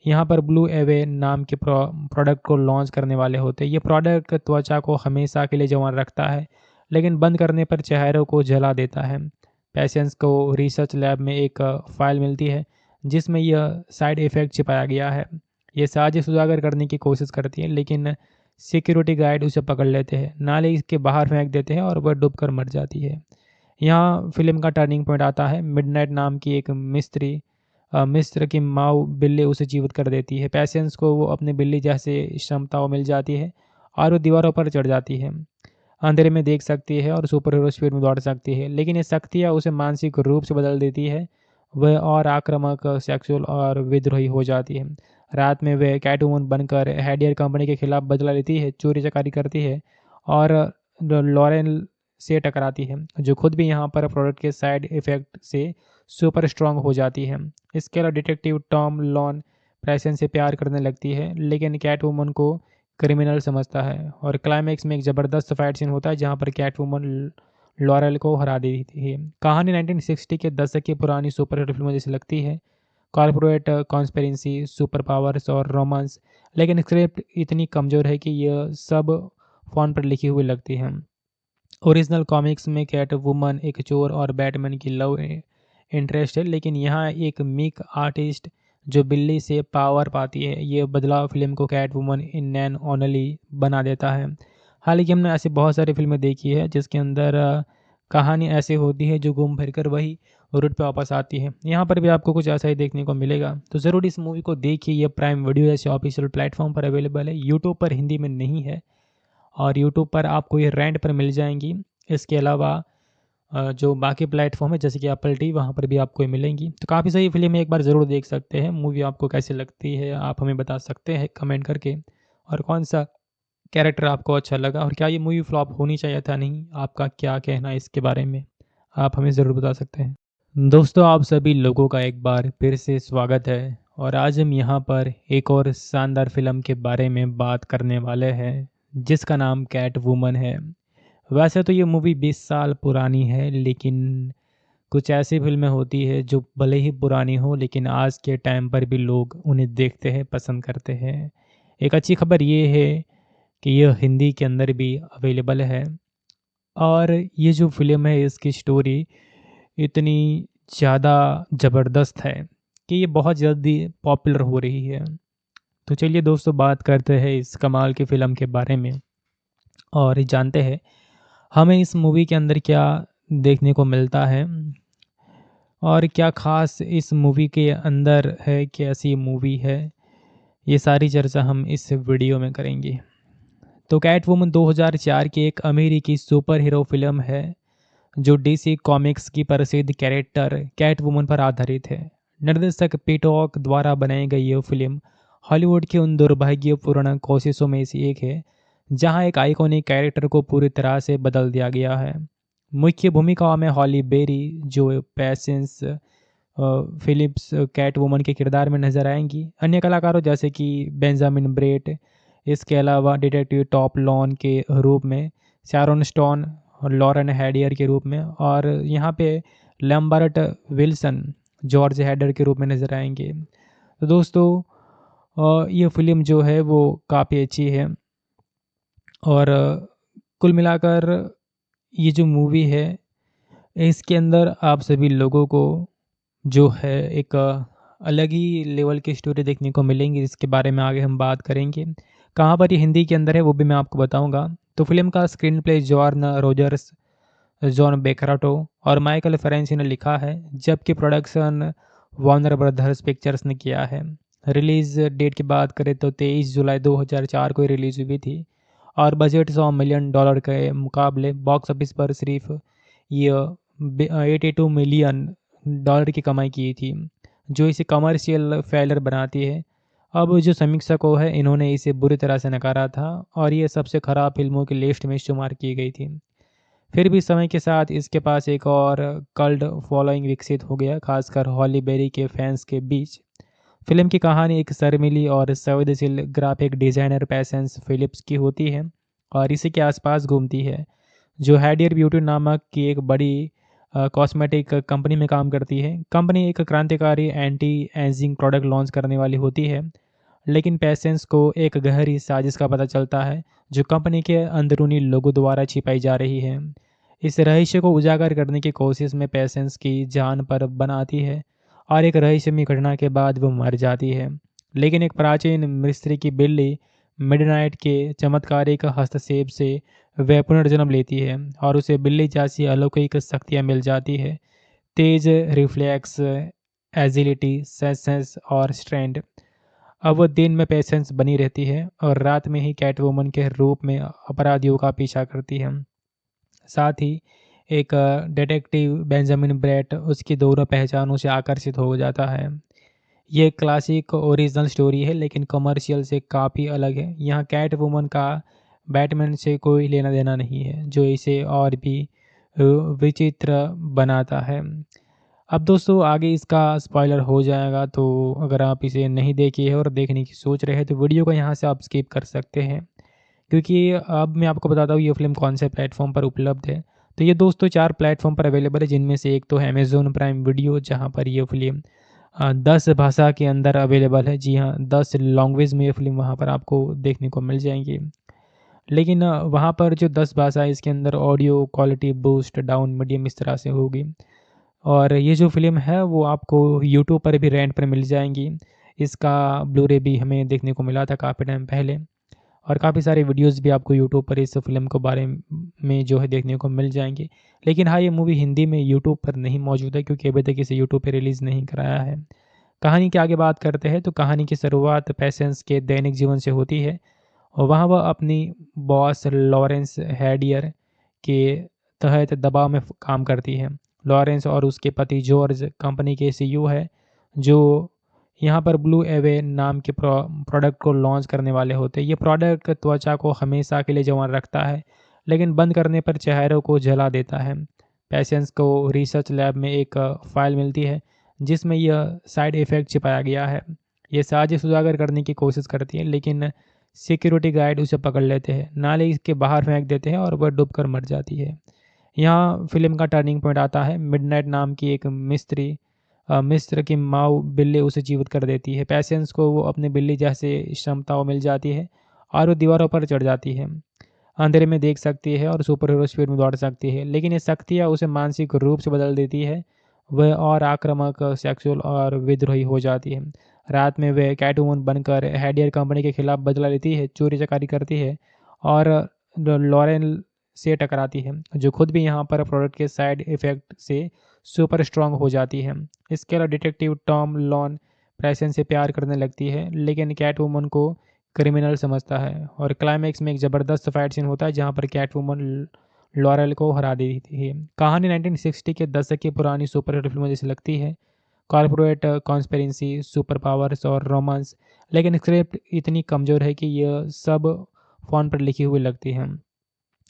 यहाँ पर ब्लू एवे नाम के प्रोडक्ट को लॉन्च करने वाले होते हैं। ये प्रोडक्ट त्वचा को हमेशा के लिए जवान रखता है, लेकिन बंद करने पर चेहरों को जला देता है। पेशेंस को रिसर्च लैब में एक फाइल मिलती है जिसमें यह साइड इफ़ेक्ट छिपाया गया है। ये साजिश उजागर करने की कोशिश करती है, लेकिन सिक्योरिटी गार्ड उसे पकड़ लेते हैं, नाले के बाहर फेंक देते हैं और वह डूबकर मर जाती है। यहाँ फ़िल्म का टर्निंग पॉइंट आता है। मिडनाइट नाम की एक मिस्र की माऊ बिल्ली उसे जीवित कर देती है। पेशेंस को वो अपनी बिल्ली जैसे क्षमताओं मिल जाती है और वो दीवारों पर चढ़ जाती है, अंधेरे में देख सकती है और सुपर हीरो स्पीड में दौड़ सकती है। लेकिन ये शक्तियाँ उसे मानसिक रूप से बदल देती है। वह और आक्रामक, सेक्सुअल और विद्रोही हो जाती है। रात में वह कैटवुमन बनकर हैडियर कंपनी के खिलाफ बदला लेती है, चोरी चकारी करती है और लॉरेन से टकराती है, जो खुद भी यहाँ पर प्रोडक्ट के साइड इफ़ेक्ट से सुपर स्ट्रांग हो जाती है। इसके अलावा डिटेक्टिव टॉम लॉन पेशेंस से प्यार करने लगती है, लेकिन कैटवुमन को क्रिमिनल समझता है। और क्लाइमैक्स में एक ज़बरदस्त फाइट सीन होता है जहाँ पर कैटवुमन लॉरेल को हरा देती है। कहानी 1960 के दशक की पुरानी सुपर हीरो फिल्मों जैसी लगती है, कॉर्पोरेट कॉन्स्पिरेसी, सुपर पावर्स और रोमांस। लेकिन स्क्रिप्ट इतनी कमज़ोर है कि यह सब फ़ोन पर लिखी हुई लगती है। ओरिजिनल कॉमिक्स में कैट वुमन एक चोर और बैटमैन की लव इंटरेस्ट है, लेकिन यहाँ एक मीक आर्टिस्ट जो बिल्ली से पावर पाती है। ये बदलाव फिल्म को Catwoman in name only बना देता है। हालांकि हमने ऐसी बहुत सारी फिल्में देखी है जिसके अंदर कहानी ऐसे होती है जो घूम फिर कर वही रूट पे वापस आती है। यहाँ पर भी आपको कुछ ऐसा ही देखने को मिलेगा, तो ज़रूर इस मूवी को देखिए। ये प्राइम वीडियो जैसे ऑफिशियल प्लेटफॉर्म पर अवेलेबल है, यूट्यूब पर हिंदी में नहीं है और यूट्यूब पर आपको ये रेंट पर मिल जाएंगी। इसके अलावा जो बाकी प्लेटफॉर्म है जैसे कि एप्पल टी, वहाँ पर भी आपको ये मिलेंगी। तो काफ़ी सही फिल्म है, एक बार ज़रूर देख सकते हैं। मूवी आपको कैसी लगती है आप हमें बता सकते हैं कमेंट करके, और कौन सा कैरेक्टर आपको अच्छा लगा और क्या ये मूवी फ्लॉप होनी चाहिए था नहीं, आपका क्या कहना है इसके बारे में, आप हमें ज़रूर बता सकते हैं। दोस्तों आप सभी लोगों का एक बार फिर से स्वागत है, और आज हम यहाँ पर एक और शानदार फिल्म के बारे में बात करने वाले हैं जिसका नाम कैट वुमन है। वैसे तो ये मूवी 20 साल पुरानी है, लेकिन कुछ ऐसी फिल्में होती है जो भले ही पुरानी हो लेकिन आज के टाइम पर भी लोग उन्हें देखते हैं, पसंद करते हैं। एक अच्छी खबर ये है कि यह हिंदी के अंदर भी अवेलेबल है, और ये जो फिल्म है इसकी स्टोरी इतनी ज़्यादा ज़बरदस्त है कि ये बहुत जल्दी पॉपुलर हो रही है। तो चलिए दोस्तों बात करते हैं इस कमाल की फ़िल्म के बारे में और जानते हैं हमें इस मूवी के अंदर क्या देखने को मिलता है और क्या ख़ास इस मूवी के अंदर है, कैसी मूवी है। ये सारी चर्चा हम इस वीडियो में करेंगे। तो कैटवुमन 2004 की एक अमेरिकी सुपर हीरो फिल्म है जो डीसी कॉमिक्स की प्रसिद्ध कैरेक्टर कैट वुमन पर आधारित है। निर्देशक पीटॉक द्वारा बनाई गई यह फिल्म हॉलीवुड की उन दुर्भाग्यपूर्ण कोशिशों में से एक है जहां एक आइकॉनिक कैरेक्टर को पूरी तरह से बदल दिया गया है। मुख्य भूमिकाओं में हॉली बेरी, जो पैसेंस फिलिप्स कैट वुमन के किरदार में नजर आएंगी। अन्य कलाकारों जैसे कि बेंजामिन ब्रेट, इसके अलावा डिटेक्टिव टॉप लॉन के रूप में शारोन स्टोन और लॉरेन हैडियर के रूप में, और यहाँ पे लैम्बर्ट विल्सन जॉर्ज हैडर के रूप में नजर आएंगे। तो दोस्तों, ये फिल्म जो है वो काफ़ी अच्छी है, और कुल मिलाकर ये जो मूवी है इसके अंदर आप सभी लोगों को जो है एक अलग ही लेवल की स्टोरी देखने को मिलेंगी, जिसके बारे में आगे हम बात करेंगे। कहाँ पर ये हिंदी के अंदर है वो भी मैं आपको बताऊंगा। तो फिल्म का screenplay John Rogers, John बेकराटो और माइकल फेरेंसी ने लिखा है, जबकि प्रोडक्शन वार्नर ब्रदर्स पिक्चर्स ने किया है। रिलीज़ डेट की बात करें तो 23 जुलाई 2004 को रिलीज़ हुई थी, और बजट $100 मिलियन के मुकाबले बॉक्स ऑफिस पर सिर्फ ये $82 मिलियन की कमाई की थी, जो इसे कमर्शियल फेलियर बनाती है। अब जो समीक्षकों है इन्होंने इसे बुरी तरह से नकारा था, और ये सबसे खराब फिल्मों की लिस्ट में शुमार की गई थी। फिर भी समय के साथ इसके पास एक और कल्ट फॉलोइंग विकसित हो गया, खासकर हॉली बेरी के फैंस के बीच। फिल्म की कहानी एक शर्मीली और संवेदनशील ग्राफिक डिजाइनर पैसेंस फिलिप्स की होती है और इसी के आसपास घूमती है, जो हैडियर ब्यूटी नामक की एक बड़ी कॉस्मेटिक कंपनी में काम करती है। कंपनी एक क्रांतिकारी एंटी एजिंग प्रोडक्ट लॉन्च करने वाली होती है, लेकिन पेशेंस को एक गहरी साजिश का पता चलता है जो कंपनी के अंदरूनी लोगों द्वारा छिपाई जा रही है। इस रहस्य को उजागर करने की कोशिश में पेशेंस की जान पर बन आती है, और एक रहस्यमय घटना के बाद वो मर जाती है। लेकिन एक प्राचीन मिस्त्री की बिल्ली मिडनाइट के चमत्कारिक हस्तक्षेप से वह पुनर्जन्म लेती है, और उसे बिल्ली जैसी अलौकिक शक्तियाँ मिल जाती है, तेज रिफ्लेक्स, एजिलिटी, सेंस और स्ट्रेंथ। अब वो दिन में पेशेंस बनी रहती है और रात में ही कैटवुमन के रूप में अपराधियों का पीछा करती है। साथ ही एक डिटेक्टिव बेंजामिन ब्रेट उसकी दोनों पहचानों से आकर्षित हो जाता है। ये क्लासिक ओरिजिनल स्टोरी है, लेकिन कमर्शियल से काफ़ी अलग है। यहाँ कैट वुमन का बैटमैन से कोई लेना देना नहीं है, जो इसे और भी विचित्र बनाता है। अब दोस्तों, आगे इसका स्पॉइलर हो जाएगा, तो अगर आप इसे नहीं देखे हैं और देखने की सोच रहे हैं तो वीडियो को यहाँ से आप स्किप कर सकते हैं, क्योंकि अब मैं आपको बताता हूँ ये फ़िल्म कौन से प्लेटफॉर्म पर उपलब्ध है। तो ये दोस्तों 4 प्लेटफॉर्म पर अवेलेबल है, जिनमें से एक तो है अमेज़न प्राइम वीडियो, जहाँ पर ये फ़िल्म 10 भाषा के अंदर अवेलेबल है। जी हाँ, 10 लैंग्वेज में ये फ़िल्म वहाँ पर आपको देखने को मिल जाएँगी। लेकिन वहाँ पर जो 10 भाषा है इसके अंदर audio quality boost, down, medium इस तरह से होगी। और ये जो फ़िल्म है वो आपको यूट्यूब पर भी रेंट पर मिल जाएँगी। इसका ब्लू-रे भी हमें देखने को मिला था काफ़ी टाइम पहले, और काफ़ी सारे वीडियोज़ भी आपको यूट्यूब पर इस फ़िल्म के बारे में जो है देखने को मिल जाएँगे। लेकिन हाँ, ये मूवी हिंदी में यूट्यूब पर नहीं मौजूद है, क्योंकि अभी तक इसे यूट्यूब पे रिलीज़ नहीं कराया है। कहानी की आगे बात करते हैं, तो कहानी की शुरुआत पेशेंस के दैनिक जीवन से होती है, और वहाँ वह अपनी बॉस लॉरेंस हैडियर के तहत दबाव में काम करती है। लॉरेंस और उसके पति जॉर्ज कंपनी के सीईओ है, जो यहाँ पर ब्लू एवे नाम के प्रोडक्ट को लॉन्च करने वाले होते हैं। ये प्रोडक्ट त्वचा को हमेशा के लिए जवान रखता है, लेकिन बंद करने पर चेहरों को जला देता है। पेशेंस को रिसर्च लैब में एक फाइल मिलती है जिसमें यह साइड इफ़ेक्ट छिपाया गया है। ये साजिश उजागर करने की कोशिश करती है, लेकिन सिक्योरिटी गार्ड उसे पकड़ लेते हैं, नाले के बाहर फेंक देते हैं और वह डूबकर मर जाती है। यहाँ फिल्म का टर्निंग पॉइंट आता है। मिडनाइट नाम की एक मिस्र की माँ बिल्ली उसे जीवित कर देती है। पेशेंस को वो अपनी बिल्ली जैसे क्षमताओं मिल जाती है, और वो दीवारों पर चढ़ जाती है, अंधेरे में देख सकती है और सुपर हीरो स्पीड में दौड़ सकती है। लेकिन ये शक्तियाँ उसे मानसिक रूप से बदल देती है। वह और आक्रामक, सेक्सुअल और विद्रोही हो जाती है। रात में वह कैटवुमन बनकर हैडियर कंपनी के खिलाफ बदला लेती है, चोरी चकारी करती है और लॉरेन से टकराती है, जो खुद भी यहाँ पर प्रोडक्ट के साइड इफ़ेक्ट से सुपर स्ट्रांग हो जाती है। इसके अलावा डिटेक्टिव टॉम लॉन पेशेंस से प्यार करने लगती है, लेकिन कैटवुमन को क्रिमिनल समझता है। और क्लाइमैक्स में एक ज़बरदस्त फाइट सीन होता है, जहाँ पर कैटवुमन लॉरेल को हरा दी थी। कहानी 1960 के दशक की पुरानी सुपरहिट फिल्मों जैसी लगती है, कॉर्पोरेट कॉन्स्पिरेसी, सुपर पावर्स और रोमांस, लेकिन स्क्रिप्ट इतनी कमज़ोर है कि यह सब फ़ोन पर लिखी हुई लगती है।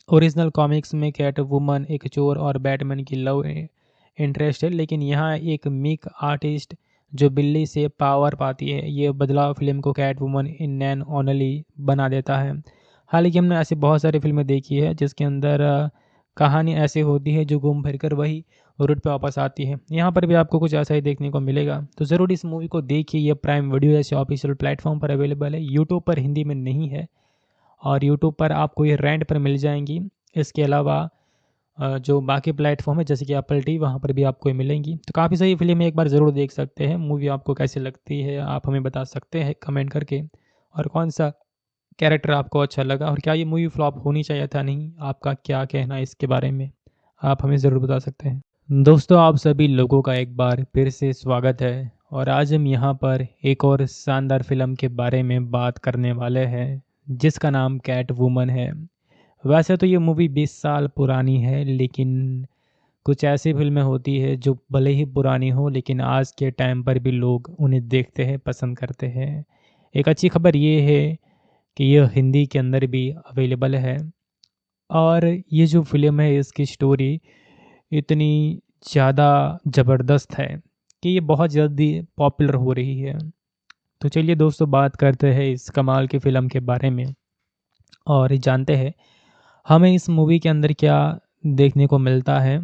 ओरिजिनल कॉमिक्स में कैट वुमन एक चोर और बैटमैन की लव इंटरेस्ट है, लेकिन यहाँ एक मीक आर्टिस्ट जो बिल्ली से पावर पाती है, ये बदलाव फिल्म को Catwoman in name only बना देता है। हालांकि हमने ऐसी बहुत सारी फिल्में देखी है जिसके अंदर कहानी ऐसी होती है जो घूम फिर कर वही रूट पे वापस आती है। यहाँ पर भी आपको कुछ ऐसा ही देखने को मिलेगा, तो ज़रूर इस मूवी को देखिए। ये प्राइम वीडियो जैसे ऑफिशियल प्लेटफॉर्म पर अवेलेबल है, यूट्यूब पर हिंदी में नहीं है और यूट्यूब पर आपको ये रेंट पर मिल जाएंगी। इसके अलावा जो बाकी प्लेटफॉर्म है जैसे कि एप्पल टी, वहाँ पर भी आपको ये मिलेंगी। तो काफ़ी सही फिल्म है, एक बार ज़रूर देख सकते हैं। मूवी आपको कैसी लगती है आप हमें बता सकते हैं कमेंट करके, और कौन सा कैरेक्टर आपको अच्छा लगा और क्या ये मूवी फ्लॉप होनी चाहिए था नहीं, आपका क्या कहना है इसके बारे में, आप हमें ज़रूर बता सकते हैं। दोस्तों, आप सभी लोगों का एक बार फिर से स्वागत है और आज हम यहाँ पर एक और शानदार फिल्म के बारे में बात करने वाले हैं जिसका नाम कैट वुमन है। वैसे तो ये मूवी 20 साल पुरानी है, लेकिन कुछ ऐसी फिल्में होती है जो भले ही पुरानी हो लेकिन आज के टाइम पर भी लोग उन्हें देखते हैं, पसंद करते हैं। एक अच्छी खबर ये है कि यह हिंदी के अंदर भी अवेलेबल है और ये जो फिल्म है इसकी स्टोरी इतनी ज़्यादा ज़बरदस्त है कि ये बहुत जल्दी पॉपुलर हो रही है। तो चलिए दोस्तों, बात करते हैं इस कमाल की फ़िल्म के बारे में और जानते हैं हमें इस मूवी के अंदर क्या देखने को मिलता है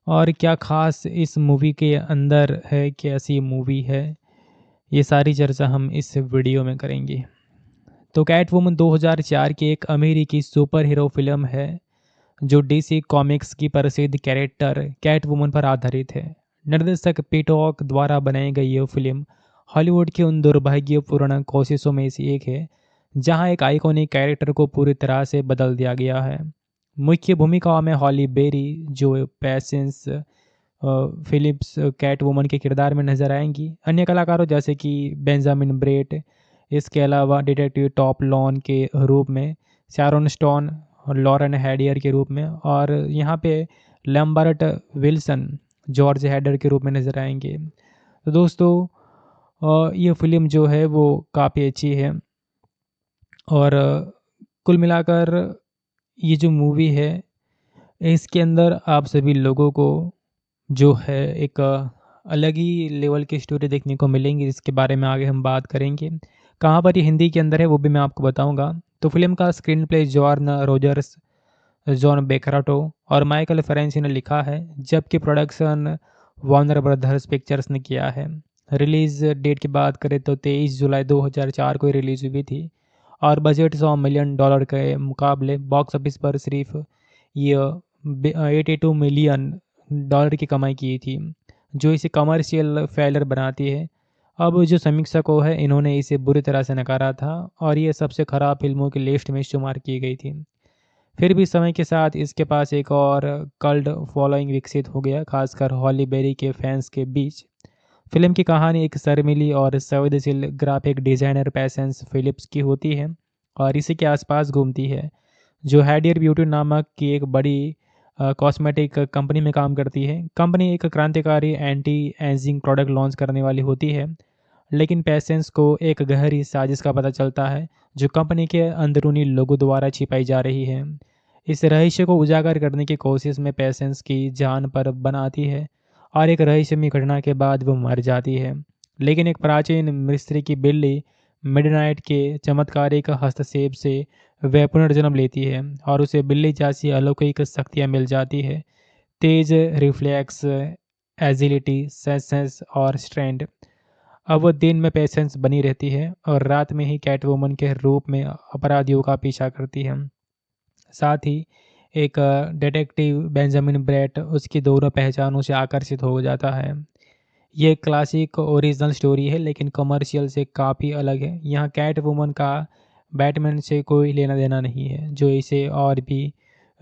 और क्या ख़ास इस मूवी के अंदर है, कैसी मूवी है। ये सारी चर्चा हम इस वीडियो में करेंगे। तो कैट वुमन 2004 की एक अमेरिकी सुपर हीरो फिल्म है जो डीसी कॉमिक्स की प्रसिद्ध कैरेक्टर कैट वुमन पर आधारित है। निर्देशक पीटॉक द्वारा बनाई गई यह फिल्म हॉलीवुड की उन दुर्भाग्यपूर्ण कोशिशों में से एक है जहां एक आइकॉनिक कैरेक्टर को पूरी तरह से बदल दिया गया है। मुख्य भूमिकाओं में हॉली बेरी जो पेशेंस फिलिप्स कैट वुमन के किरदार में नजर आएंगी। अन्य कलाकारों जैसे कि बेंजामिन ब्रेट, इसके अलावा डिटेक्टिव टॉप लॉन के रूप में शारोन स्टोन और लॉरेन हैडियर के रूप में, और यहाँ पे लैम्बर्ट विल्सन जॉर्ज हैडर के रूप में नज़र आएंगे। तो दोस्तों, ये फिल्म जो है वो काफ़ी अच्छी है और कुल मिलाकर ये जो मूवी है इसके अंदर आप सभी लोगों को जो है एक अलग ही लेवल की स्टोरी देखने को मिलेंगी जिसके बारे में आगे हम बात करेंगे। कहाँ पर ये हिंदी के अंदर है वो भी मैं आपको बताऊंगा। तो फिल्म का स्क्रीन प्ले जॉर्न रोजर्स, जॉन बेकराटो और माइकल फेरेंसी ने लिखा है, जबकि प्रोडक्शन वार्नर ब्रदर्स पिक्चर्स ने किया है। रिलीज़ डेट की बात करें तो 23 जुलाई 2004 को रिलीज़ हुई थी और बजट $100 मिलियन के मुकाबले बॉक्स ऑफिस पर सिर्फ ये 82 मिलियन डॉलर की कमाई की थी, जो इसे कमर्शियल फेलियर बनाती है। अब जो समीक्षकों है इन्होंने इसे बुरी तरह से नकारा था और ये सबसे ख़राब फिल्मों की लिस्ट में शुमार की गई थी। फिर भी समय के साथ इसके पास एक और कल्ट फॉलोइंग विकसित हो गया, खासकर हॉली बेरी के फैंस के बीच। फिल्म की कहानी एक शर्मीली और संवेदनशील ग्राफिक डिज़ाइनर पेशेंस फिलिप्स की होती है और इसी के आसपास घूमती है, जो हैडियर ब्यूटी नामक की एक बड़ी कॉस्मेटिक कंपनी में काम करती है। कंपनी एक क्रांतिकारी एंटी एजिंग प्रोडक्ट लॉन्च करने वाली होती है, लेकिन पेशेंस को एक गहरी साजिश का पता चलता है जो कंपनी के अंदरूनी लोगों द्वारा छिपाई जा रही है। इस रहस्य को उजागर करने की कोशिश में पेशेंस की जान पर बनाती है और एक रहस्यमयी घटना के बाद वो मर जाती है। लेकिन एक प्राचीन मिस्त्री की बिल्ली मिडनाइट के चमत्कारिक हस्तक्षेप से वह पुनर्जन्म लेती है और उसे बिल्ली जैसी अलौकिक शक्तियाँ मिल जाती है, तेज रिफ्लेक्स, एजिलिटी, सेंस और स्ट्रेंथ। अब वो दिन में पेशेंस बनी रहती है और रात में ही कैटवुमन के रूप में अपराधियों का पीछा करती है। साथ ही एक डिटेक्टिव बेंजामिन ब्रेट उसकी दोनों पहचानों से आकर्षित हो जाता है। ये क्लासिक ओरिजिनल स्टोरी है लेकिन कमर्शियल से काफ़ी अलग है। यहाँ कैट वुमन का बैटमैन से कोई लेना देना नहीं है, जो इसे और भी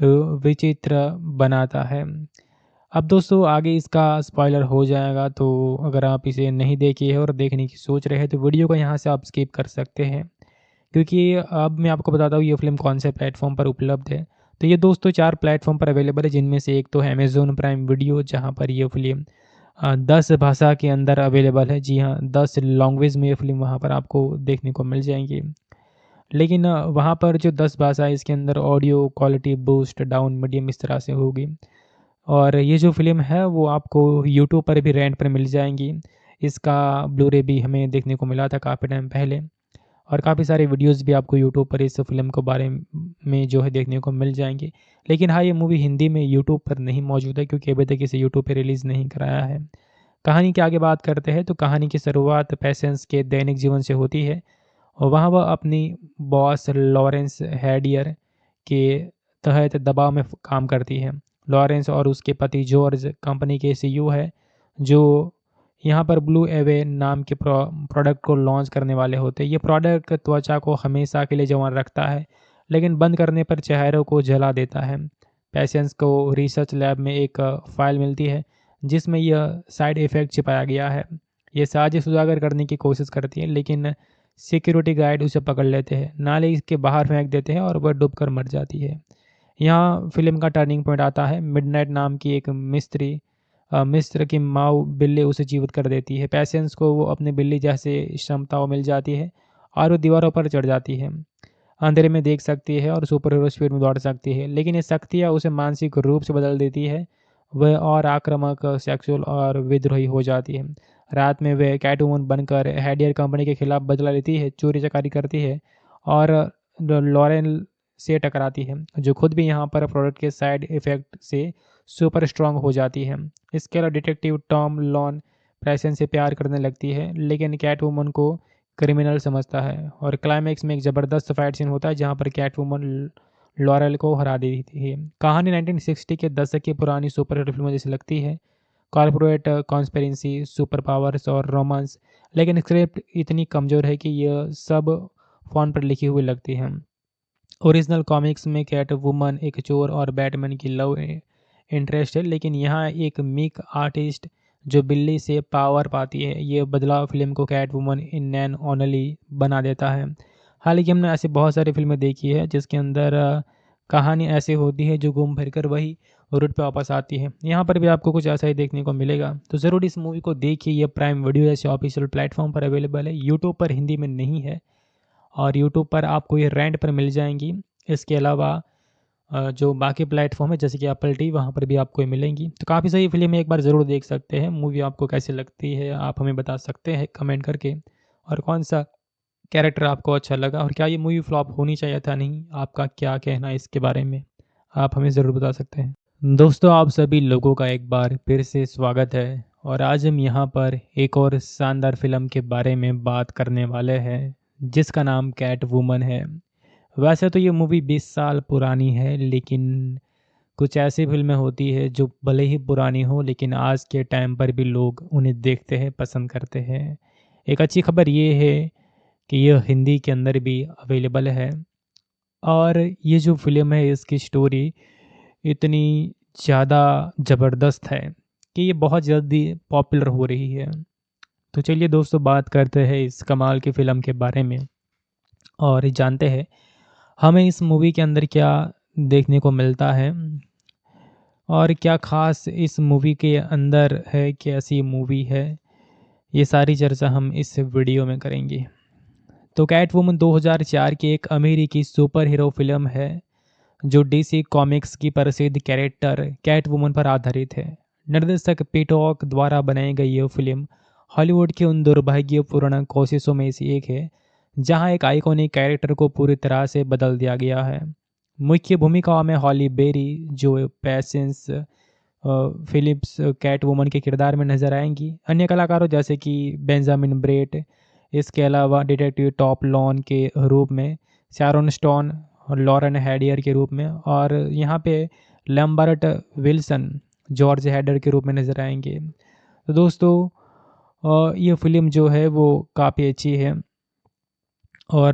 विचित्र बनाता है। अब दोस्तों, आगे इसका स्पॉइलर हो जाएगा, तो अगर आप इसे नहीं देखे हैं और देखने की सोच रहे हैं तो वीडियो को यहाँ से आप स्किप कर सकते हैं, क्योंकि अब मैं आपको बताता हूँ ये फ़िल्म कौन से प्लेटफॉर्म पर उपलब्ध है। तो ये दोस्तों 4 प्लेटफ़ॉर्म पर अवेलेबल है, जिनमें से एक तो है अमेज़न प्राइम वीडियो, जहाँ पर ये फ़िल्म 10 भाषा के अंदर अवेलेबल है। जी हाँ, 10 लैंग्वेज में ये फ़िल्म वहाँ पर आपको देखने को मिल जाएँगी। लेकिन वहाँ पर जो 10 भाषा है, इसके अंदर audio quality boost, down, medium इस तरह से होगी। और ये जो फ़िल्म है वो आपको यूट्यूब पर भी रेंट पर मिल जाएँगी। इसका ब्लू-रे भी हमें देखने को मिला था काफ़ी टाइम पहले, और काफ़ी सारे वीडियोज़ भी आपको यूट्यूब पर इस फ़िल्म के बारे में जो है देखने को मिल जाएँगे। लेकिन हाँ, ये मूवी हिंदी में यूट्यूब पर नहीं मौजूद है, क्योंकि अभी तक इसे यूट्यूब पे रिलीज़ नहीं कराया है। कहानी की आगे बात करते हैं, तो कहानी की शुरुआत पेशेंस के दैनिक जीवन से होती है, और वहाँ वह अपनी बॉस लॉरेंस हैडियर के तहत दबाव में काम करती है। लॉरेंस और उसके पति जॉर्ज कंपनी के सीईओ है, जो यहाँ पर ब्लू एवे नाम के प्रोडक्ट को लॉन्च करने वाले होते हैं। ये प्रोडक्ट त्वचा को हमेशा के लिए जवान रखता है, लेकिन बंद करने पर चेहरों को जला देता है। पेशेंस को रिसर्च लैब में एक फाइल मिलती है, जिसमें यह साइड इफ़ेक्ट छिपाया गया है। ये साजिश उजागर करने की कोशिश करती है, लेकिन सिक्योरिटी गार्ड उसे पकड़ लेते हैं, नाले के बाहर फेंक देते हैं और वह डूबकर मर जाती है। यहाँ फ़िल्म का टर्निंग पॉइंट आता है। मिडनाइट नाम की एक मिस्र की माऊ बिल्ली उसे जीवित कर देती है। पेशेंस को वो अपनी बिल्ली जैसे क्षमताओं मिल जाती है, और वो दीवारों पर चढ़ जाती है, अंधेरे में देख सकती है और सुपर हीरो स्पीड में दौड़ सकती है। लेकिन ये शक्तियाँ उसे मानसिक रूप से बदल देती है। वह और आक्रामक, सेक्सुअल और विद्रोही हो जाती है। रात में वह कैटवुमन बनकर हैडियर कंपनी के खिलाफ बदला लेती है, चोरी-चकारी करती है और लॉरेन से टकराती है, जो खुद भी यहाँ पर प्रोडक्ट के साइड इफ़ेक्ट से सुपर स्ट्रॉन्ग हो जाती है। इसके अलावा डिटेक्टिव टॉम लॉन पेशेंस से प्यार करने लगती है, लेकिन कैटवुमन को क्रिमिनल समझता है, और क्लाइमैक्स में एक ज़बरदस्त फाइट सीन होता है, जहाँ पर कैटवुमन लॉरेल को हरा देती है। कहानी 1960 के दशक की पुरानी सुपर हीरो फिल्मों जैसी लगती है, कॉर्पोरेट कॉन्स्पिरेसी, सुपर पावर्स और रोमांस, लेकिन स्क्रिप्ट इतनी कमज़ोर है कि यह सब फ़ोन पर लिखी हुई लगती है। ओरिजिनल कॉमिक्स में कैटवुमन एक चोर और बैटमैन की लव इंटरेस्ट है, लेकिन यहाँ एक मीक आर्टिस्ट जो बिल्ली से पावर पाती है, ये बदलाव फिल्म को कैटवुमन इन नैन ओनली बना देता है। हालांकि हमने ऐसी बहुत सारी फिल्में देखी है जिसके अंदर कहानी ऐसी होती है जो घूम फिर कर वही रूट पे वापस आती है। यहाँ पर भी आपको कुछ ऐसा ही देखने को मिलेगा, तो ज़रूर इस मूवी को देखिए। ये प्राइम वीडियो जैसे ऑफिशियल प्लेटफॉर्म पर अवेलेबल है, यूट्यूब पर हिंदी में नहीं है, और यूट्यूब पर आपको ये रेंट पर मिल जाएंगी। इसके अलावा जो बाकी प्लेटफॉर्म है जैसे कि एप्पल टीवी, वहाँ पर भी आपको ये मिलेंगी। तो काफ़ी सही फिल्म है, एक बार ज़रूर देख सकते हैं। मूवी आपको कैसी लगती है आप हमें बता सकते हैं कमेंट करके, और कौन सा कैरेक्टर आपको अच्छा लगा, और क्या ये मूवी फ्लॉप होनी चाहिए था नहीं, आपका क्या कहना है इसके बारे में, आप हमें ज़रूर बता सकते हैं। दोस्तों, आप सभी लोगों का एक बार फिर से स्वागत है, और आज हम यहाँ पर एक और शानदार फिल्म के बारे में बात करने वाले हैं, जिसका नाम कैट वुमन है। वैसे तो ये मूवी 20 साल पुरानी है, लेकिन कुछ ऐसी फ़िल्में होती है जो भले ही पुरानी हो, लेकिन आज के टाइम पर भी लोग उन्हें देखते हैं, पसंद करते हैं। एक अच्छी खबर ये है कि यह हिंदी के अंदर भी अवेलेबल है, और ये जो फ़िल्म है इसकी स्टोरी इतनी ज़्यादा ज़बरदस्त है कि ये बहुत जल्दी पॉपुलर हो रही है। तो चलिए दोस्तों, बात करते हैं इस कमाल की फ़िल्म के बारे में, और जानते हैं हमें इस मूवी के अंदर क्या देखने को मिलता है, और क्या ख़ास इस मूवी के अंदर है, कैसी मूवी है। ये सारी चर्चा हम इस वीडियो में करेंगे। तो कैटवुमन 2004 की एक अमेरिकी सुपर हीरो फिल्म है, जो डीसी कॉमिक्स की प्रसिद्ध कैरेक्टर कैटवुमन पर आधारित है। निर्देशक पीटॉक द्वारा बनाई गई यह फिल्म हॉलीवुड की उन दुर्भाग्यपूर्ण कोशिशों में से एक है जहां एक आइकॉनिक कैरेक्टर को पूरी तरह से बदल दिया गया है। मुख्य भूमिकाओं में हॉली बेरी, जो पेशेंस फिलिप्स कैटवुमन के किरदार में नजर आएंगी, अन्य कलाकारों जैसे कि बेंजामिन ब्रेट, इसके अलावा डिटेक्टिव टॉप लॉन के रूप में शारोन स्टोन, और लॉरेन हैडियर के रूप में, और यहाँ पे लैम्बर्ट विल्सन जॉर्ज हैडर के रूप में नज़र आएंगे। तो दोस्तों, ये फिल्म जो है वो काफ़ी अच्छी है, और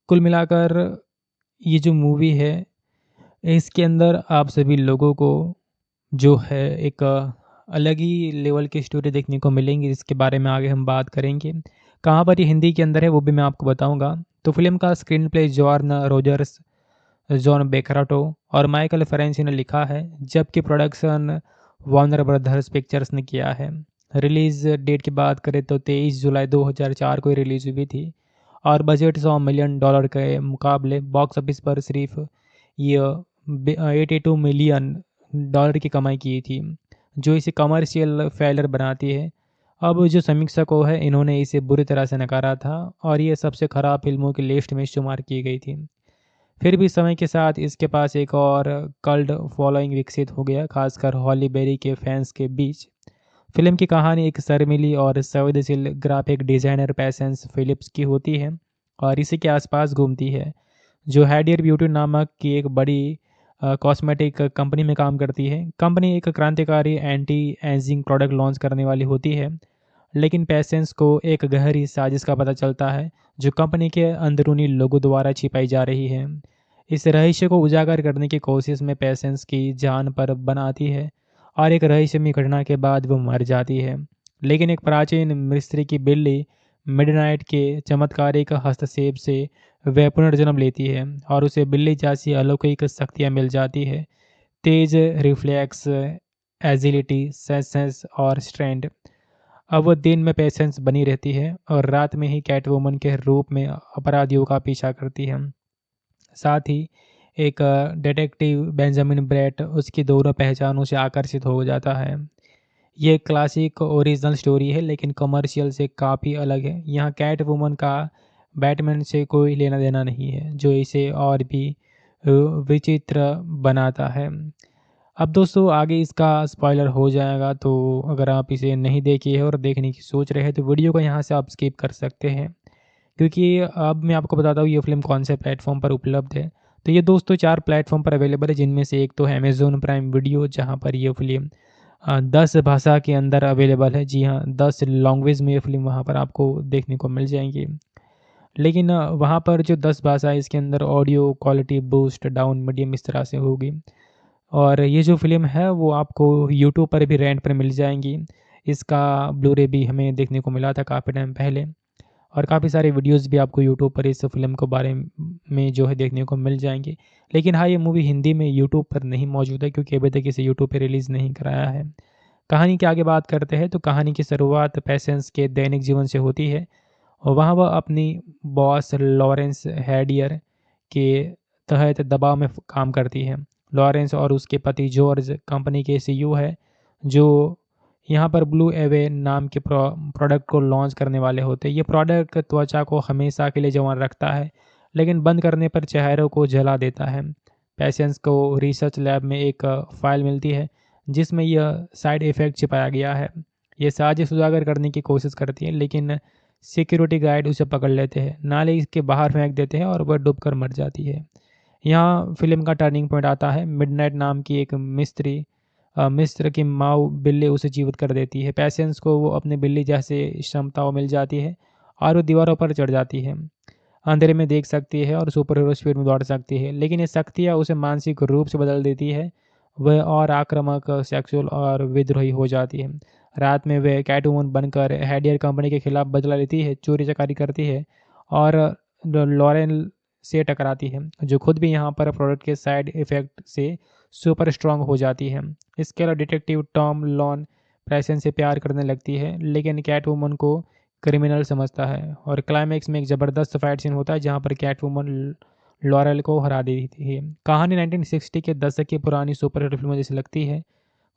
कुल मिलाकर ये जो मूवी है इसके अंदर आप सभी लोगों को जो है एक अलग ही लेवल की स्टोरी देखने को मिलेंगी, जिसके बारे में आगे हम बात करेंगे। कहाँ पर ये हिंदी के अंदर है वो भी मैं आपको बताऊंगा। तो फिल्म का स्क्रीन प्ले जॉर्न रोजर्स जॉन बेकराटो और माइकल फेरेंसी ने लिखा है, जबकि प्रोडक्शन वार्नर ब्रदर्स पिक्चर्स ने किया है। रिलीज़ डेट की बात करें तो 23 जुलाई 2004 को रिलीज़ हुई थी और बजट $100 मिलियन के मुकाबले बॉक्स ऑफिस पर सिर्फ ये 82 मिलियन डॉलर की कमाई की थी, जो इसे कमर्शियल फेलियर बनाती है। अब जो समीक्षकों है इन्होंने इसे बुरी तरह से नकारा था और ये सबसे खराब फिल्मों की लिस्ट में शुमार की गई थी। फिर भी समय के साथ इसके पास एक और कल्ट फॉलोइंग विकसित हो गया, खासकर हॉली बेरी के फैंस के बीच। फिल्म की कहानी एक शर्मीली और संवेदनशील ग्राफिक डिजाइनर पेशेंस फिलिप्स की होती है और इसी के आसपास घूमती है, जो हैडियर ब्यूटी नामक की एक बड़ी कॉस्मेटिक कंपनी में काम करती है। कंपनी एक क्रांतिकारी एंटी एजिंग प्रोडक्ट लॉन्च करने वाली होती है, लेकिन पेशेंस को एक गहरी साजिश का पता चलता है जो कंपनी के अंदरूनी लोगों द्वारा छिपाई जा रही है। इस रहस्य को उजागर करने की कोशिश में पेशेंस की जान पर बनाती है और एक रहस्यमय घटना के बाद वो मर जाती है। लेकिन एक प्राचीन मिस्त्री की बिल्ली मिडनाइट के चमत्कारिक हस्तक्षेप से वह पुनर्जन्म लेती है और उसे बिल्ली जैसी अलौकिक शक्तियाँ मिल जाती है, तेज रिफ्लेक्स, एजिलिटी, सेंस और स्ट्रेंथ। अब वो दिन में पेशेंस बनी रहती है और रात में ही कैटवुमन के रूप में अपराधियों का पीछा करती है। साथ ही एक डिटेक्टिव बेंजामिन ब्रेट उसकी दोनों पहचानों से आकर्षित हो जाता है। ये क्लासिक ओरिजिनल स्टोरी है लेकिन कमर्शियल से काफ़ी अलग है। यहाँ कैट वुमन का बैटमैन से कोई लेना देना नहीं है, जो इसे और भी विचित्र बनाता है। अब दोस्तों आगे इसका स्पॉइलर हो जाएगा, तो अगर आप इसे नहीं देखे हैं और देखने की सोच रहे हैं तो वीडियो को यहाँ से आप स्किप कर सकते हैं, क्योंकि अब मैं आपको बताता हूँ ये फ़िल्म कौन से प्लेटफॉर्म पर उपलब्ध है। तो ये दोस्तों 4 प्लेटफॉर्म पर अवेलेबल है, जिनमें से एक तो है अमेज़न प्राइम वीडियो, जहाँ पर ये फ़िल्म 10 भाषा के अंदर अवेलेबल है। जी हाँ, 10 लैंग्वेज में ये फ़िल्म वहाँ पर आपको देखने को मिल जाएँगी। लेकिन वहाँ पर जो 10 भाषा है इसके अंदर audio quality boost down medium इस तरह से होगी। और ये जो फ़िल्म है वो आपको यूट्यूब पर भी रेंट पर मिल जाएँगी। इसका ब्लू-रे भी हमें देखने को मिला था काफ़ी टाइम पहले और काफ़ी सारे वीडियोज़ भी आपको यूट्यूब पर इस फ़िल्म के बारे में जो है देखने को मिल जाएँगे। लेकिन हाँ, ये मूवी हिंदी में यूट्यूब पर नहीं मौजूद है, क्योंकि अभी तक इसे यूट्यूब पे रिलीज़ नहीं कराया है। कहानी की आगे बात करते हैं तो कहानी की शुरुआत पेशेंस के दैनिक जीवन से होती है और वहाँ वह अपनी बॉस लॉरेंस हैडियर के तहत दबाव में काम करती है। लॉरेंस और उसके पति जॉर्ज कंपनी के सीईओ है, जो यहाँ पर ब्लू एवे नाम के प्रोडक्ट को लॉन्च करने वाले होते हैं। ये प्रोडक्ट त्वचा को हमेशा के लिए जवान रखता है, लेकिन बंद करने पर चेहरों को जला देता है। पेशेंस को रिसर्च लैब में एक फाइल मिलती है जिसमें यह साइड इफ़ेक्ट छिपाया गया है। ये साजिश उजागर करने की कोशिश करती है, लेकिन सिक्योरिटी गार्ड उसे पकड़ लेते हैं, नाले के बाहर फेंक देते हैं और वह डूबकर मर जाती है। यहाँ फिल्म का टर्निंग पॉइंट आता है। मिडनाइट नाम की एक मिस्र की माऊ बिल्ली उसे जीवित कर देती है। पेशेंस को वो अपने बिल्ली जैसे क्षमताओं मिल जाती है और वो दीवारों पर चढ़ जाती है, अंधेरे में देख सकती है और सुपर हीरो स्पीड में दौड़ सकती है। लेकिन ये शक्तियाँ उसे मानसिक रूप से बदल देती है। वह और आक्रामक, सेक्सुअल और विद्रोही हो जाती है। रात में वह कैटवुमन बनकर हैडियर कंपनी के खिलाफ बदला लेती है, चोरी चकारी करती है और लॉरेन से टकराती है, जो खुद भी यहाँ पर प्रोडक्ट के साइड इफ़ेक्ट से सुपर स्ट्रांग हो जाती है। इसके अलावा डिटेक्टिव टॉम लॉन प्रेसेंस से प्यार करने लगती है, लेकिन कैटवुमन को क्रिमिनल समझता है और क्लाइमैक्स में एक ज़बरदस्त फाइट सीन होता है जहाँ पर कैटवुमन लॉरेल को हरा देती है। कहानी 1960 के दशक की पुरानी सुपर हीरो फिल्मों जैसी लगती है,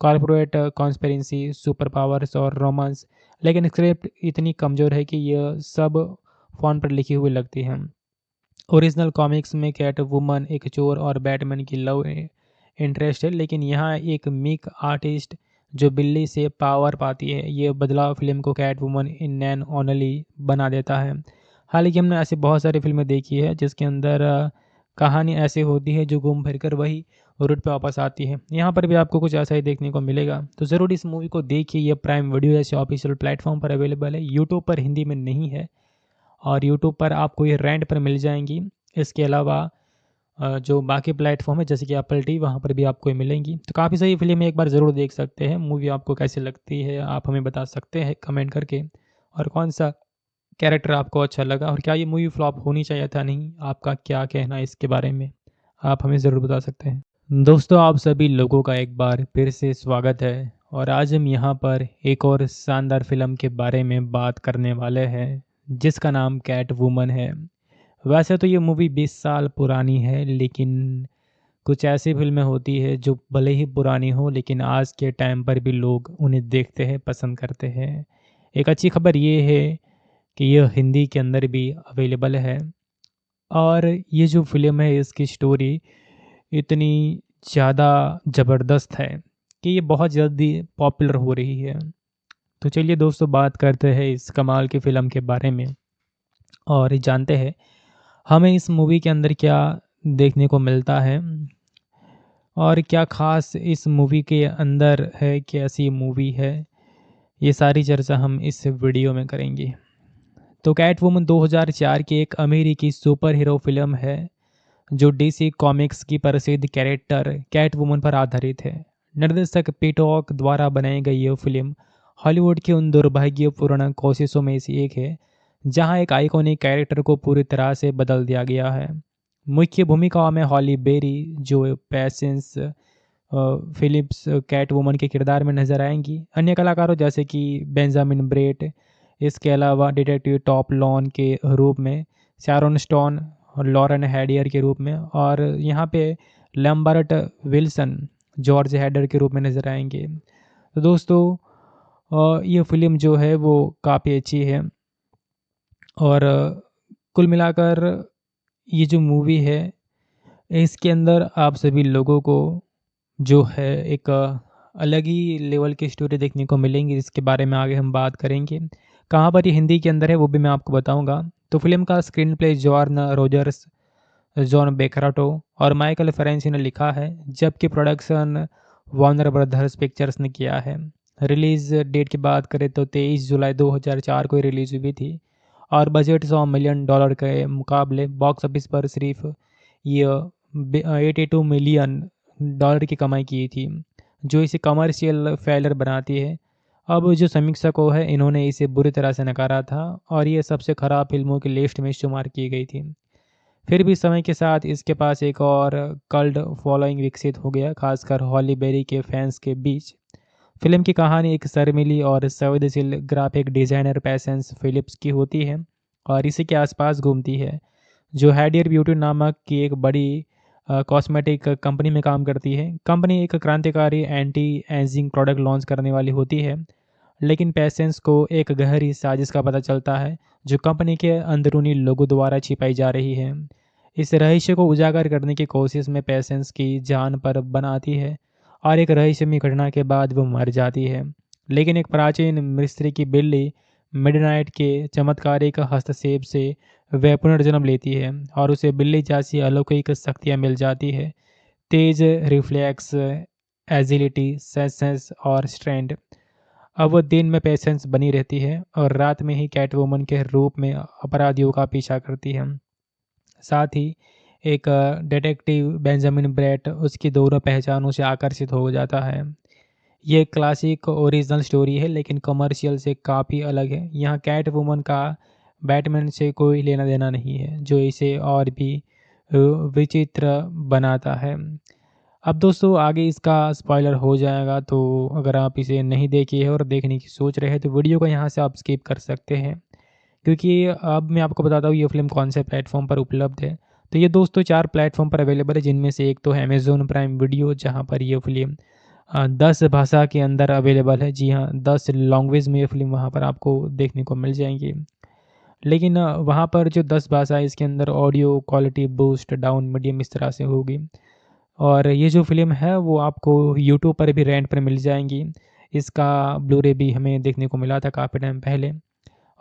कॉर्पोरेट कॉन्स्पिरेसी, सुपर पावर्स और रोमांस, लेकिन स्क्रिप्ट इतनी कमज़ोर है कि यह सब फ़ोन पर लिखी हुई लगती है। ओरिजिनल कॉमिक्स में कैट वुमन एक चोर और बैटमैन की लव इंटरेस्ट है, लेकिन यहाँ एक मीक आर्टिस्ट जो बिल्ली से पावर पाती है, ये बदलाव फिल्म को Catwoman in name only बना देता है। हालांकि हमने ऐसी बहुत सारी फिल्में देखी है जिसके अंदर कहानी ऐसी होती है जो घूम फिर कर वही रूट पे वापस आती है। यहाँ पर भी आपको कुछ ऐसा ही देखने को मिलेगा, तो ज़रूर इस मूवी को देखिए। ये प्राइम वीडियो जैसे ऑफिशियल प्लेटफॉर्म पर अवेलेबल है, यूट्यूब पर हिंदी में नहीं है और यूट्यूब पर आपको ये रेंट पर मिल जाएंगी। इसके अलावा जो बाकी प्लेटफॉर्म है जैसे कि एप्पल टी, वहाँ पर भी आपको ये मिलेंगी। तो काफ़ी सही फिल्म है, एक बार ज़रूर देख सकते हैं। मूवी आपको कैसी लगती है आप हमें बता सकते हैं कमेंट करके, और कौन सा कैरेक्टर आपको अच्छा लगा और क्या ये मूवी फ्लॉप होनी चाहिए था नहीं, आपका क्या कहना है इसके बारे में। आप हमें ज़रूर बता सकते हैं। दोस्तों, आप सभी लोगों का एक बार फिर से स्वागत है और आज हम यहाँ पर एक और शानदार फ़िल्म के बारे में बात करने वाले हैं, जिसका नाम कैट वुमन है। वैसे तो ये मूवी 20 साल पुरानी है, लेकिन कुछ ऐसी फ़िल्में होती हैं जो भले ही पुरानी हो, लेकिन आज के टाइम पर भी लोग उन्हें देखते हैं, पसंद करते हैं। एक अच्छी खबर ये है कि यह हिंदी के अंदर भी अवेलेबल है और ये जो फ़िल्म है इसकी स्टोरी इतनी ज़्यादा ज़बरदस्त है कि ये बहुत जल्दी पॉपुलर हो रही है। तो चलिए दोस्तों, बात करते हैं इस कमाल की फ़िल्म के बारे में और जानते हैं हमें इस मूवी के अंदर क्या देखने को मिलता है और क्या ख़ास इस मूवी के अंदर है, कैसी मूवी है। ये सारी चर्चा हम इस वीडियो में करेंगे। तो कैट वुमन 2004 की एक अमेरिकी सुपर हीरो फिल्म है जो डीसी कॉमिक्स की प्रसिद्ध कैरेक्टर कैट वुमन पर आधारित है। निर्देशक पीटॉक द्वारा बनाई गई यह फिल्म हॉलीवुड की उन दुर्भाग्यपूर्ण कोशिशों में से एक है जहां एक आइकॉनिक कैरेक्टर को पूरी तरह से बदल दिया गया है। मुख्य भूमिकाओं में हॉली बेरी जो पैसेंस फिलिप्स कैट वुमन के किरदार में नजर आएंगी। अन्य कलाकारों जैसे कि बेंजामिन ब्रेट, इसके अलावा डिटेक्टिव टॉप लॉन के रूप में शैरोन स्टोन और लॉरेन हैडियर के रूप में, और यहाँ पे लैम्बर्ट विल्सन जॉर्ज हैडर के रूप में नज़र आएंगे। तो दोस्तों, ये फिल्म जो है वो काफ़ी अच्छी है और कुल मिलाकर ये जो मूवी है इसके अंदर आप सभी लोगों को जो है एक अलग ही लेवल की स्टोरी देखने को मिलेंगी, जिसके बारे में आगे हम बात करेंगे। कहाँ पर ये हिंदी के अंदर है वो भी मैं आपको बताऊंगा। तो फिल्म का स्क्रीन प्ले जॉर्न रोजर्स, जॉन बेकराटो और माइकल फेरेंसी ने लिखा है, जबकि प्रोडक्शन वार्नर ब्रदर्स पिक्चर्स ने किया है। रिलीज़ डेट की बात करें तो 23 जुलाई 2004 को रिलीज़ हुई थी और बजट $100 मिलियन के मुकाबले बॉक्स ऑफिस पर सिर्फ ये 82 मिलियन डॉलर की कमाई की थी, जो इसे कमर्शियल फेलियर बनाती है। अब जो समीक्षकों है इन्होंने इसे बुरी तरह से नकारा था और ये सबसे खराब फिल्मों की लिस्ट में शुमार की गई थी। फिर भी समय के साथ इसके पास एक और कल्ट फॉलोइंग विकसित हो गया, खासकर हॉली बेरी के फैंस के बीच। फिल्म की कहानी एक शर्मीली और संवेदनशील ग्राफिक डिजाइनर पैसेंस फिलिप्स की होती है और इसी के आसपास घूमती है, जो हैडियर ब्यूटी नामक की एक बड़ी कॉस्मेटिक कंपनी में काम करती है। कंपनी एक क्रांतिकारी एंटी एजिंग प्रोडक्ट लॉन्च करने वाली होती है, लेकिन पेशेंस को एक गहरी साजिश का पता चलता है जो कंपनी के अंदरूनी लोगों द्वारा छिपाई जा रही है। इस रहस्य को उजागर करने की कोशिश में पेशेंस की जान पर बन आती है और एक रहस्यमयी घटना के बाद वो मर जाती है। लेकिन एक प्राचीन मिस्त्री की बिल्ली मिडनाइट के चमत्कारिक हस्तक्षेप से वह पुनर्जन्म लेती है और उसे बिल्ली जैसी अलौकिक शक्तियाँ मिल जाती है, तेज रिफ्लेक्स, एजिलिटी, सेंस और स्ट्रेंथ। अब वो दिन में पेशेंस बनी रहती है और रात में ही कैटवुमन के रूप में अपराधियों का पीछा करती है। साथ ही एक डिटेक्टिव बेंजामिन ब्रेट उसकी दोनों पहचानों से आकर्षित हो जाता है। ये क्लासिक ओरिजिनल स्टोरी है लेकिन कमर्शियल से काफ़ी अलग है। यहाँ कैट वुमन का बैटमैन से कोई लेना देना नहीं है, जो इसे और भी विचित्र बनाता है। अब दोस्तों, आगे इसका स्पॉइलर हो जाएगा, तो अगर आप इसे नहीं देखे हैं और देखने की सोच रहे हैं तो वीडियो को यहाँ से आप स्किप कर सकते हैं, क्योंकि अब मैं आपको बताता हूँ ये फ़िल्म कौन से प्लेटफॉर्म पर उपलब्ध है। तो ये दोस्तों 4 प्लेटफॉर्म पर अवेलेबल है, जिनमें से एक तो है अमेज़न प्राइम वीडियो, जहाँ पर ये फ़िल्म 10 भाषा के अंदर अवेलेबल है। जी हाँ, 10 लैंग्वेज में ये फ़िल्म वहाँ पर आपको देखने को मिल जाएँगी। लेकिन वहाँ पर जो 10 भाषा है इसके अंदर audio quality boost down medium इस तरह से होगी। और ये जो फ़िल्म है वो आपको यूट्यूब पर भी रेंट पर मिल जाएँगी। इसका ब्लू-रे भी हमें देखने को मिला था काफ़ी टाइम पहले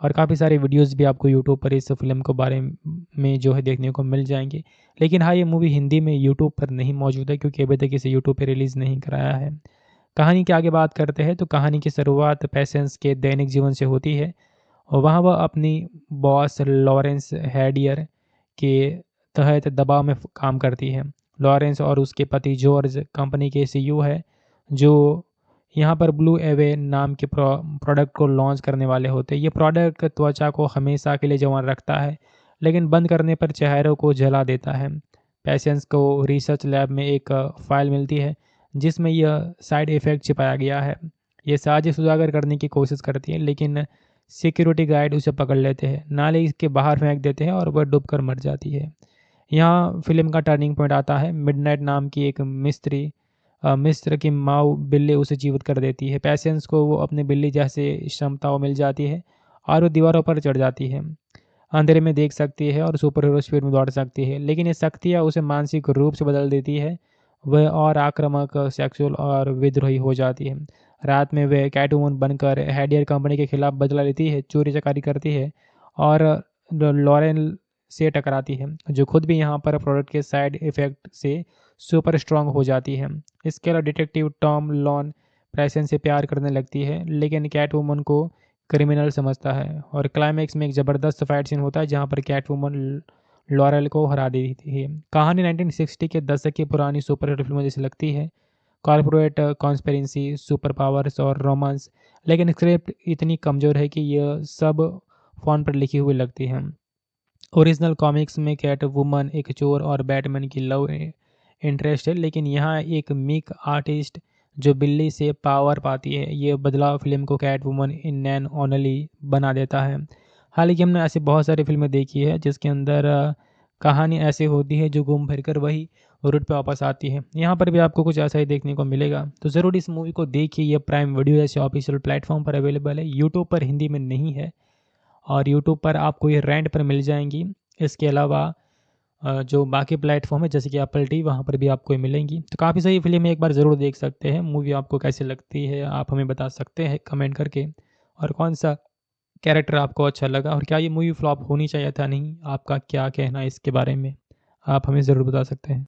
और काफ़ी सारे वीडियोज़ भी आपको यूट्यूब पर इस फ़िल्म के बारे में जो है देखने को मिल जाएँगे। लेकिन हाँ, ये मूवी हिंदी में यूट्यूब पर नहीं मौजूद है, क्योंकि अभी तक इसे यूट्यूब पे रिलीज़ नहीं कराया है। कहानी की आगे बात करते हैं तो कहानी की शुरुआत पेशेंस के दैनिक जीवन से होती है और वहाँ वह अपनी बॉस लॉरेंस हैडियर के तहत दबाव में काम करती है। लॉरेंस और उसके पति जॉर्ज कंपनी के सीईओ है, जो यहाँ पर ब्लू एवे नाम के प्रोडक्ट को लॉन्च करने वाले होते हैं। ये प्रोडक्ट त्वचा को हमेशा के लिए जवान रखता है, लेकिन बंद करने पर चेहरों को जला देता है। पेशेंस को रिसर्च लैब में एक फ़ाइल मिलती है जिसमें यह साइड इफ़ेक्ट छिपाया गया है। ये साजिश उजागर करने की कोशिश करती है, लेकिन सिक्योरिटी गार्ड उसे पकड़ लेते हैं, नाले के बाहर फेंक देते हैं और वह डूबकर मर जाती है। यहाँ फ़िल्म का टर्निंग पॉइंट आता है। मिडनाइट नाम की एक मिस्र की माऊ बिल्ली उसे जीवित कर देती है। पेशेंस को वो अपनी बिल्ली जैसे क्षमताओं मिल जाती है और वो दीवारों पर चढ़ जाती है, अंधेरे में देख सकती है और सुपर हीरो स्पीड में दौड़ सकती है। लेकिन ये शक्तियाँ उसे मानसिक रूप से बदल देती है। वह और आक्रामक, सेक्सुअल और विद्रोही हो जाती है। रात में वह कैटवुमन बनकर हैडियर कंपनी के खिलाफ बदला लेती है, चोरी चकारी करती है और लॉरेन से टकराती है, जो खुद भी यहाँ पर प्रोडक्ट के साइड इफ़ेक्ट से सुपर स्ट्रांग हो जाती है। इसके अलावा डिटेक्टिव टॉम लॉन प्रेसेंट से प्यार करने लगती है, लेकिन कैटवुमन को क्रिमिनल समझता है और क्लाइमैक्स में एक ज़बरदस्त फाइट सीन होता है जहाँ पर कैटवुमन लॉरेल को हरा देती है। कहानी 1960 के दशक की पुरानी सुपर हिट फिल्मों जैसी लगती है, कॉर्पोरेट कॉन्स्पिरेसी, सुपर पावर्स और रोमांस, लेकिन स्क्रिप्ट इतनी कमज़ोर है कि यह सब फ़ोन पर लिखी हुई लगती है। ओरिजिनल कॉमिक्स में कैट वुमन एक चोर और बैटमैन की लव इंटरेस्ट है, लेकिन यहाँ एक मीक आर्टिस्ट जो बिल्ली से पावर पाती है, ये बदलाव फिल्म को Catwoman in name only बना देता है। हालांकि हमने ऐसी बहुत सारी फिल्में देखी है जिसके अंदर कहानी ऐसी होती है जो घूम फिर कर वही रूट पे वापस आती है। यहाँ पर भी आपको कुछ ऐसा ही देखने को मिलेगा, तो ज़रूर इस मूवी को देखिए। ये प्राइम वीडियो जैसे ऑफिशियल प्लेटफॉर्म पर अवेलेबल है, यूट्यूब पर हिंदी में नहीं है और यूट्यूब पर आपको ये रेंट पर मिल जाएंगी। इसके अलावा जो बाकी प्लेटफॉर्म है जैसे कि एप्पल टीवी, वहाँ पर भी आपको ये मिलेंगी। तो काफ़ी सही फिल्म है, एक बार ज़रूर देख सकते हैं। मूवी आपको कैसी लगती है आप हमें बता सकते हैं कमेंट करके, और कौन सा कैरेक्टर आपको अच्छा लगा और क्या ये मूवी फ्लॉप होनी चाहिए था नहीं, आपका क्या कहना है इसके बारे में, आप हमें ज़रूर बता सकते हैं।